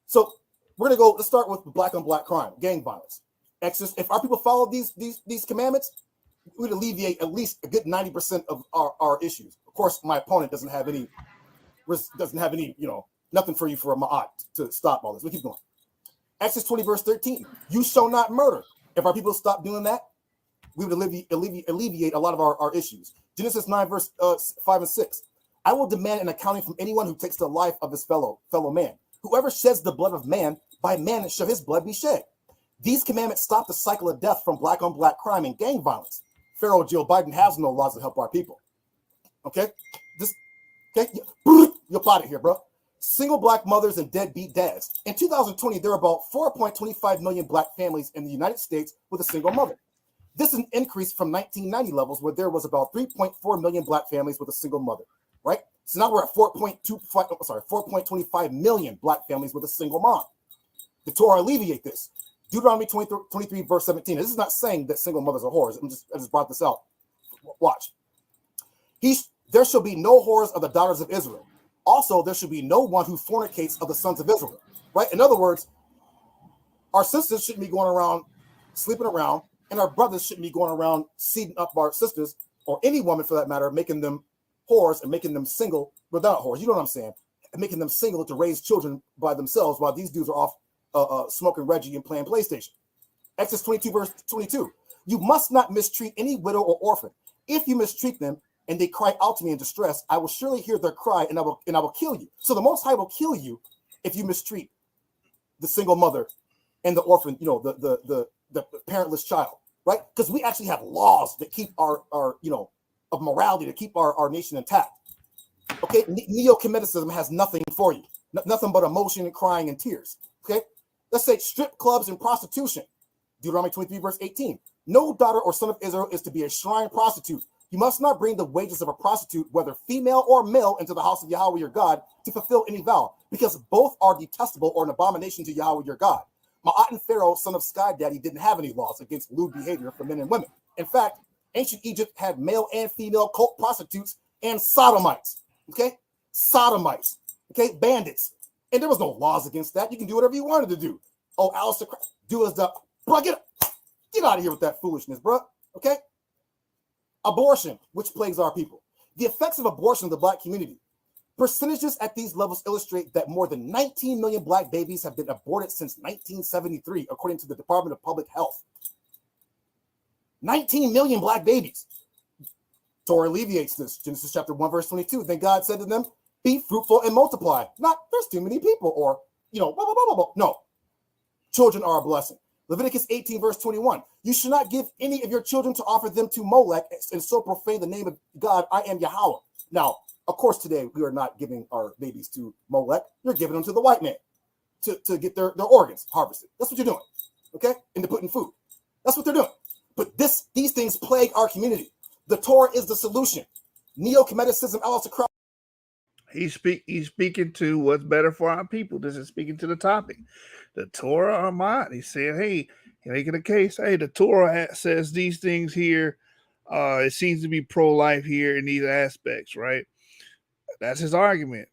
So we're gonna go. Let's start with black on black crime, gang violence, Exodus. If our people follow these commandments, we'd alleviate at least a good 90% of our issues. Of course, my opponent doesn't have any, nothing for you for a Ma'at to stop all this. We keep going. Exodus 20 verse 13. You shall not murder. If our people stop doing that, we would alleviate a lot of our issues. Genesis 9 verse 5 and 6. I will demand an accounting from anyone who takes the life of his fellow man. Whoever sheds the blood of man, by man shall his blood be shed. These commandments stop the cycle of death from black on black crime and gang violence. Pharaoh Joe Biden has no laws to help our people. Okay? You'll plot it here, bro. Single black mothers and deadbeat dads. In 2020, there are about 4.25 million black families in the United States with a single mother. This is an increase from 1990 levels where there was about 3.4 million black families with a single mother, right? So now we're at 4.25 million black families with a single mom. The Torah alleviate this. Deuteronomy 23 verse 17. This is not saying that single mothers are whores. I just brought this out. Watch. There shall be no whores of the daughters of Israel. Also, there should be no one who fornicates of the sons of Israel, right? In other words, our sisters shouldn't be going around sleeping around, and our brothers shouldn't be going around seeding up our sisters, or any woman for that matter, making them whores and making them single without whores. You know what I'm saying? And making them single to raise children by themselves while these dudes are off smoking Reggie and playing PlayStation. Exodus 22 verse 22. You must not mistreat any widow or orphan. If you mistreat them and they cry out to me in distress, I will surely hear their cry and I will kill you. So the Most High will kill you if you mistreat the single mother and the orphan, the parentless child, right? Because we actually have laws that keep our of morality to keep our nation intact. Okay, neo-Kemetism has nothing for you, nothing but emotion and crying and tears. Okay, let's say strip clubs and prostitution. Deuteronomy 23 verse 18. No daughter or son of Israel is to be a shrine prostitute. You must not bring the wages of a prostitute, whether female or male, into the house of Yahweh your God to fulfill any vow, because both are detestable or an abomination to Yahweh your God. Ma'at and Pharaoh, son of Sky Daddy, didn't have any laws against lewd behavior for men and women. In fact, ancient Egypt had male and female cult prostitutes and sodomites. Okay? Sodomites. Okay? Bandits. And there was no laws against that. You can do whatever you wanted to do. Oh, Alistair, do as the... Bro, get out of here with that foolishness, bro. Okay? Abortion, which plagues our people. The effects of abortion in the black community. Percentages at these levels illustrate that more than 19 million black babies have been aborted since 1973, according to the Department of Public Health. 19 million black babies. Torah alleviates this. Genesis chapter 1, verse 22. Then God said to them, be fruitful and multiply. Not, there's too many people, or, blah, blah, blah, blah, blah. No. Children are a blessing. Leviticus 18, verse 21. You should not give any of your children to offer them to Molech and so profane the name of God. I am Yahweh. Now, of course, today we are not giving our babies to Molech. You're giving them to the white man to get their organs harvested. That's what you're doing, okay? And to put in food. That's what they're doing. But these things plague our community. The Torah is the solution. Neo-Cometicism, Alistair He's speaking to what's better for our people. This is speaking to the topic. The Torah or not. He said, hey, making a case, hey, the Torah says these things here. It seems to be pro-life here in these aspects, right? That's his argument.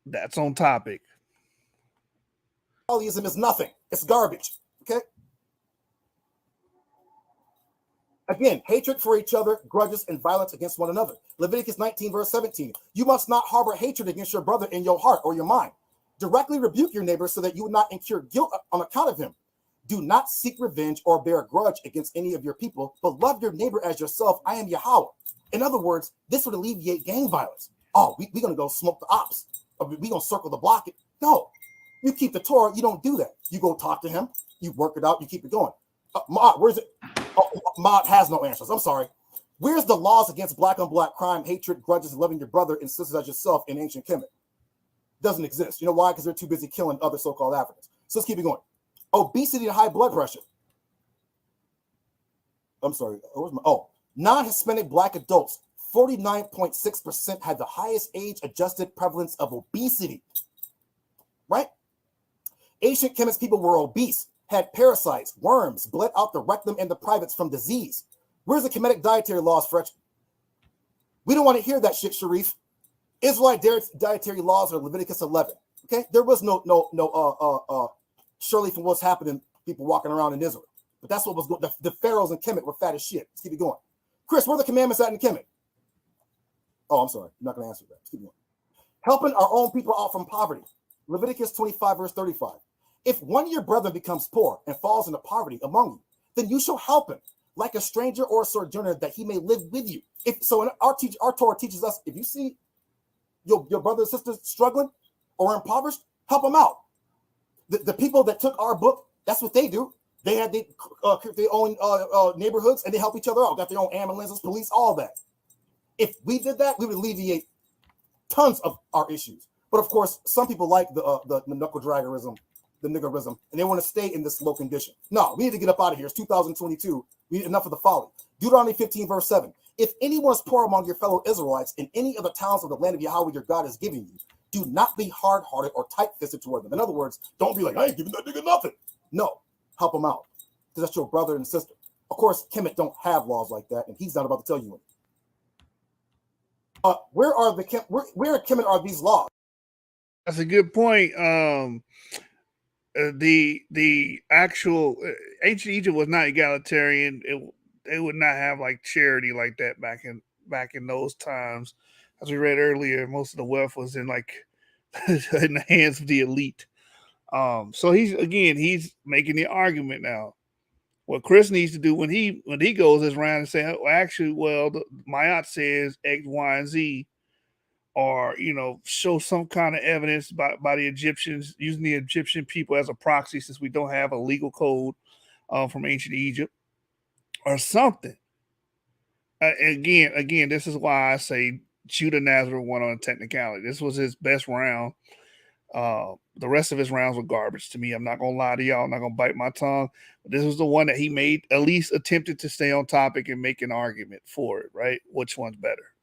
That's on topic. Polytheism is nothing. It's garbage, okay? Again, hatred for each other, grudges, and violence against one another. Leviticus 19, verse 17. You must not harbor hatred against your brother in your heart or your mind. Directly rebuke your neighbor so that you would not incur guilt on account of him. Do not seek revenge or bear a grudge against any of your people, but love your neighbor as yourself. I am Yahweh. In other words, this would alleviate gang violence. Oh, we're going to go smoke the ops. We're going to circle the block. No, you keep the Torah. You don't do that. You go talk to him. You work it out. You keep it going. Maat, where's it? Oh, Maat has no answers. I'm sorry. Where's the laws against black on black crime, hatred, grudges, and loving your brother and sisters as yourself in ancient Kemet? Doesn't exist. You know why? Because they're too busy killing other so-called Africans. So let's keep it going. Obesity and high blood pressure. I'm sorry. Non-Hispanic black adults, 49.6% had the highest age-adjusted prevalence of obesity. Right? Ancient Kemet's people were obese, had parasites, worms, bled out the rectum and the privates from disease. Where's the Kemetic dietary laws, Fretch? We don't want to hear that shit, Sharif. Israelite dietary laws are Leviticus 11. Okay, there was no surely from what's happening, people walking around in Israel. But that's what was going. The pharaohs in Kemet were fat as shit. Let's keep it going. Chris, where are the commandments at in Kemet? Oh, I'm sorry. I'm not going to answer that. Let's keep going. Helping our own people out from poverty. Leviticus 25, verse 35. If one of your brethren becomes poor and falls into poverty among you, then you shall help him, like a stranger or a sojourner, that he may live with you. Our Torah teaches us, if you see your brother and sister struggling or impoverished, help them out. The people that took our book, that's what they do. They had their own neighborhoods and they help each other out. Got their own ambulances, police, all that. If we did that, we would alleviate tons of our issues. But of course, some people like the knuckle draggerism, the niggerism, and they want to stay in this low condition. No, we need to get up out of here. It's 2022. We need enough of the folly. Deuteronomy 15, verse 7. If anyone is poor among your fellow Israelites in any of the towns of the land of Yahweh your God is giving you, do not be hard-hearted or tight-fisted toward them. In other words, don't be like, I ain't giving that nigga nothing. No, help him out, because that's your brother and sister. Of course, Kemet don't have laws like that, and he's not about to tell you any. Where in Kemet are these laws? That's a good point. The actual ancient Egypt was not egalitarian. They would not have like charity like that back in those times. As we read earlier, most of the wealth was in in the hands of the elite. So he's making the argument now. What Chris needs to do when he goes around and say, well, actually, Mayat says X, Y, and Z, or show some kind of evidence by the Egyptians, using the Egyptian people as a proxy, since we don't have a legal code from ancient Egypt or something. Again, this is why I say Judah Nazareth won on a technicality. This was his best round. The rest of his rounds were garbage to me. I'm not gonna lie to y'all. I'm not gonna bite my tongue. But this was the one that he made, at least attempted to stay on topic and make an argument for it. Right? Which one's better?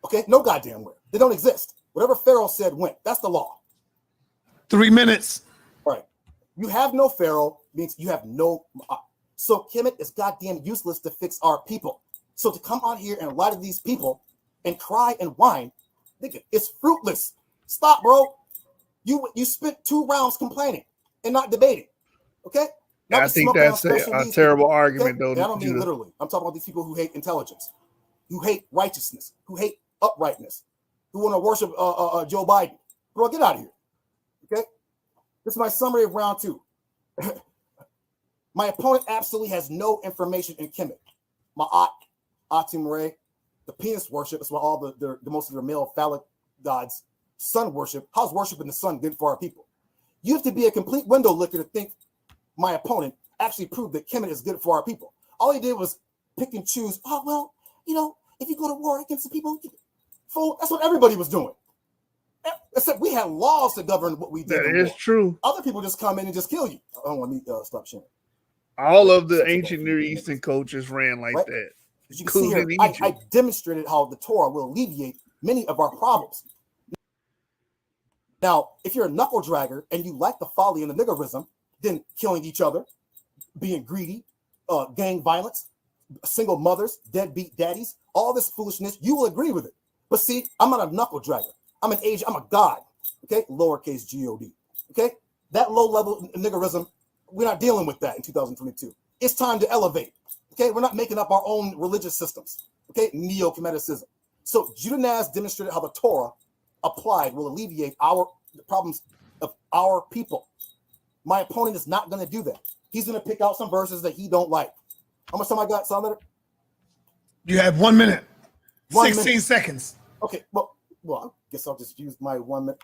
Okay, no goddamn where. They don't exist. Whatever Pharaoh said went. That's the law. 3 minutes. Right. You have no Pharaoh means you have no. So Kemet is goddamn useless to fix our people. So to come on here and lie to these people and cry and whine, nigga, it's fruitless. Stop, bro. You spent 2 rounds complaining and not debating. Okay? Now I think that's a terrible argument, though. I don't mean literally. I'm talking about these people who hate intelligence, who hate righteousness, who hate uprightness, who want to worship Joe Biden. Bro, get out of here. Okay? This is my summary of round 2. My opponent absolutely has no information in Kemet. Ma'at, Atum-Re, the penis worship is what all the most of their male phallic gods, sun worship. How's worshiping the sun good for our people? You have to be a complete window licker to think my opponent actually proved that Kemet is good for our people. All he did was pick and choose. Oh, well, if you go to war against the people, fool, that's what everybody was doing. Except we had laws to govern what we did. That is true. Other people just come in and just kill you. I don't want me to stop sharing. All of the ancient Near Eastern cultures ran like that. As you can see here, I demonstrated how the Torah will alleviate many of our problems. Now, if you're a knuckle dragger and you like the folly and the niggerism, then killing each other, being greedy, gang violence, single mothers, deadbeat daddies, all this foolishness, you will agree with it. But see, I'm not a knuckle dragger. I'm a god, okay? Lowercase G-O-D, okay? That low level niggerism, we're not dealing with that in 2022. It's time to elevate, okay? We're not making up our own religious systems, okay? Neo-Kemeticism. So Judah Natz demonstrated how the Torah applied will alleviate the problems of our people. My opponent is not going to do that. He's going to pick out some verses that he don't like. How much time I got, Senator? You have 1 minute. 16 seconds. Okay, well, I guess I'll just use my 1 minute.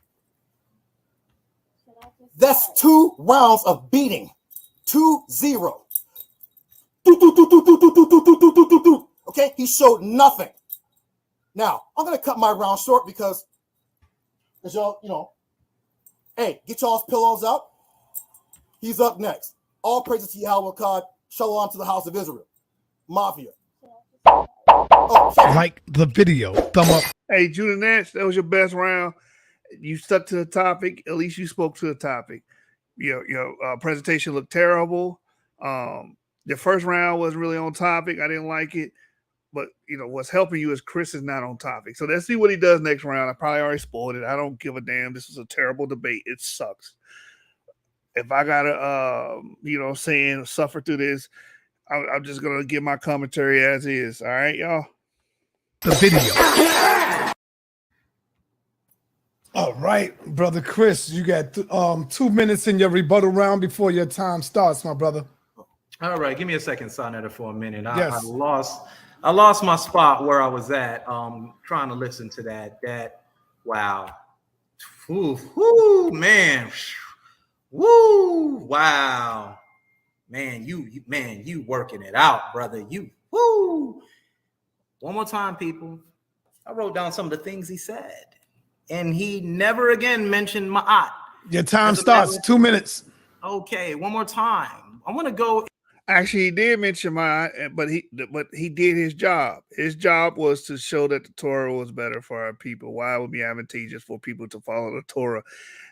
That's 2 rounds of beating. 2-0. Okay, he showed nothing. Now, I'm going to cut my round short because y'all, hey, get y'all's pillows out. He's up next. All praises to Yahweh God. Shalom to the house of Israel. Mafia. Like the video. Thumb up. Hey, Judah Natz, that was your best round. You stuck to the topic. At least you spoke to the topic. Your presentation looked terrible. The first round wasn't really on topic. I didn't like it. But, what's helping you is Chris is not on topic. So let's see what he does next round. I probably already spoiled it. I don't give a damn. This was a terrible debate. It sucks. If I got to, suffer through this, I'm just going to give my commentary as is. All right, y'all? The video. All right, brother Chris, you got 2 minutes in your rebuttal round before your time starts, my brother. All right, give me a second, Senator, for a minute. Yes. I lost my spot where I was at. Trying to listen to that. Wow. Man. Woo! Wow, man, you working it out, brother. One more time, people. I wrote down some of the things he said, and he never again mentioned Ma'at. Your time starts. 2 minutes. Okay, one more time. I want to go. Actually, he did mention Ma'at, but he did his job. His job was to show that the Torah was better for our people. Why it would be advantageous for people to follow the Torah,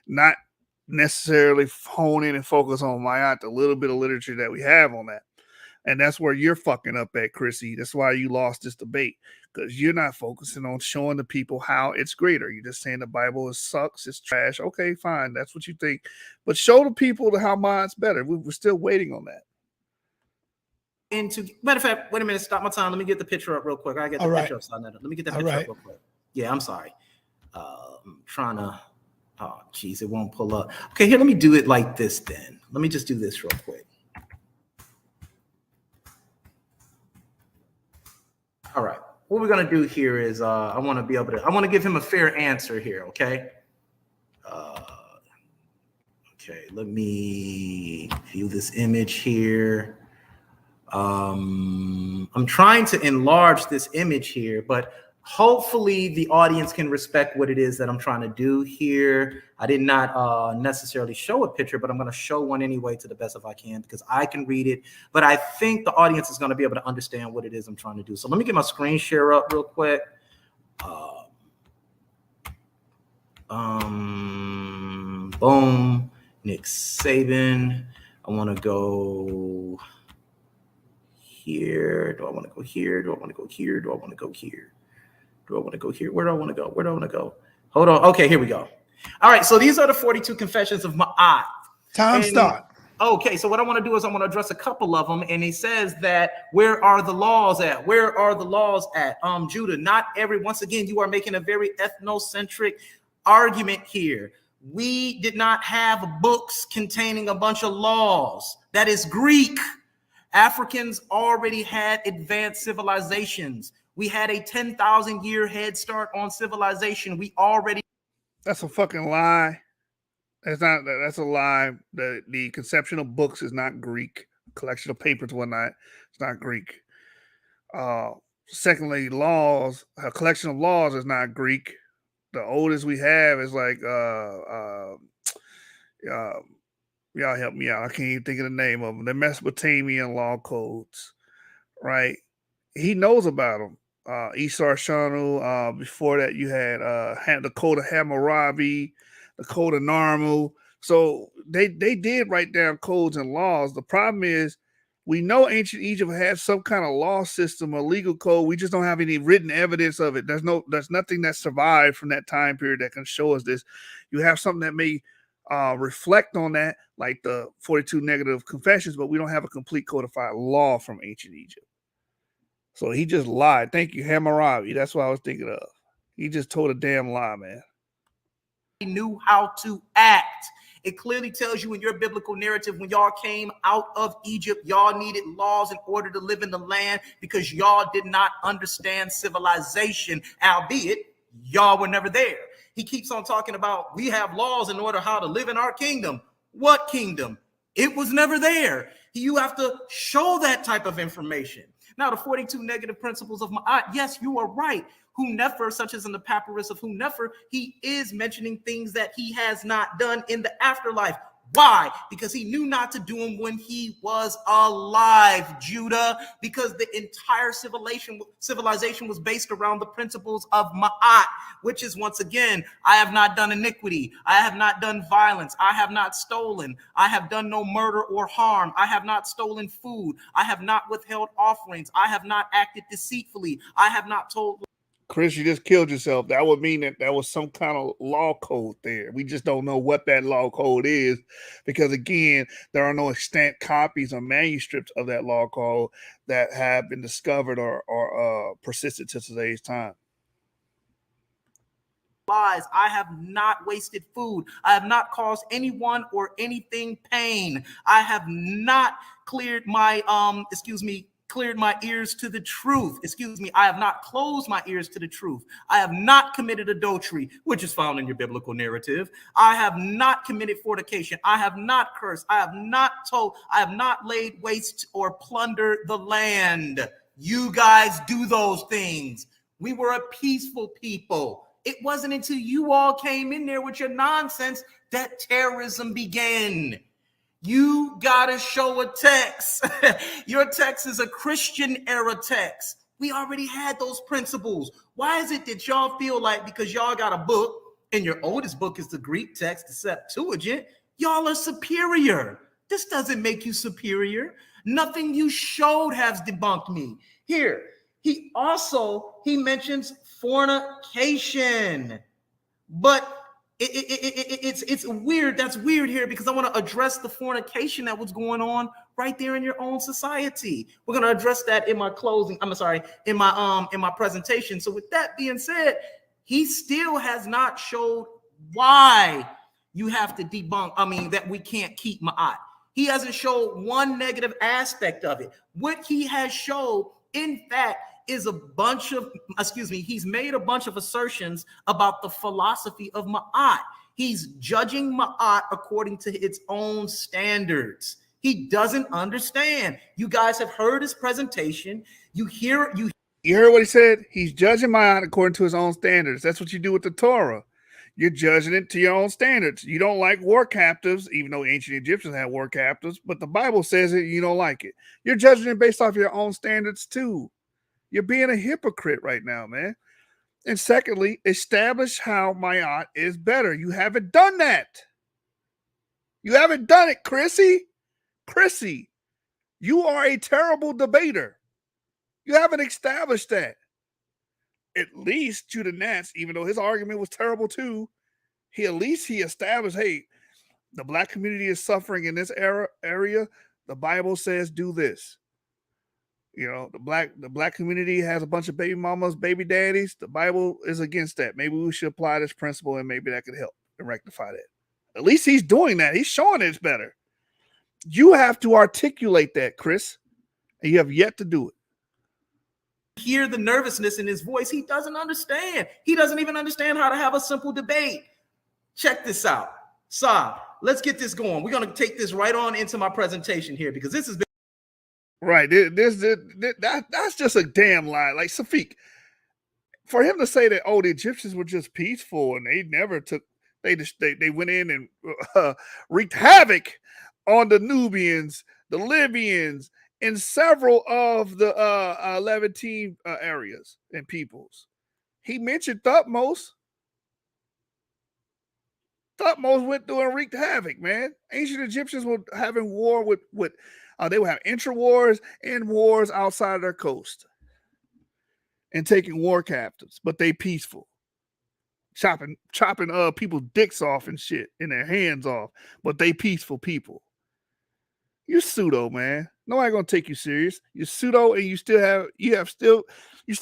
not necessarily hone in and focus on Ma'at, the little bit of literature that we have on that. And that's where you're fucking up at, Chrissy. That's why you lost this debate, because you're not focusing on showing the people how it's greater. You're just saying the Bible sucks, it's trash. Okay, fine. That's what you think. But show the people how Ma'at's better. We're still waiting on that. Matter of fact, wait a minute, stop my time. Let me get the picture up real quick. I get the picture up. Let me get that picture up real quick. Yeah, I'm sorry. I'm trying to. Oh, geez, it won't pull up. Okay, here, let me do it like this then. Let me just do this real quick. All right, what we're gonna do here is I want to give him a fair answer here, okay? Okay, let me view this image here. I'm trying to enlarge this image here, but hopefully the audience can respect what it is that I'm trying to do here. I did not necessarily show a picture, but I'm going to show one anyway to the best of I can, because I can read it. But I think the audience is going to be able to understand what it is I'm trying to do. So let me get my screen share up real quick. Boom. Nick Saban. I want to go here. Do I want to go here? Do I want to go here? Do I want to go here? Do I want to go here? Where do I want to go? Where do I want to go? Hold on. Okay, here we go. All right, so these are the 42 confessions of Ma'at. Time start. Okay, so what I want to do is I want to address a couple of them. And he says that, where are the laws at? Where are the laws at? Judah, once again, you are making a very ethnocentric argument here. We did not have books containing a bunch of laws. That is Greek. Africans already had advanced civilizations. We had a 10,000-year head start on civilization. We already. That's a fucking lie. That's a lie. The conception of books is not Greek. Collection of papers, whatnot, it's not Greek. Secondly, laws, a collection of laws is not Greek. The oldest we have is like y'all help me out. I can't even think of the name of them. The Mesopotamian law codes, right? He knows about them. Isar Shanu. Before that, you had the Code of Hammurabi, the Code of Narmu. So they did write down codes and laws. The problem is, we know ancient Egypt had some kind of law system or legal code. We just don't have any written evidence of it. There's nothing that survived from that time period that can show us this. You have something that may reflect on that, like the 42 negative confessions, but we don't have a complete codified law from ancient Egypt. So he just lied. Thank you, Hammurabi. That's what I was thinking of. He just told a damn lie, man. He knew how to act. It clearly tells you in your biblical narrative, when y'all came out of Egypt, y'all needed laws in order to live in the land because y'all did not understand civilization, albeit y'all were never there. He keeps on talking about we have laws in order how to live in our kingdom. What kingdom? It was never there. You have to show that type of information. Now, the 42 negative principles of Ma'at, yes, you are right. Hunefer, such as in the papyrus of Hunefer, he is mentioning things that he has not done in the afterlife. Why? Because he knew not to do them when he was alive, Judah, because the entire civilization was based around the principles of Ma'at, which is, once again, I have not done iniquity. I have not done violence. I have not stolen. I have done no murder or harm. I have not stolen food. I have not withheld offerings. I have not acted deceitfully. I have not told. Chris, you just killed yourself. That would mean that there was some kind of law code there. We just don't know what that law code is because, again, there are no extant copies or manuscripts of that law code that have been discovered or persisted to today's time. Lies. I have not wasted food. I have not caused anyone or anything pain. I have not cleared my cleared my ears to the truth. I have not closed my ears to the truth. I have not committed adultery, which is found in your biblical narrative. I have not committed fornication. I have not cursed. I have not laid waste or plundered the land. You guys do those things. We were a peaceful people. It wasn't until you all came in there with your nonsense that terrorism began. You gotta show a text. Your text is a Christian era text. We already had those principles. Why is it that y'all feel like because y'all got a book and your oldest book is the Greek text, the Septuagint, y'all are superior? This doesn't make you superior. Nothing you showed has debunked me. Here, he mentions fornication, but it's weird. That's weird here because I want to address the fornication that was going on right there in your own society. We're going to address that in my closing. In my presentation. So with that being said, he still has not showed why you have to debunk. That we can't keep Ma'at. He hasn't showed one negative aspect of it. What he has showed, in fact, is he's made a bunch of assertions about the philosophy of Ma'at. He's judging Ma'at according to its own standards. He doesn't understand. You guys have heard his presentation. You heard what he said? He's judging Ma'at according to his own standards. That's what you do with the Torah. You're judging it to your own standards. You don't like war captives, even though ancient Egyptians had war captives, but the Bible says it, you don't like it. You're judging it based off your own standards too. You're being a hypocrite right now, man. And secondly, establish how Ma'at is better. You haven't done that. You haven't done it, Chrissy. Chrissy, you are a terrible debater. You haven't established that. At least Judah Natz, even though his argument was terrible too, he established, hey, the black community is suffering in this area. The Bible says do this. You know, the black community has a bunch of baby mamas, baby daddies. The Bible is against that. Maybe we should apply this principle and maybe that could help and rectify that. At least he's doing that. He's showing it's better. You have to articulate that, Chris. And you have yet to do it. Hear the nervousness in his voice. He doesn't understand. He doesn't even understand how to have a simple debate. Check this out. Saab, let's get this going. We're going to take this right on into my presentation here because this has been right. That's just a damn lie. Like Safiq, for him to say that, oh, the Egyptians were just peaceful and they never took, they went in and wreaked havoc on the Nubians, the Libyans, and several of the Levantine areas and peoples. He mentioned Thutmose. Thutmose went through and wreaked havoc, man. Ancient Egyptians were having war with they would have intra-wars and wars outside of their coast and taking war captives, but they peaceful. Chopping people's dicks off and shit and their hands off, but they peaceful people. You're pseudo, man. Nobody gonna take you serious. You're pseudo, and you still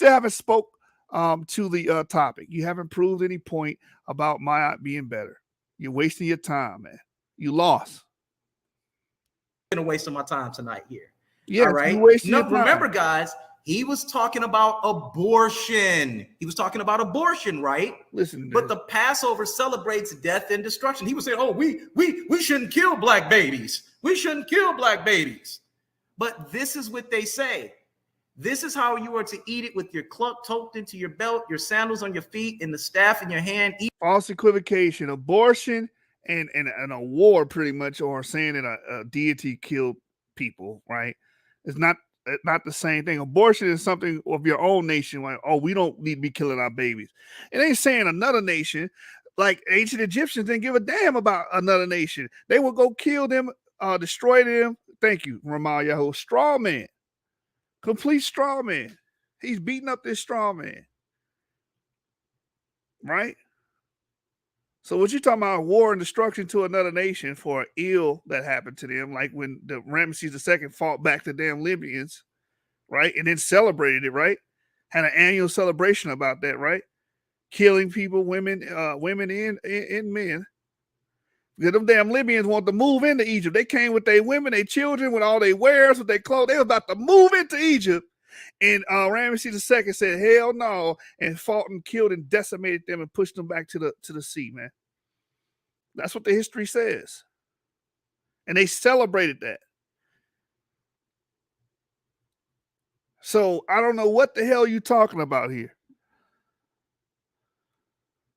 haven't spoke to the topic. You haven't proved any point about Mayat being better. You're wasting your time, man. You lost. a waste of my time tonight here. Yeah, all right. No, remember, guys, he was talking about abortion. He was talking about abortion, right? Listen, but the Passover celebrates death and destruction. He was saying, "Oh, we shouldn't kill black babies. We shouldn't kill black babies." But this is what they say. This is how you are to eat it, with your club tucked into your belt, your sandals on your feet, and the staff in your hand. False equivocation, abortion, and a war, pretty much, or saying that a deity killed people, right? It's not the same thing. Abortion is something of your own nation. Like, oh, we don't need to be killing our babies. It ain't saying another nation, like ancient Egyptians didn't give a damn about another nation. They would go kill them, destroy them. Thank you, Ramal Yahoo. Straw man. Complete straw man. He's beating up this straw man. Right? So what you talking about, war and destruction to another nation for an ill that happened to them, like when the Ramesses II fought back the damn Libyans, right? And then celebrated it, right? Had an annual celebration about that, right? Killing people, women and men. Because them damn Libyans want to move into Egypt. They came with their women, their children, with all their wares, with their clothes. They were about to move into Egypt. And Ramesses II said, hell no, and fought and killed and decimated them and pushed them back to the sea, man. That's what the history says. And they celebrated that. So I don't know what the hell you talking about here.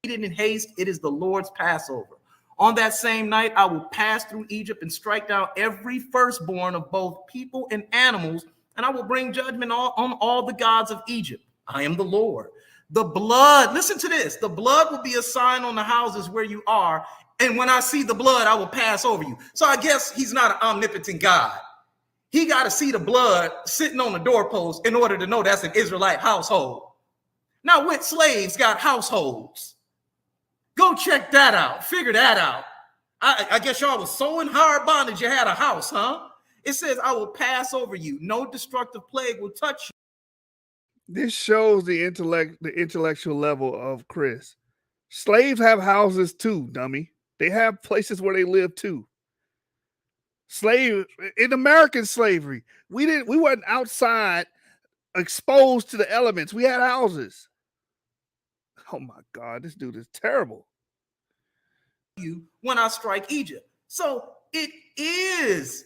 Eat it in haste. It is the Lord's Passover. On that same night, I will pass through Egypt and strike down every firstborn of both people and animals, and I will bring judgment on all the gods of Egypt. I am the Lord. The blood, listen to this, the blood will be a sign on the houses where you are, and when I see the blood, I will pass over you. So I guess he's not an omnipotent God. He got to see the blood sitting on the doorpost in order to know that's an Israelite household. Now, with slaves got households. Go check that out. Figure that out. I guess y'all was so in hard bondage you had a house, huh? It says, I will pass over you. No destructive plague will touch you. This shows the intellectual level of Chris. Slaves have houses too, dummy. They have places where they live too. In American slavery, we wasn't outside exposed to the elements. We had houses. Oh my God, this dude is terrible. You when I strike Egypt. So it is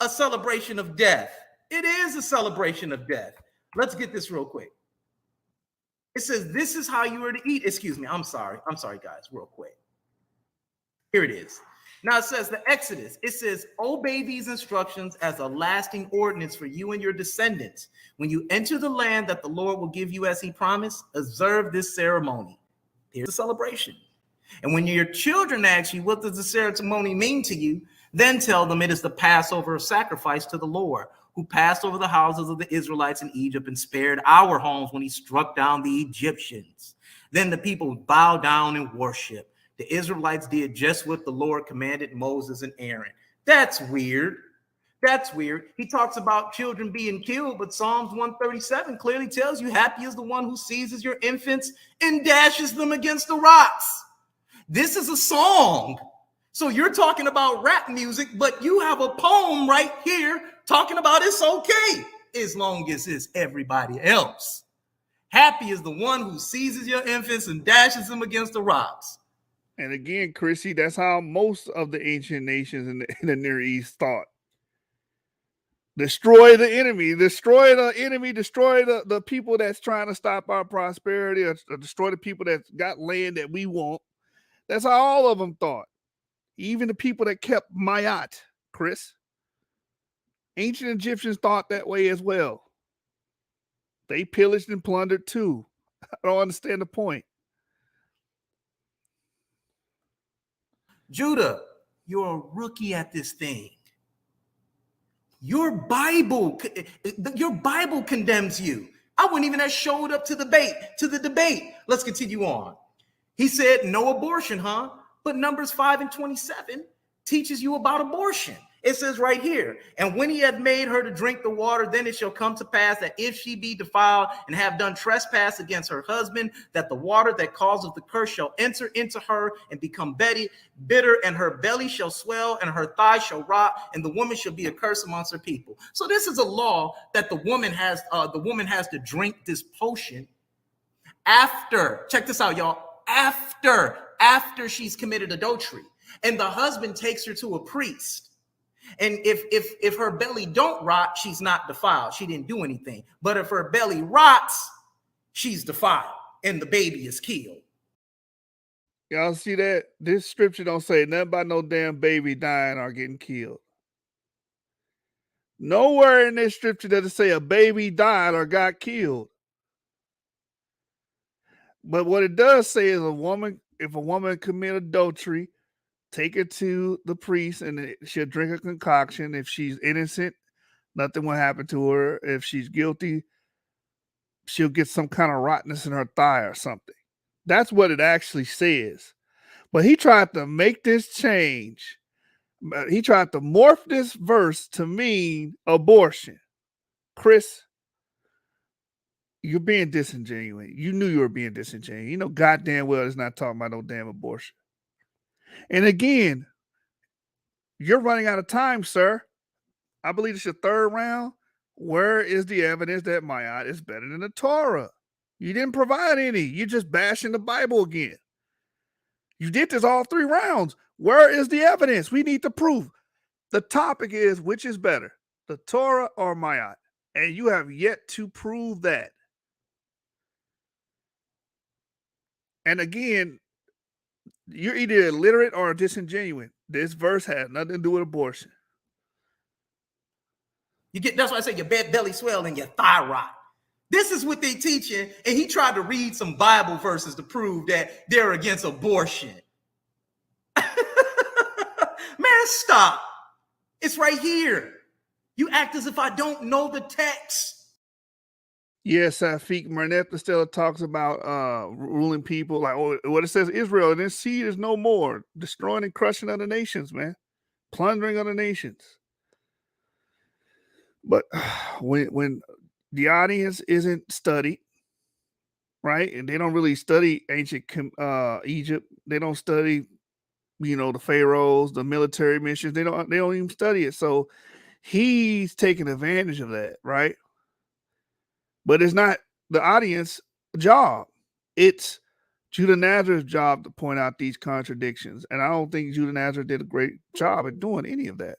a celebration of death. It is a celebration of death. Let's get this real quick. It says, this is how you are to eat. Excuse me. I'm sorry, guys, real quick. Here it is. Now it says the Exodus. It says, obey these instructions as a lasting ordinance for you and your descendants. When you enter the land that the Lord will give you as he promised, observe this ceremony. Here's the celebration. And when your children ask you, what does the ceremony mean to you? Then tell them it is the Passover sacrifice to the Lord, who passed over the houses of the Israelites in Egypt and spared our homes when he struck down the Egyptians. Then the people bowed down and worshiped. The Israelites did just what the Lord commanded Moses and Aaron. That's weird. That's weird. He talks about children being killed, but Psalms 137 clearly tells you, happy is the one who seizes your infants and dashes them against the rocks. This is a song. So you're talking about rap music, but you have a poem right here talking about it's okay. as long as it's everybody else. Happy is the one who seizes your infants and dashes them against the rocks. And again, Chrissy, that's how most of the ancient nations in the Near East thought. Destroy the enemy, destroy the people that's trying to stop our prosperity, or destroy the people that's got land that we want. That's how all of them thought. Even the people that kept Mayat, Chris. Ancient Egyptians thought that way as well. They pillaged and plundered too. I don't understand the point. Judah, you're a rookie at this thing. Your Bible condemns you. I wouldn't even have showed up to the debate. Let's continue on. He said, no abortion, huh? But Numbers 5:27 teaches you about abortion. It says right here, and when he hath made her to drink the water, then it shall come to pass that if she be defiled and have done trespass against her husband, that the water that causes the curse shall enter into her and become bitter, and her belly shall swell and her thigh shall rot, and the woman shall be a curse amongst her people. So this is a law that the woman has to drink this potion after, check this out, y'all, after she's committed adultery, and the husband takes her to a priest. And if her belly don't rot, she's not defiled. She didn't do anything. But if her belly rots, she's defiled, and the baby is killed. Y'all see that? This scripture don't say nothing about no damn baby dying or getting killed. Nowhere in this scripture does it say a baby died or got killed. But what it does say is if a woman commit adultery, take her to the priest and she'll drink a concoction. If she's innocent, nothing will happen to her. If she's guilty, she'll get some kind of rottenness in her thigh or something. That's what it actually says. But he tried to make this change. He tried to morph this verse to mean abortion. Chris, you're being disingenuous. You knew you were being disingenuous. You know goddamn well it's not talking about no damn abortion. And again, you're running out of time, sir. I believe it's your third round. Where is the evidence that Mayat is better than the Torah? You didn't provide any. You're just bashing the Bible again. You did this all 3 rounds. Where is the evidence? We need the proof. The topic is, which is better, the Torah or Mayat? And you have yet to prove that. And again, you're either illiterate or disingenuous. This verse has nothing to do with abortion. That's why I say your belly swell and your thigh rot. This is what they teaching, and he tried to read some Bible verses to prove that they're against abortion. Man, stop. It's right here. You act as if I don't know the text. Yes, Safik Marnetha still talks about ruling people like what it says Israel and its seed is no more, destroying and crushing other nations, man, plundering other nations. But when the audience isn't studied, right, and they don't really study ancient Egypt, they don't study, the pharaohs, the military missions, they don't even study it. So he's taking advantage of that, right? But it's not the audience job. It's Judah Nazareth's job to point out these contradictions. And I don't think Judah Nazareth did a great job at doing any of that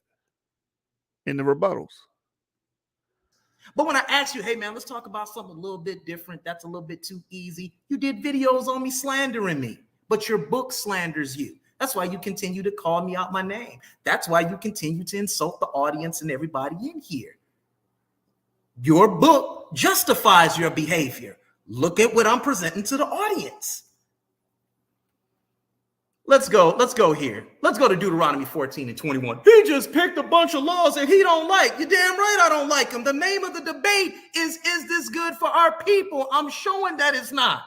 in the rebuttals. But when I asked you, hey, man, let's talk about something a little bit different, that's a little bit too easy. You did videos on me slandering me, but your book slanders you. That's why you continue to call me out my name. That's why you continue to insult the audience and everybody in here. Your book justifies your behavior. Look at what I'm presenting to the audience. Let's go here. Let's go to Deuteronomy 14:21. He just picked a bunch of laws that he don't like. You're damn right I don't like them. The name of the debate is this good for our people? I'm showing that it's not.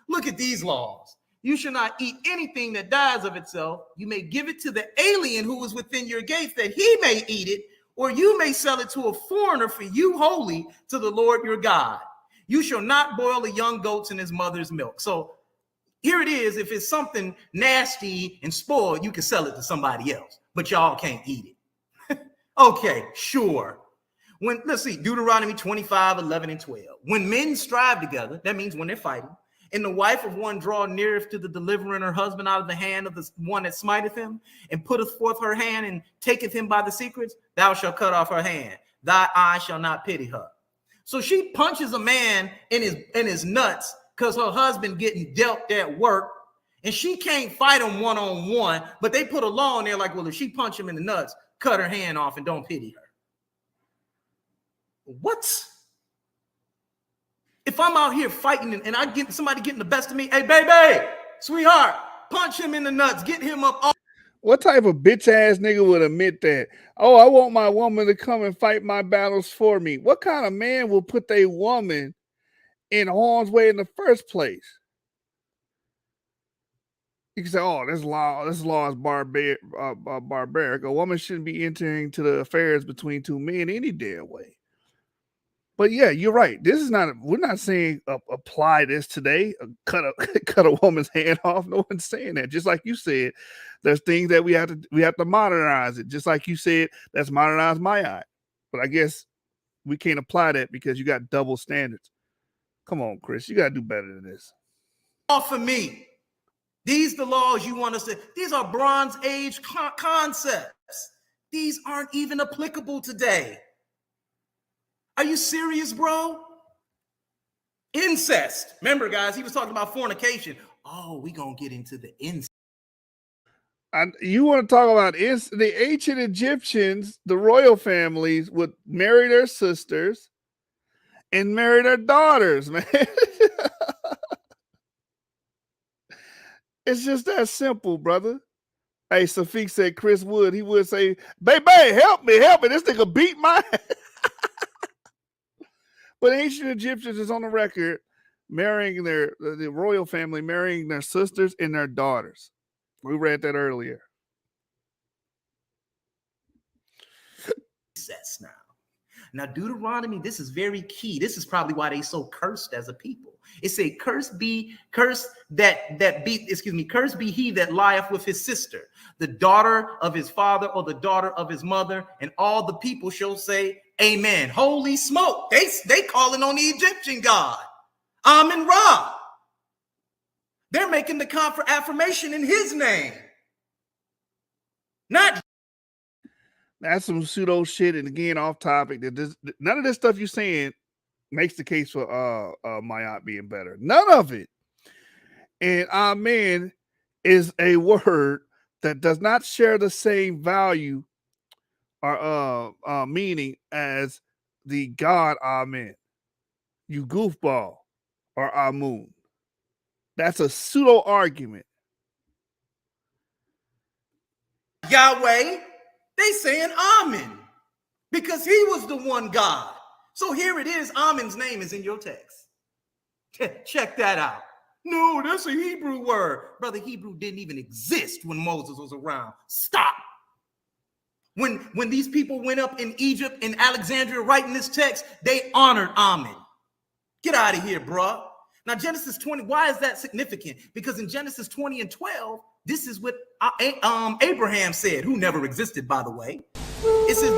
Look at these laws. You shall not eat anything that dies of itself. You may give it to the alien who is within your gates that he may eat it, or you may sell it to a foreigner for you holy to the Lord your God. You shall not boil the young goats in his mother's milk. So here it is. If it's something nasty and spoiled, you can sell it to somebody else, but y'all can't eat it. Okay, sure. Let's see, Deuteronomy 25, 11, and 12. When men strive together, that means when they're fighting, and the wife of one draw neareth to the deliverer and her husband out of the hand of the one that smiteth him, and putteth forth her hand and taketh him by the secrets, thou shalt cut off her hand. Thy eye shall not pity her. So she punches a man in his nuts because her husband getting dealt at work, and she can't fight him one-on-one, but they put a law in there like, well, if she punch him in the nuts, cut her hand off and don't pity her. What? If I'm out here fighting and I get somebody getting the best of me, hey, baby, sweetheart, punch him in the nuts, get him up. What type of bitch ass nigga would admit that? Oh, I want my woman to come and fight my battles for me. What kind of man will put their woman in harm's way in the first place? You can say, oh, this law is barbaric. A woman shouldn't be entering into the affairs between two men any damn way. But yeah, you're right. This is not. We're not saying apply this today. Cut a woman's hand off. No one's saying that. Just like you said, there's things that we have to modernize it. Just like you said, let's modernize my eye. But I guess we can't apply that because you got double standards. Come on, Chris, you got to do better than this. For me, these the laws you want us to. These are Bronze Age concepts. These aren't even applicable today. Are you serious, bro? Incest. Remember, guys, he was talking about fornication. Oh, we gonna get into the incest. You want to talk about the ancient Egyptians, the royal families would marry their sisters and marry their daughters, man. It's just that simple, brother. Hey, Safik said Chris would. He would say, baby, help me. This nigga beat my ass. But ancient Egyptians is on the record marrying the royal family, marrying their sisters and their daughters. We read that earlier. Now, Deuteronomy, this is very key. This is probably why they so cursed as a people. It say, cursed be he that lieth with his sister, the daughter of his father or the daughter of his mother, and all the people shall say, amen. Holy smoke. They calling on the Egyptian god, Amun-Ra. They're making the affirmation in his name. That's some pseudo shit. And again, off topic. None of this stuff you're saying makes the case for Mayat being better. None of it. And amen is a word that does not share the same value or meaning as the God amen. You goofball or Amun. That's a pseudo argument. Yahweh, they saying Amen because he was the one God. So here it is. Amen's name is in your text. Check that out. No, that's a Hebrew word. Brother, Hebrew didn't even exist when Moses was around. Stop. When these people went up in Egypt and Alexandria writing this text, they honored Amen. Get out of here, bruh. Now, Genesis 20, why is that significant? Because in Genesis 20 and 12, this is what Abraham said, who never existed, by the way. It says,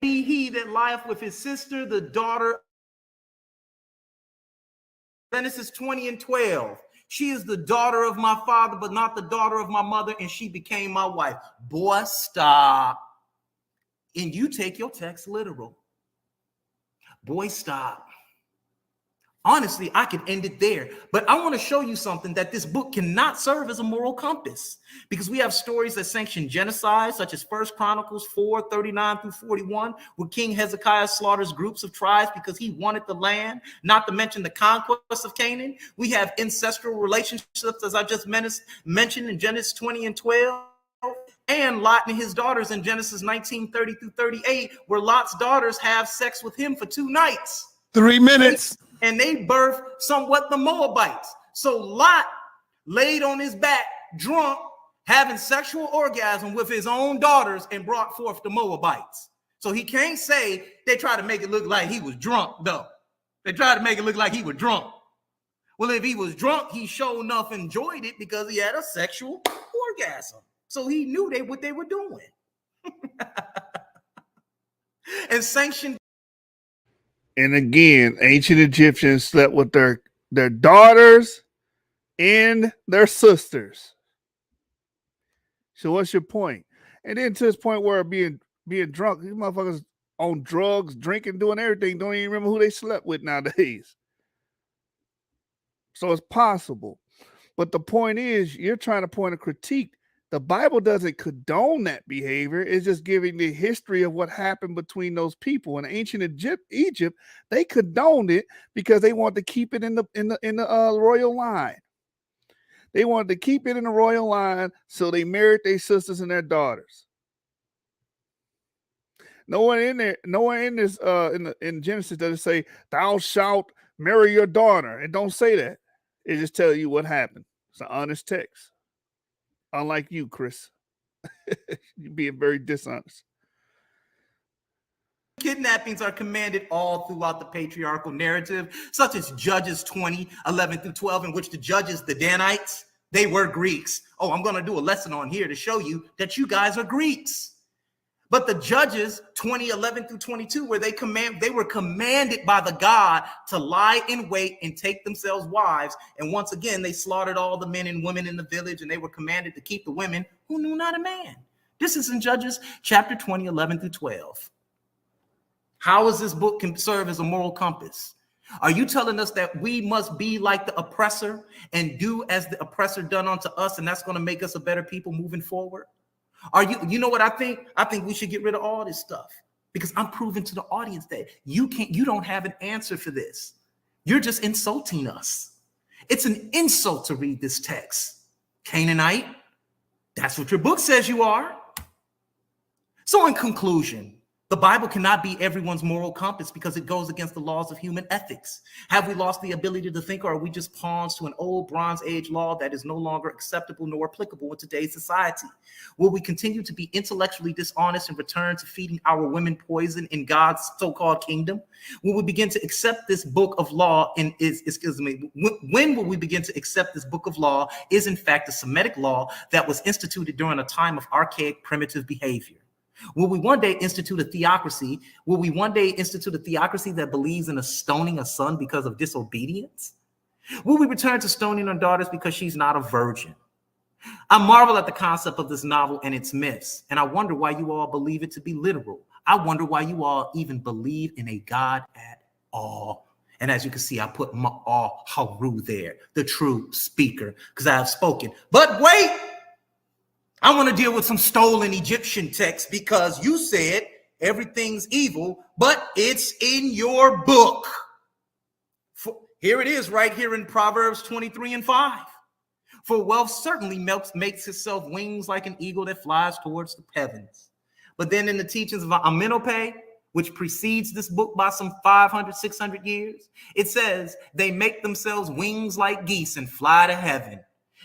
be he that lieth with his sister, the daughter. Genesis 20 and 12. She is the daughter of my father, but not the daughter of my mother, and she became my wife. Boy, stop. And you take your text literal. Boy, stop. Honestly, I could end it there, but I want to show you something that this book cannot serve as a moral compass, because we have stories that sanction genocide, such as 1 Chronicles 4, 39 through 41, where King Hezekiah slaughters groups of tribes because he wanted the land, not to mention the conquest of Canaan. We have ancestral relationships, as I just mentioned in Genesis 20 and 12, and Lot and his daughters in Genesis 19, 30 through 38, where Lot's daughters have sex with him for 2 nights. 3 minutes. And they birthed somewhat the Moabites. So Lot laid on his back, drunk, having sexual orgasm with his own daughters, and brought forth the Moabites. So he can't say they try to make it look like he was drunk, though. They tried to make it look like he was drunk. Well, if he was drunk, he sure enough enjoyed it because he had a sexual orgasm. So he knew what they were doing. And sanctioned. And again, ancient Egyptians slept with their daughters and their sisters. So what's your point? And then to this point where being drunk, these motherfuckers on drugs, drinking, doing everything, don't even remember who they slept with nowadays. So it's possible. But the point is, you're trying to point a critique. The Bible doesn't condone that behavior. It's just giving the history of what happened between those people. In ancient Egypt, they condoned it because they wanted to keep it in the royal line. They wanted to keep it in the royal line, so they married their sisters and their daughters. Nowhere in this in Genesis does it say, "Thou shalt marry your daughter." It don't say that. It just tells you what happened. It's an honest text. Unlike you, Chris. You're being very dishonest. Kidnappings are commanded all throughout the patriarchal narrative, such as Judges 20, 11 through 12, in which the judges, the Danites, they were Greeks. Oh, I'm going to do a lesson on here to show you that you guys are Greeks. But the Judges 20, 11 through 22, where they were commanded by the God to lie in wait and take themselves wives. And once again, they slaughtered all the men and women in the village, and they were commanded to keep the women who knew not a man. This is in Judges chapter 20, 11 through 12. How is this book can serve as a moral compass? Are you telling us that we must be like the oppressor and do as the oppressor done unto us, and that's going to make us a better people moving forward? You know what I think? I think we should get rid of all this stuff, because I'm proving to the audience that you don't have an answer for this. You're just insulting us. It's an insult to read this text. Canaanite, that's what your book says you are. So in conclusion, the Bible cannot be everyone's moral compass because it goes against the laws of human ethics. Have we lost the ability to think, or are we just pawns to an old Bronze Age law that is no longer acceptable nor applicable in today's society? Will we continue to be intellectually dishonest and return to feeding our women poison in God's so-called kingdom? Will we begin to accept this book of law when will we begin to accept this book of law is in fact a Semitic law that was instituted during a time of archaic primitive behavior? Will we one day institute a theocracy? Will we one day institute a theocracy that believes in stoning a son because of disobedience? Will we return to stoning our daughters because she's not a virgin? I marvel at the concept of this novel and its myths, and I wonder why you all believe it to be literal. I wonder why you all even believe in a God at all. And as you can see, I put Ma'al Haru there, the true speaker, because I have spoken. But wait! I want to deal with some stolen Egyptian texts because you said everything's evil, but it's in your book. Here it is right here in Proverbs 23 and 5. For wealth certainly makes itself wings like an eagle that flies towards the heavens. But then in the teachings of Amenhotep, which precedes this book by some 500, 600 years, it says they make themselves wings like geese and fly to heaven.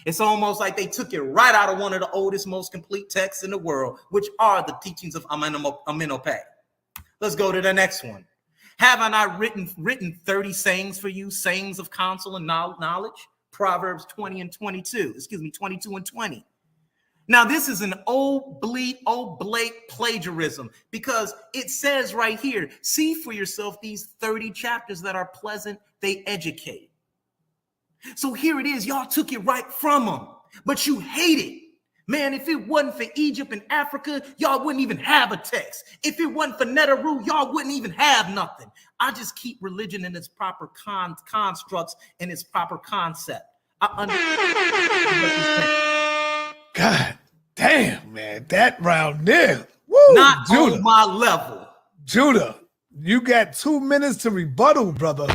It's almost like they took it right out of one of the oldest, most complete texts in the world, which are the teachings of Amenhotep. Let's go to the next one. Haven't I written 30 sayings for you, sayings of counsel and knowledge? Proverbs 22 and 20. Now, this is an oblate plagiarism because it says right here, see for yourself these 30 chapters that are pleasant, they educate. So here it is. Y'all took it right from them, but you hate it. Man, if it wasn't for Egypt and Africa, y'all wouldn't even have a text. If it wasn't for Netaru, y'all wouldn't even have nothing. I just keep religion in its proper constructs and its proper concept. God damn, man. That round there. Woo, not Judah. On my level. Judah, you got 2 minutes to rebuttal, brother.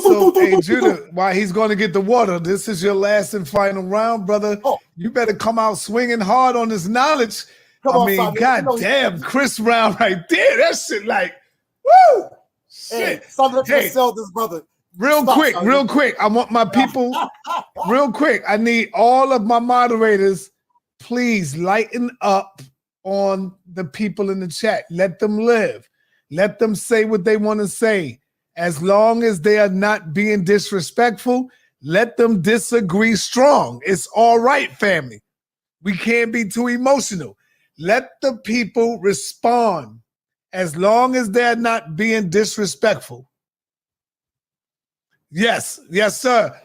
So, hey, Judah, while he's going to get the water, this is your last and final round, brother. You better come out swinging hard on this knowledge. Come I on, mean, Simon. goddamn, Chris Brown right there. That shit like, woo! Hey, Shit. Simon, let's Hey, sell this brother. real Stop, quick, Simon. real quick. I want my people, real quick. I need all of my moderators, please lighten up on the people in the chat. Let them live. Let them say what they want to say. As long as they are not being disrespectful, let them disagree strong. It's all right, family. We can't be too emotional. Let the people respond as long as they're not being disrespectful. Yes, yes, sir.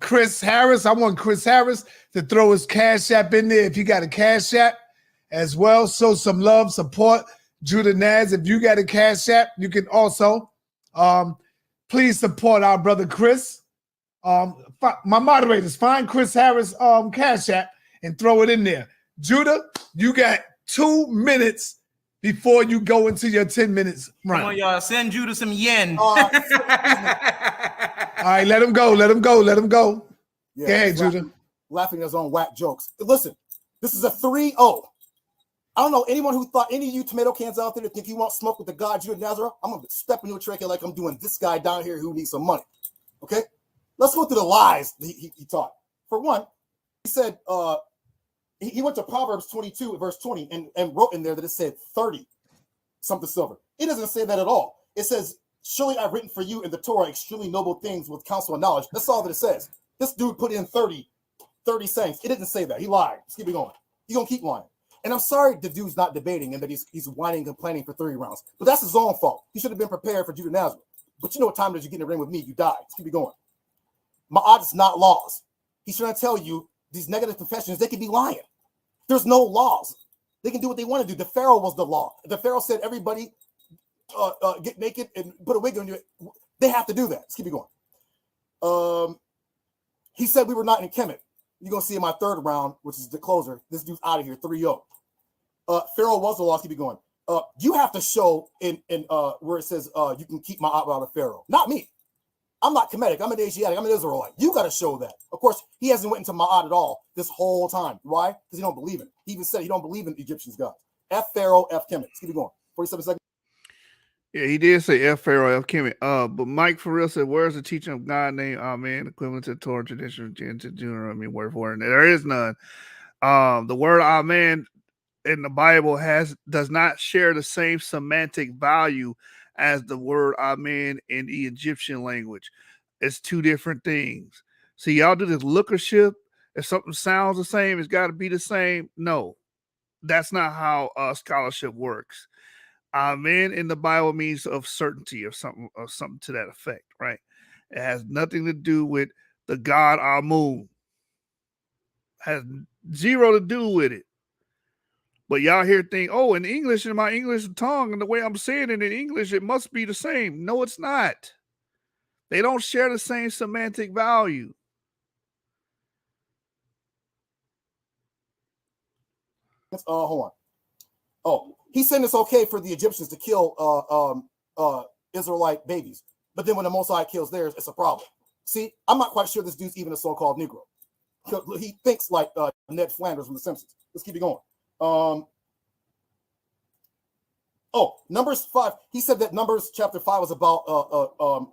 Chris Harris, I want Chris Harris to throw his Cash App in there. If you got a Cash App as well, show some love, support Judah Natz. If you got a Cash App, you can also please support our brother Chris. My moderators, find Chris Harris Cash App and throw it in there. Judah, you got 2 minutes before you go into your 10 minutes run. Come on, y'all. Send Judah some yen. All right, let him go. Let him go. Let him go. Yeah, Go ahead, he's Judah. laughing at his own whack jokes. Listen, this is a 3-0. I don't know anyone who thought, any of you tomato cans out there that think you want smoke with the God Judah Nazareth. I'm going to step into a trick like I'm doing this guy down here who needs some money. Okay? Let's go through the lies he taught. For one, he said he went to Proverbs 22, verse 20, and wrote in there that it said 30 something silver. It doesn't say that at all. It says, surely I've written for you in the Torah extremely noble things with counsel and knowledge. That's all that it says. This dude put in 30 sayings. It didn't say that. He lied. Let's keep it going. He's going to keep lying. And I'm sorry the dude's not debating and that he's whining and complaining for 30 rounds. But that's his own fault. He should have been prepared for Judah Nazareth. But you know what time it is you get in the ring with me, you die. Let's keep it going. Ma'at is not laws. He's trying to tell you these negative confessions, they can be lying. There's no laws. They can do what they want to do. The Pharaoh was the law. The Pharaoh said everybody get naked and put a wig on you. They have to do that. Let's keep it going. He said we were not in Kemet. You're going to see in my third round, which is the closer, this dude's out of here, 3-0. Pharaoh was the law. Let's keep it going. You have to show in where it says you can keep my out of Pharaoh. Not me. I'm not Kemetic. I'm an Asiatic. I'm an Israelite. You got to show that. Of course, he hasn't went into Ma'at at all this whole time. Why? Because he don't believe it. He even said he don't believe in the Egyptians' gods. F Pharaoh, F Kemet. Let's keep it going. 47 seconds. Yeah, he did say F Pharaoh, F Kemet. But Mike for real said, where's the teaching of God named Amen, equivalent to Torah tradition, to Deuteronomy, word for word? And there is none. The word Amen in the Bible does not share the same semantic value as the word Amen in the Egyptian language. It's two different things. See, y'all do this lookership. If something sounds the same, it's got to be the same. No, that's not how scholarship works. Amen in the Bible means of certainty of something to that effect, right? It has nothing to do with the God Amun. Has zero to do with it. But y'all here think, oh, in English, in my English tongue, and the way I'm saying it in English, it must be the same. No, it's not. They don't share the same semantic value. Hold on. Oh, he's saying it's okay for the Egyptians to kill Israelite babies. But then when the Mosai kills theirs, it's a problem. See, I'm not quite sure this dude's even a so-called Negro. He thinks like Ned Flanders from The Simpsons. Let's keep it going. Numbers 5. He said that Numbers chapter 5 was about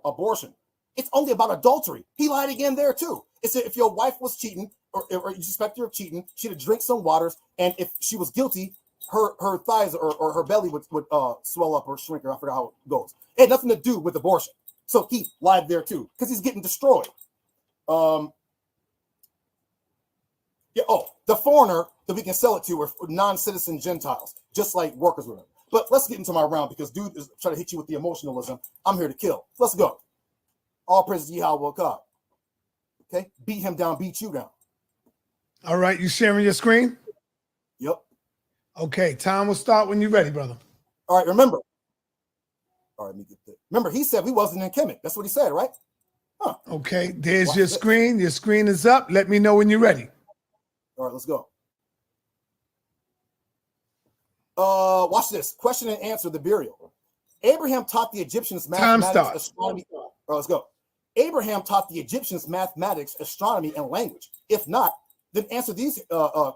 abortion. It's only about adultery. He lied again there too. It said if your wife was cheating or you suspect her of cheating, she'd have drink some waters, and if she was guilty, her thighs or her belly would swell up or shrink, or I forgot how it goes. It had nothing to do with abortion. So he lied there too because he's getting destroyed. The foreigner that we can sell it to are non-citizen Gentiles, just like workers with him. But let's get into my round because dude is trying to hit you with the emotionalism. I'm here to kill. Let's go. All praises to Yahweh God. Okay, beat him down, beat you down. All right, you sharing your screen? Yep. Okay, time will start when you're ready, brother. All right, remember. All right, let me get this. Remember, he said we wasn't in Kemet. That's what he said, right? Huh. Okay, there's Watch your this. screen. Your screen is up. Let me know when you're ready. All right, let's go. Watch this. Question and answer, the burial. Abraham taught the Egyptians mathematics, astronomy. All right, let's go. Abraham taught the Egyptians mathematics, astronomy, and language. If not, then answer these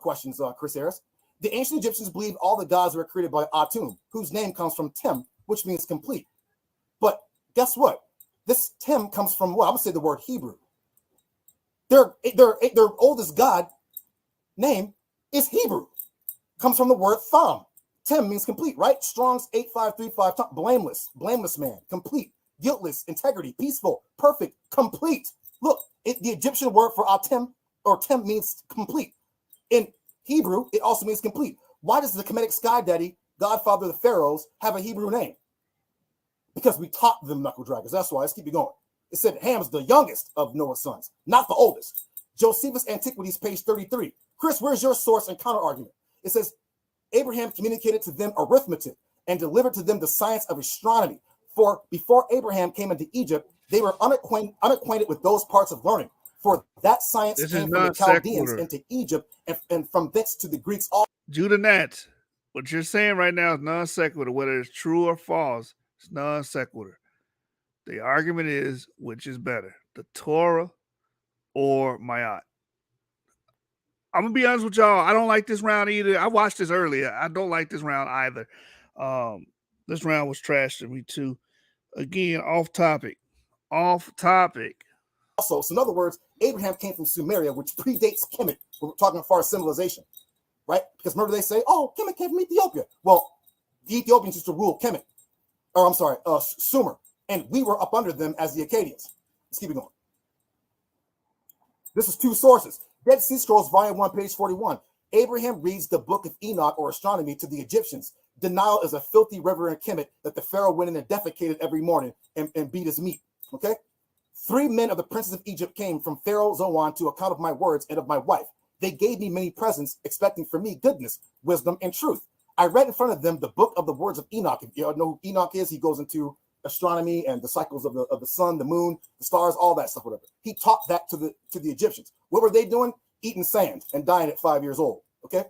questions, Chris Harris. The ancient Egyptians believed all the gods were created by Atum, whose name comes from Tem, which means complete. But guess what? This Tem comes from what? I'm gonna say the word Hebrew. Their oldest god name is Hebrew. Comes from the word Tham. Tem means complete, right? Strong's 8535. Blameless man, complete, guiltless, integrity, peaceful, perfect, complete. Look, the Egyptian word for Atem or Tem means complete. In Hebrew, it also means complete. Why does the Kemetic sky daddy, godfather of the pharaohs, have a Hebrew name? Because we taught them knuckle draggers. That's why. Let's keep it going. It said Ham's the youngest of Noah's sons, not the oldest. Josephus Antiquities, page 33. Chris, where's your source and counter argument? It says Abraham communicated to them arithmetic and delivered to them the science of astronomy. For before Abraham came into Egypt, they were unacquainted with those parts of learning. For that science came from the Chaldeans into Egypt, and from thence to the Greeks. Judah Natz, what you're saying right now is non sequitur. Whether it's true or false, it's non sequitur. The argument is, which is better, the Torah or Mayat? I'm gonna be honest with y'all. I don't like this round either. I watched this earlier. I don't like this round either. This round was trash to me too. Again, off topic. Also, so in other words, Abraham came from Sumeria, which predates Kemet. We're talking as far as civilization, right? Because remember they say, oh, Kemet came from Ethiopia. Well, the Ethiopians used to rule Kemet, or I'm sorry, Sumer, and we were up under them as the Akkadians. Let's keep it going. This is two sources. Dead Sea Scrolls, volume 1, page 41. Abraham reads the book of Enoch or astronomy to the Egyptians. The Nile is a filthy river in Kemet that the pharaoh went in and defecated every morning and beat his meat. Okay? 3 men of the princes of Egypt came from Pharaoh Zoan to account of my words and of my wife. They gave me many presents, expecting for me goodness, wisdom, and truth. I read in front of them the book of the words of Enoch. If you know who Enoch is, he goes into astronomy and the cycles of the sun, the moon, the stars, all that stuff, whatever. He taught that to the Egyptians. What were they doing? Eating sand and dying at 5 years old. Okay.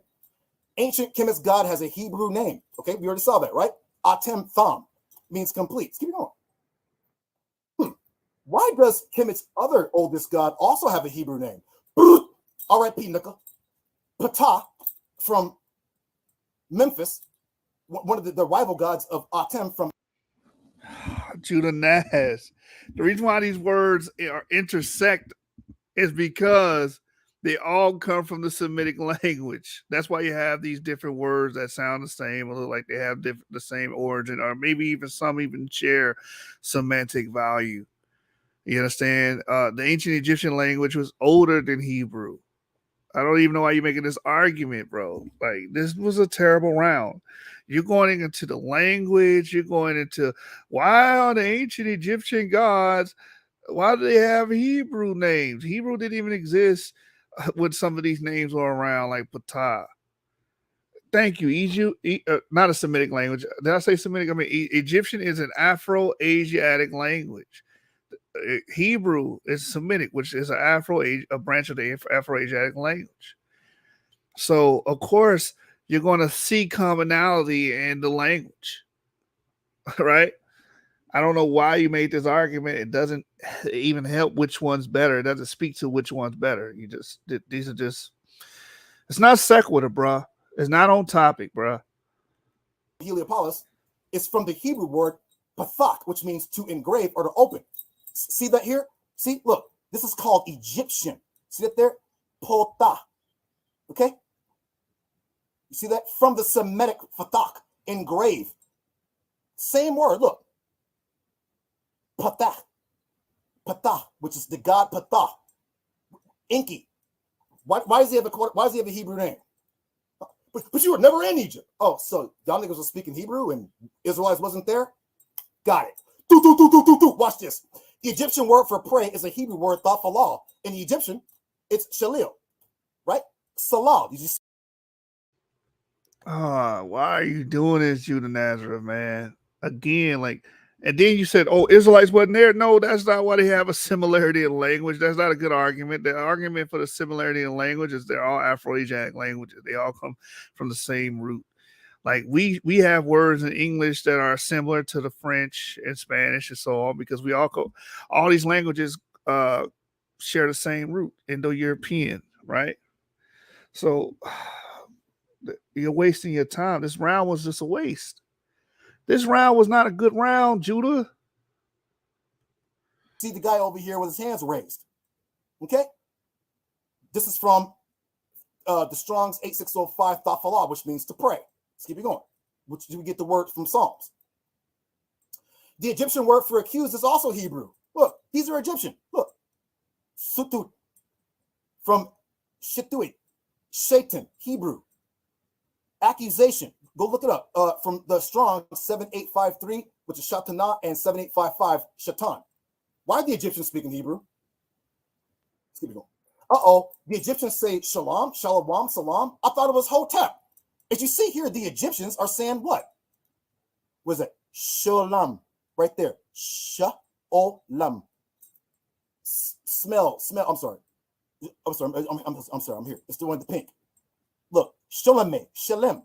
Ancient Kemet's god has a Hebrew name. Okay, we already saw that, right? Atem Tham means complete. Let's keep it going. Why does Kemet's other oldest god also have a Hebrew name? R.I.P. Nickel. Ptah from Memphis, one of the rival gods of Atem from Judah Natz. The reason why these words are intersect is because they all come from the Semitic language. That's why you have these different words that sound the same or look like they have the same origin, or maybe even some even share semantic value. You understand? The ancient Egyptian language was older than Hebrew. I don't even know why you're making this argument, bro. Like, this was a terrible round. You're going into the language. You're going into why are the ancient Egyptian gods, why do they have Hebrew names? Hebrew didn't even exist when some of these names were around, like Ptah. Thank you. Egypt, not a Semitic language. Did I say Semitic? I mean, Egyptian is an Afro-Asiatic language. Hebrew is Semitic, which is a branch of the Afro-Asiatic language. So, of course, you're going to see commonality in the language, right? I don't know why you made this argument. It doesn't even help which one's better. It doesn't speak to which one's better. These are just, it's not sequitur, bruh. It's not on topic, bruh. Heliopolis is from the Hebrew word pathak, which means to engrave or to open. See that here? See, look, this is called Egyptian. See that there? Pota. Okay? You see that? From the Semitic fatak, engrave. Same word, look. Pata. Pata, which is the god Pata. Inky. Why does he have a Hebrew name? But you were never in Egypt. Oh, so y'all niggas were speaking Hebrew and Israelites wasn't there? Got it. Watch this. The Egyptian word for pray is a Hebrew word, thafalah. In the Egyptian, it's shalil, right? Salah. Did you see? Why are you doing this, Judah Nazareth, man? Again, like, and then you said, oh, Israelites wasn't there. No, that's not why they have a similarity in language. That's not a good argument. The argument for the similarity in language is they're all Afro-Asiatic languages. They all come from the same root. Like we have words in English that are similar to the French and Spanish and so on, because we all these languages share the same root, Indo-European, right? So You're wasting your time. This round was just a waste. This round was not a good round, Judah. See the guy over here with his hands raised. Okay? This is from the Strong's 8605 Thafalah, which means to pray. Let's keep it going. Which we get the word from Psalms. The Egyptian word for accused is also Hebrew. Look, these are Egyptian. Look. Sutut. From Shituit. Shaitan, Hebrew. Accusation. Go look it up. From the Strong 7853, which is Shatana, and 7855, Shatan. Why are the Egyptians speaking Hebrew? Let's keep it going. Uh-oh. The Egyptians say shalom, shalom, salam. I thought it was hotep. As you see here, the Egyptians are saying what? What is it? Shalom. Right there. Sha-o-lam. Smell. I'm sorry. I'm sorry. I'm here. It's the one with the pink. Look. Shalom. Shalem.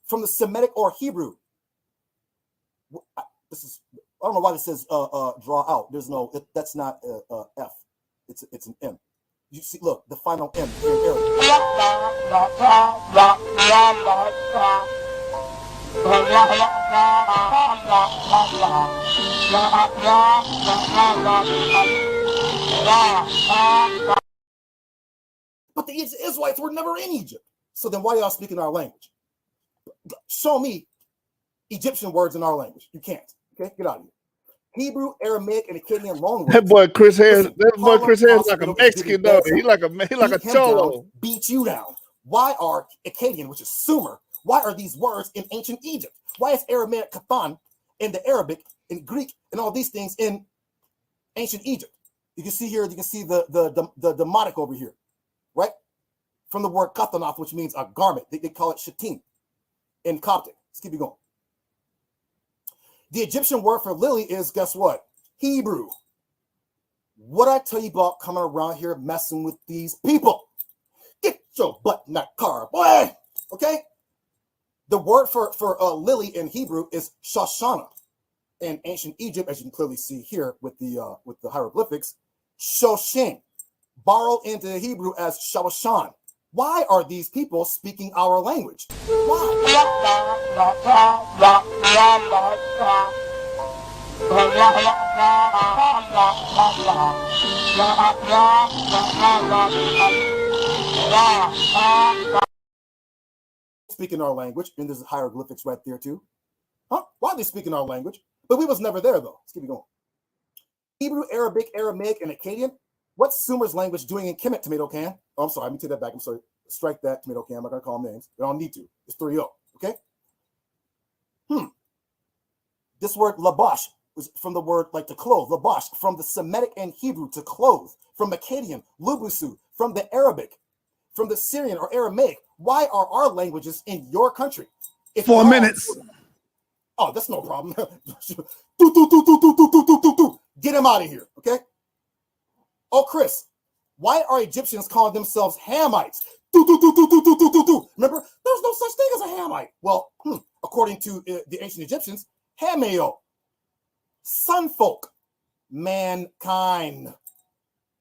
From the Semitic or Hebrew. This is, I don't know why this says draw out. There's no, that's not F. It's an M. You see, look, the final M here in Arabic. But the Israelites were never in Egypt. So then why are y'all speaking our language? Show me Egyptian words in our language. You can't. Okay, get out of here. Hebrew, Aramaic, and Akkadian loanwords. That boy Chris Harris like a Mexican though. He like a cholo. Beat you down. Why are Akkadian, which is Sumer, why are these words in ancient Egypt? Why is Aramaic Kathan in the Arabic, in Greek, and all these things in ancient Egypt? You can see here, you can see the demotic over here, right? From the word kathanath, which means a garment. They call it shatim in Coptic. Let's keep it going. The Egyptian word for lily is, guess what? Hebrew. What I tell you about coming around here messing with these people? Get your butt in that car, boy. Okay? The word for lily in Hebrew is Shoshana. In ancient Egypt, as you can clearly see here with the hieroglyphics, Shoshin, borrowed into Hebrew as Shawashan. Why are these people speaking our language? Why? Speaking our language, and there's hieroglyphics right there too. Huh? Why are they speaking our language? But we was never there though. Let's keep it going. Hebrew, Arabic, Aramaic, and Akkadian. What's Sumer's language doing in Kemet tomato can? Oh, I'm sorry. Let me take that back. I'm sorry. Strike that tomato can. I'm not going to call them names. I don't need to. It's 3-0. Okay? This word labash was from the word like to clothe. Labash from the Semitic and Hebrew to clothe. From Akkadian, lubusu. From the Arabic. From the Syrian or Aramaic. Why are our languages in your country? 4 minutes. Oh, that's no problem. Get him out of here. Okay? Oh, Chris, why are Egyptians calling themselves Hamites? Remember, there's no such thing as a Hamite. Well, according to the ancient Egyptians, Hameo, sun folk, mankind.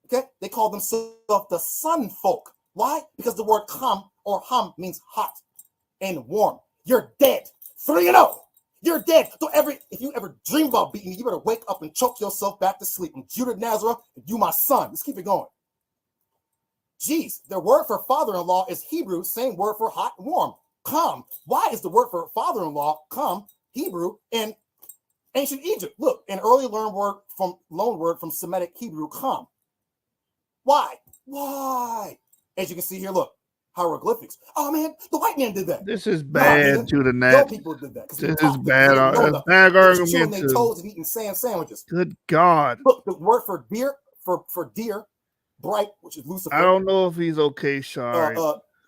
Okay, they call themselves the sun folk. Why? Because the word kham or ham means hot and warm. You're dead. 3-0. You're dead. So if you ever dream about beating me, you better wake up and choke yourself back to sleep. I'm Judah Nazareth, and you my son. Let's keep it going. Jeez, their word for father-in-law is Hebrew, same word for hot and warm. Kam. Why is the word for father-in-law Kam Hebrew in ancient Egypt? Look, an early loan word from Semitic Hebrew Kam. Why? Why? As you can see here, look. Hieroglyphics. Oh man, the white man did that. This is bad, Judah Natz. Your people did that. This is bad. That's bad argument. Their toes and eating sand sandwiches. Good God. Look, the word for deer, for deer, bright, which is Lucifer. I don't know if he's okay, Shari.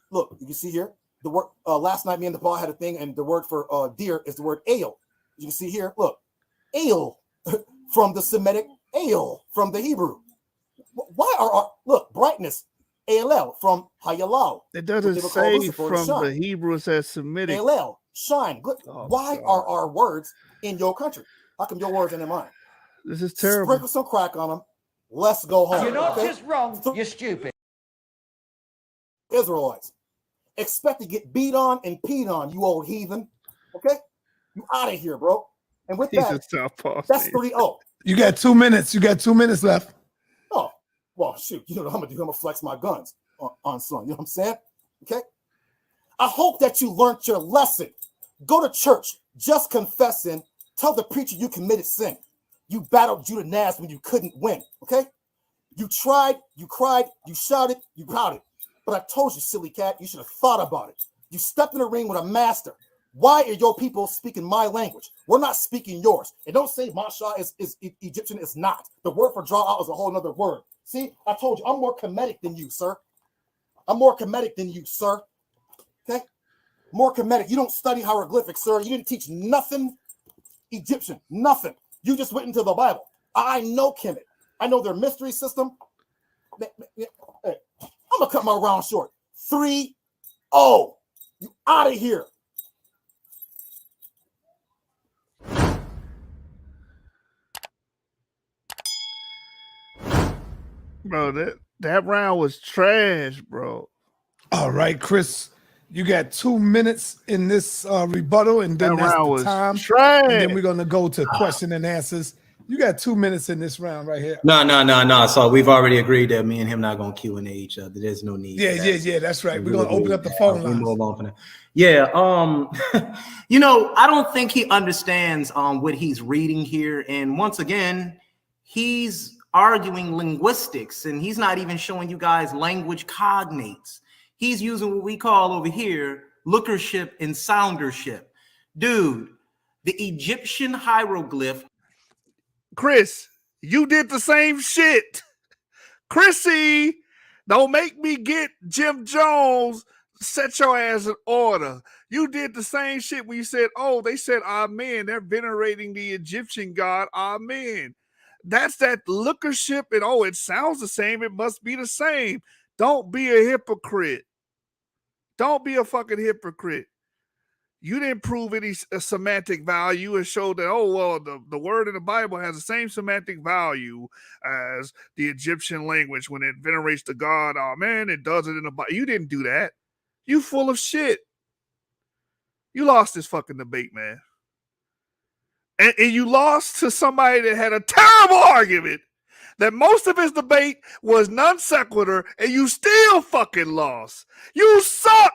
Look, you can see here the word. Last night, me and the ball had a thing, and the word for deer is the word ale. You can see here. Look, ale from the Semitic, ale from the Hebrew. Why are our look brightness? Alel from Hayalal. It doesn't say from the Hebrew, it says Semitic. Alel, shine. Good. Why are our words in your country? How come your words ain't in mine? This is terrible. Sprinkle some crack on them. Let's go home. You're not just wrong, you're stupid. Israelites. expect to get beat on and peed on, you old heathen. Okay? You out of here, bro. And with He's that, a southpaw. that's 3-0. You got 2 minutes. You got 2 minutes left. Oh, well, shoot. You know what I'm going to do? I'm going to flex my guns on son. You know what I'm saying? Okay? I hope that you learned your lesson. Go to church. Just confess sin. Tell the preacher you committed sin. You battled Judah Natz when you couldn't win. Okay? You tried, you cried, you shouted, you pouted. But I told you, silly cat, you should have thought about it. You stepped in the ring with a master. Why are your people speaking my language? We're not speaking yours. And don't say Masha is Egyptian. It's not. The word for draw out is a whole other word. See, I told you, I'm more Kemetic than you, sir. I'm more Kemetic than you, sir. Okay? More Kemetic. You don't study hieroglyphics, sir. You didn't teach nothing Egyptian. Nothing. You just went into the Bible. I know Kemet. I know their mystery system. Hey, I'm going to cut my round short. 3-0. You out of here. Bro, that round was trash, bro. All right, Chris, you got 2 minutes in this rebuttal, and then That that's round the was time. trash. And then we're going to go to question and answers. You got 2 minutes in this round right here. No. So we've already agreed that me and him not going to Q&A each other. There's no need. Yeah. That's right. We're going to open up the phone lines. Yeah. You know, I don't think he understands what he's reading here. And once again, he's arguing linguistics, and he's not even showing you guys language cognates. He's using what we call over here lookership and soundership. Dude, the Egyptian hieroglyph. Chris, you did the same shit. Chrissy, don't make me get Jim Jones. Set your ass in order. You did the same shit when you said, oh, they said amen. They're venerating the Egyptian god, amen. That's that lookership, and oh, it sounds the same. It must be the same. Don't be a hypocrite. Don't be a fucking hypocrite. You didn't prove any semantic value and show that, oh, well, the word in the Bible has the same semantic value as the Egyptian language when it venerates the god. Oh, man, it does it in the Bible. You didn't do that. You full of shit. You lost this fucking debate, man. And you lost to somebody that had a terrible argument, that most of his debate was non sequitur, and you still fucking lost. You suck.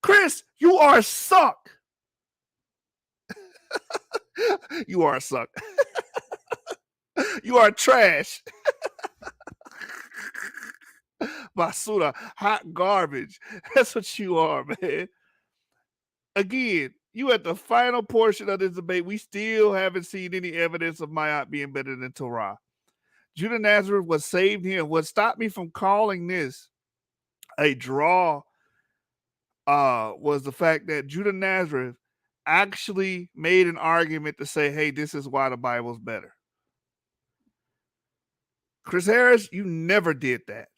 Chris, you are a suck. You are a suck. You are trash. Basura, hot garbage. That's what you are, man. Again, you at the final portion of this debate. We still haven't seen any evidence of Mayat being better than Torah. Judah Nazareth was saved here. What stopped me from calling this a draw was the fact that Judah Nazareth actually made an argument to say, hey, this is why the Bible's better. Chris Harris, you never did that.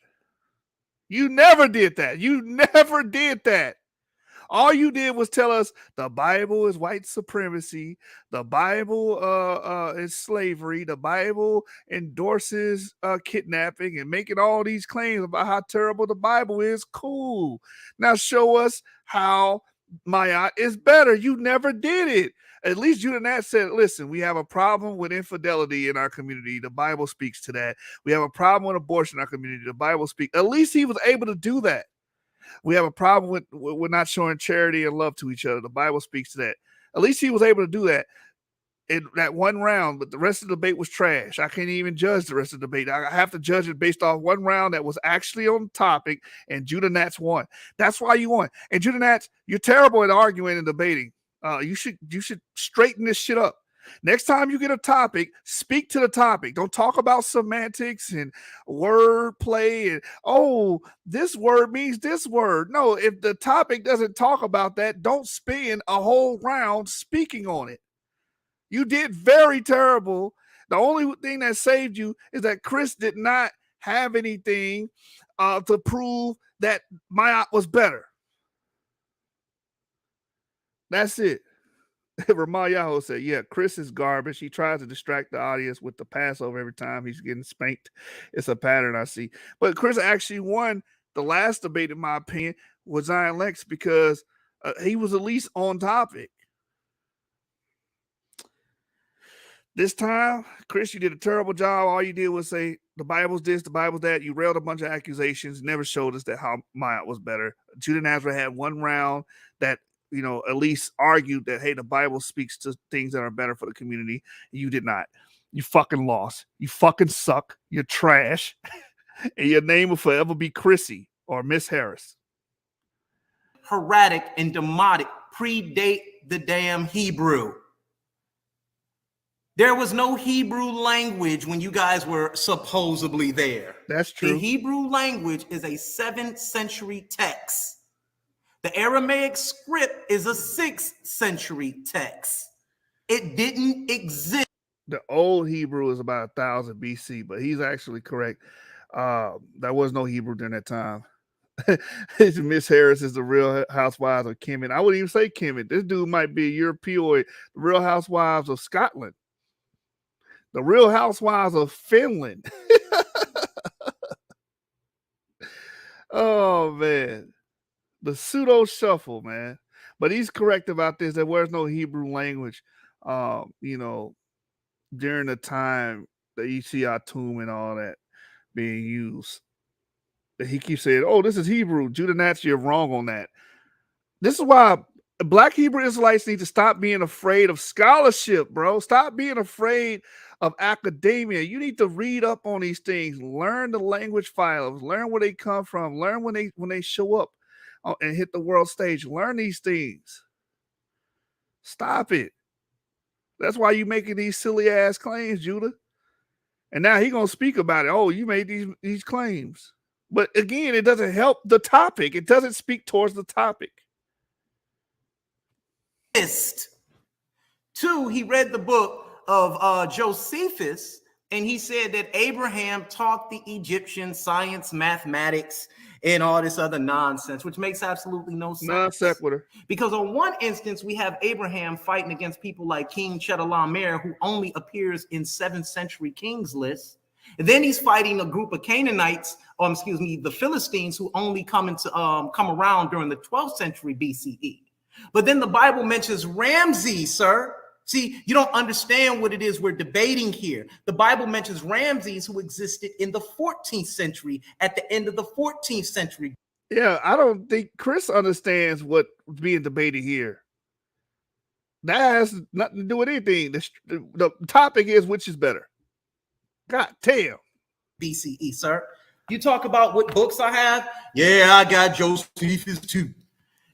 You never did that. You never did that. All you did was tell us the Bible is white supremacy. The Bible is slavery. The Bible endorses kidnapping and making all these claims about how terrible the Bible is. Cool. Now show us how Mayat is better. You never did it. At least Judah Natz said, listen, we have a problem with infidelity in our community. The Bible speaks to that. We have a problem with abortion in our community. The Bible speaks. At least he was able to do that. We have a problem with not showing charity and love to each other. The Bible speaks to that. At least he was able to do that in that one round, but the rest of the debate was trash. I can't even judge the rest of the debate. I have to judge it based off one round that was actually on topic, and Judah Natz won. That's why you won. And Judah Natz, you're terrible at arguing and debating. You should straighten this shit up. Next time you get a topic, speak to the topic. Don't talk about semantics and word play and, oh, this word means this word. No, if the topic doesn't talk about that, don't spend a whole round speaking on it. You did very terrible. The only thing that saved you is that Chris did not have anything to prove that Mayat was better. That's it. Ramalyahu said, yeah, Chris is garbage. He tries to distract the audience with the Passover every time he's getting spanked. It's a pattern I see. But Chris actually won the last debate, in my opinion, with Zion Lex because he was at least on topic. This time, Chris, you did a terrible job. All you did was say the Bible's this, the Bible's that. You railed a bunch of accusations, never showed us that how Maya was better. Judah Nazareth had one round that, you know, at least argued that, hey, the Bible speaks to things that are better for the community. You did not. You fucking lost. You fucking suck. You're trash. And your name will forever be Chrissy or Miss Harris. Hieratic and Demotic predate the damn Hebrew. There was no Hebrew language when you guys were supposedly there. That's true. The Hebrew language is a 7th century text. The Aramaic script is a 6th century text. It didn't exist. The old Hebrew is about 1000 BC, but he's actually correct. There was no Hebrew during that time. Miss Harris is the Real Housewives of Kemet. I wouldn't even say Kemet. This dude might be a Europeoid. The Real Housewives of Scotland. The Real Housewives of Finland. Oh, man. The pseudo shuffle, man. But he's correct about this. There was no Hebrew language, you know, during the time that you see our tomb and all that being used. He keeps saying, oh, this is Hebrew. Judah Natz, you're wrong on that. This is why Black Hebrew Israelites need to stop being afraid of scholarship, bro. Stop being afraid of academia. You need to read up on these things, learn the language files, learn where they come from, learn when they show up and hit the world stage. Learn these things. Stop it. That's why you making these silly ass claims, Judah. And now he gonna speak about it. Oh, you made these claims. But again, it doesn't help the topic. It doesn't speak towards the topic. 2, he read the book of Josephus, and he said that Abraham taught the Egyptians science, mathematics, and all this other nonsense, which makes absolutely no sense. Non sequitur. Because on one instance, we have Abraham fighting against people like King Chedorlaomer, who only appears in 7th century Kings lists. And then he's fighting a group of Canaanites, the Philistines, who only come around during the 12th century BCE. But then the Bible mentions Ramses, sir. See, you don't understand what it is we're debating here. The Bible mentions Ramses, who existed in the 14th century, at the end of the 14th century. Yeah, I don't think Chris understands what's being debated here. That has nothing to do with anything. The topic is which is better. God damn. BCE, sir. You talk about what books I have? Yeah, I got Josephus too.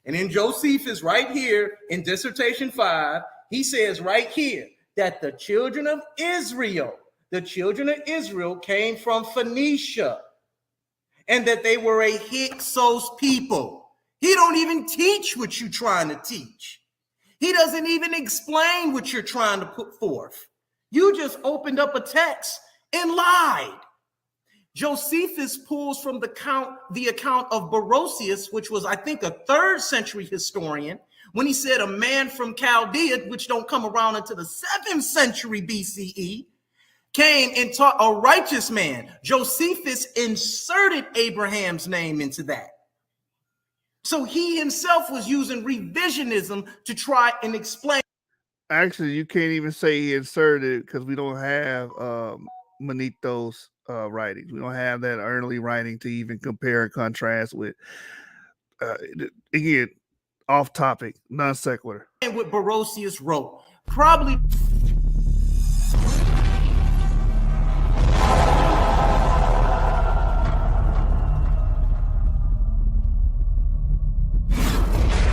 And in Josephus, right here in Dissertation 5, he says right here that the children of Israel came from Phoenicia and that they were a Hyksos people. He don't even teach what you're trying to teach. He doesn't even explain what you're trying to put forth. You just opened up a text and lied. Josephus pulls from the account of Barosius, which was, I think, a 3rd century historian, when he said a man from Chaldea, which don't come around until the 7th century BCE, came and taught a righteous man. Josephus inserted Abraham's name into that. So he himself was using revisionism to try and explain. Actually, you can't even say he inserted because we don't have Manito's writings. We don't have that early writing to even compare and contrast with. Again, off topic, non sequitur. And what Barosius wrote, probably.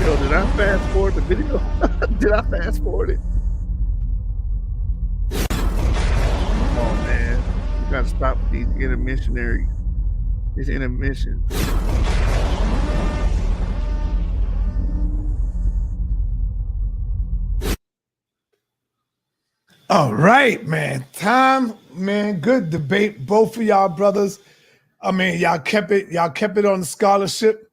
Yo, did I fast forward the video? Did I fast forward it? Oh man, you gotta stop these intermissionaries. These intermissions. All right, man. Time, man. Good debate, both of y'all brothers. I mean, y'all kept it on the scholarship.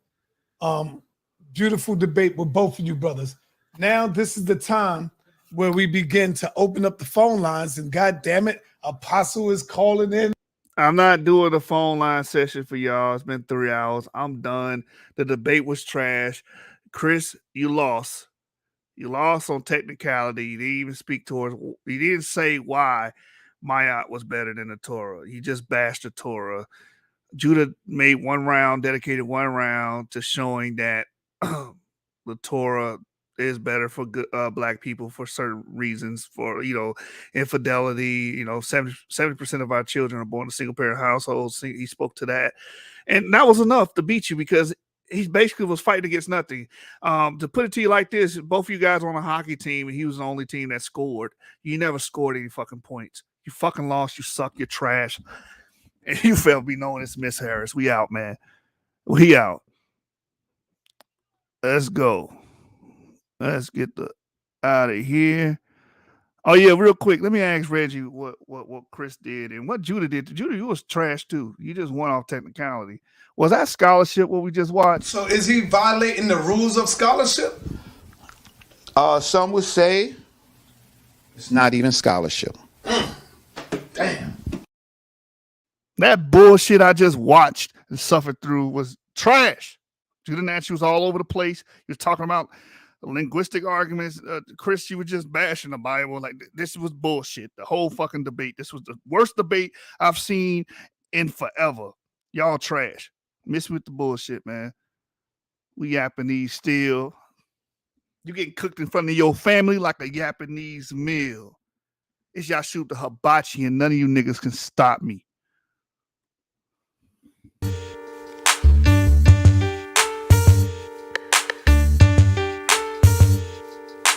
Beautiful debate with both of you brothers. Now, this is the time where we begin to open up the phone lines, and God damn it, Apostle is calling in. I'm not doing a phone line session for y'all. It's been 3 hours. I'm done. The debate was trash. Chris, you lost. You lost on technicality. You didn't even speak towards. You didn't say why Mayat was better than the Torah. You just bashed the Torah. Judah made dedicated one round to showing that the Torah is better for black people for certain reasons, for infidelity. 70% of our children are born in single parent households. He spoke to that, and that was enough to beat you because he basically was fighting against nothing. To put it to you like this, both of you guys were on a hockey team, and he was the only team that scored. You never scored any fucking points. You fucking lost. You suck. You're trash. And you felt me knowing it's Miss Harris. We out, man. We out. Let's go. Let's get out of here. Oh yeah, real quick. Let me ask Reggie what Chris did and what Judah did. Judah, you was trash too. You just went off technicality. Was that scholarship what we just watched? So is he violating the rules of scholarship? Some would say it's not even scholarship. Damn. That bullshit I just watched and suffered through was trash. Judah Natz was all over the place. He was talking about linguistic arguments. Chris, you were just bashing the Bible. Like, this was bullshit. The whole fucking debate. This was the worst debate I've seen in forever. Y'all trash. Miss with the bullshit, man. We Japanese still. You getting cooked in front of your family like a Japanese meal. It's y'all shoot the hibachi and none of you niggas can stop me.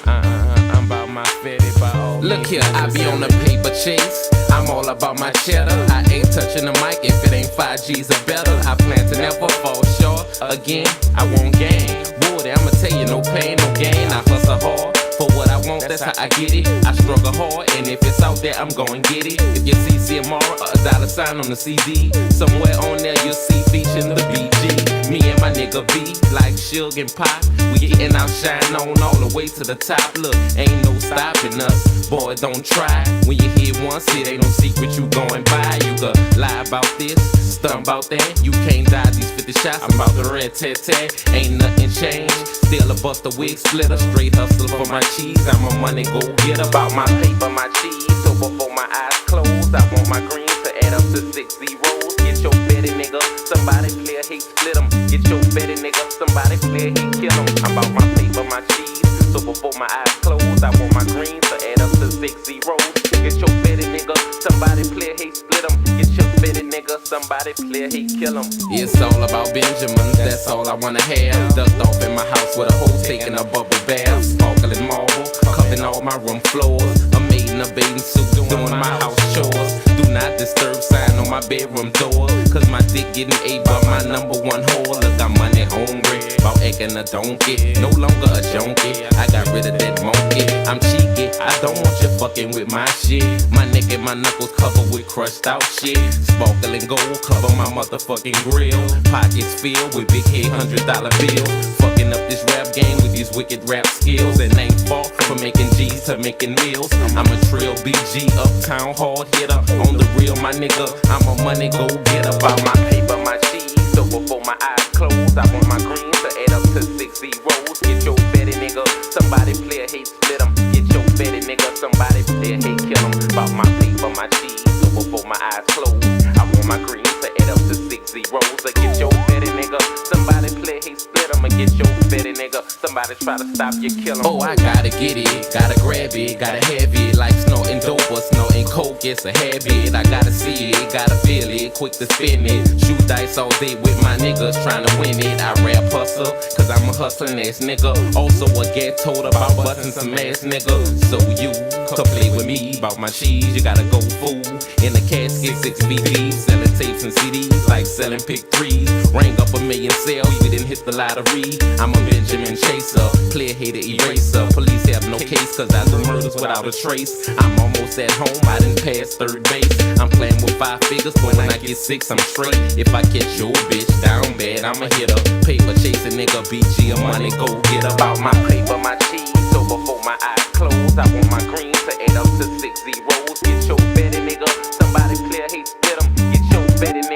I'm about my fetty by all. Look here, I be on the paper chase. I'm all about my cheddar. I ain't touching the mic if it ain't 5 G's or better. I plan to never fall short. Again, I won't gain. Boy, I'ma tell you, no pain, no gain. I hustle hard for what I want, that's how I get it. I struggle hard, and if it's out there, I'm gon' get it. If you see CMR, a $sign on the CD, somewhere on there you'll see featuring the BG. Me and my nigga B, like Suge and Pop, we getting our shine on all the way to the top. Look, ain't no stopping us, boy, don't try. When you hear once, it ain't no secret you going by. You could lie about this, stunt about that. You can't dodge these 50 shots, I'm about the red tat-tat. Ain't nothing changed, still a bust a wig splitter. Straight hustle for my cheese, I'm a money go get about my paper, my cheese. So before my eyes close, I want my greens to add up to 6 zeros. Get your betty nigga, somebody clear hate split 'em. Get your betty nigga, somebody clear hate kill 'em. I'm about my paper, my cheese. So before my eyes close, I want my greens to add up to 6 zeros. Get your betty nigga, somebody clear hate split 'em. Get your betty nigga, somebody clear hate kill 'em. It's all about Benjamins, that's all I wanna have. Ducked off in my house with a hoe taking a bubble bath. Sparkling marble, covering all my room floors. A maid in a bathing suit doing my house chores. Do not disturb sign on my bedroom door, cause my dick getting ate by my #1 whore. Look, I'm money hungry, about acting a donkey. No longer a junkie, I got rid of that monkey. I'm cheeky, I don't want you fucking with my shit. My neck and my knuckles covered with crushed out shit. Sparkling gold cover my motherfucking grill. Pockets filled with big head $100 bills. Fucking up this rap game with these wicked rap skills. And ain't far from making G's to making meals. I'm a trill BG, uptown hard hitter. On the real, my nigga, I'm a money go get about my paper, my cheese. So before my eyes close, I want my greens to add up to 6 zeros. Get your betty nigga, somebody play a hate split 'em. Get your betty nigga, somebody play a hate kill 'em. About my paper, my cheese. So before my eyes close, I want my greens to add up to 6 zeros. Get your betty nigga, somebody play hate split 'em. Get your betty nigga, somebody try to stop you, kill 'em. Oh, I gotta get it, gotta grab it, gotta have it. Like snorting dope or snorting coke, it's a habit. I gotta see it, gotta feel it, quick to spin it. Shoot dice all day with my niggas trying to win it. I rap hustle, cause I'm a hustling ass nigga. Also a get told about busting some ass nigga. So you come play with me about my cheese, you gotta go fool. In the casket, 6 feet deep, selling tapes and CDs like selling pick 3s. Rang up 1 million sales, we didn't hit the lottery. I'm a Benjamin chaser, player hater eraser. Police have no case cause I do murders without a trace. I'm almost at home, I didn't pass 3rd base. I'm playing with 5 figures, but when I get 6, I'm straight. If I catch your bitch down bad, I'm a hitter. Paper chasing nigga, BG, a money go get about my paper, my cheese. So before my eyes close, I want my greens to add up to 6 zeros. Get your betty nigga, somebody clear hate split 'em. Get your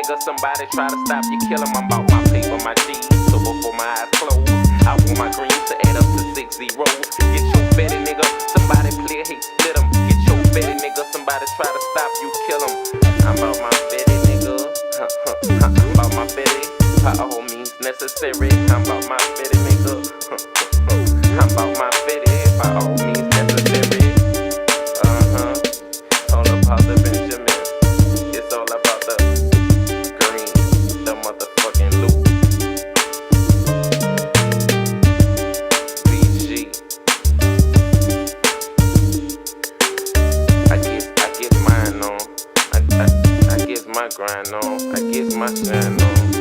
nigga, somebody try to stop you, kill him. I'm about my paper, my G's, so before my eyes close, I want my greens to add up to 6 zeros. Get your fetty nigga, somebody clear, hate split him. Get your fetty nigga, somebody try to stop you, kill him. I'm about my fetty nigga, I'm about my fetty, by all means necessary. I'm about my fetty nigga, I'm about my fetty, by all means necessary. All about the Benjamin, it's all about the green, the motherfucking loot. BG. I get mine on. I get my grind on. I get my shine on.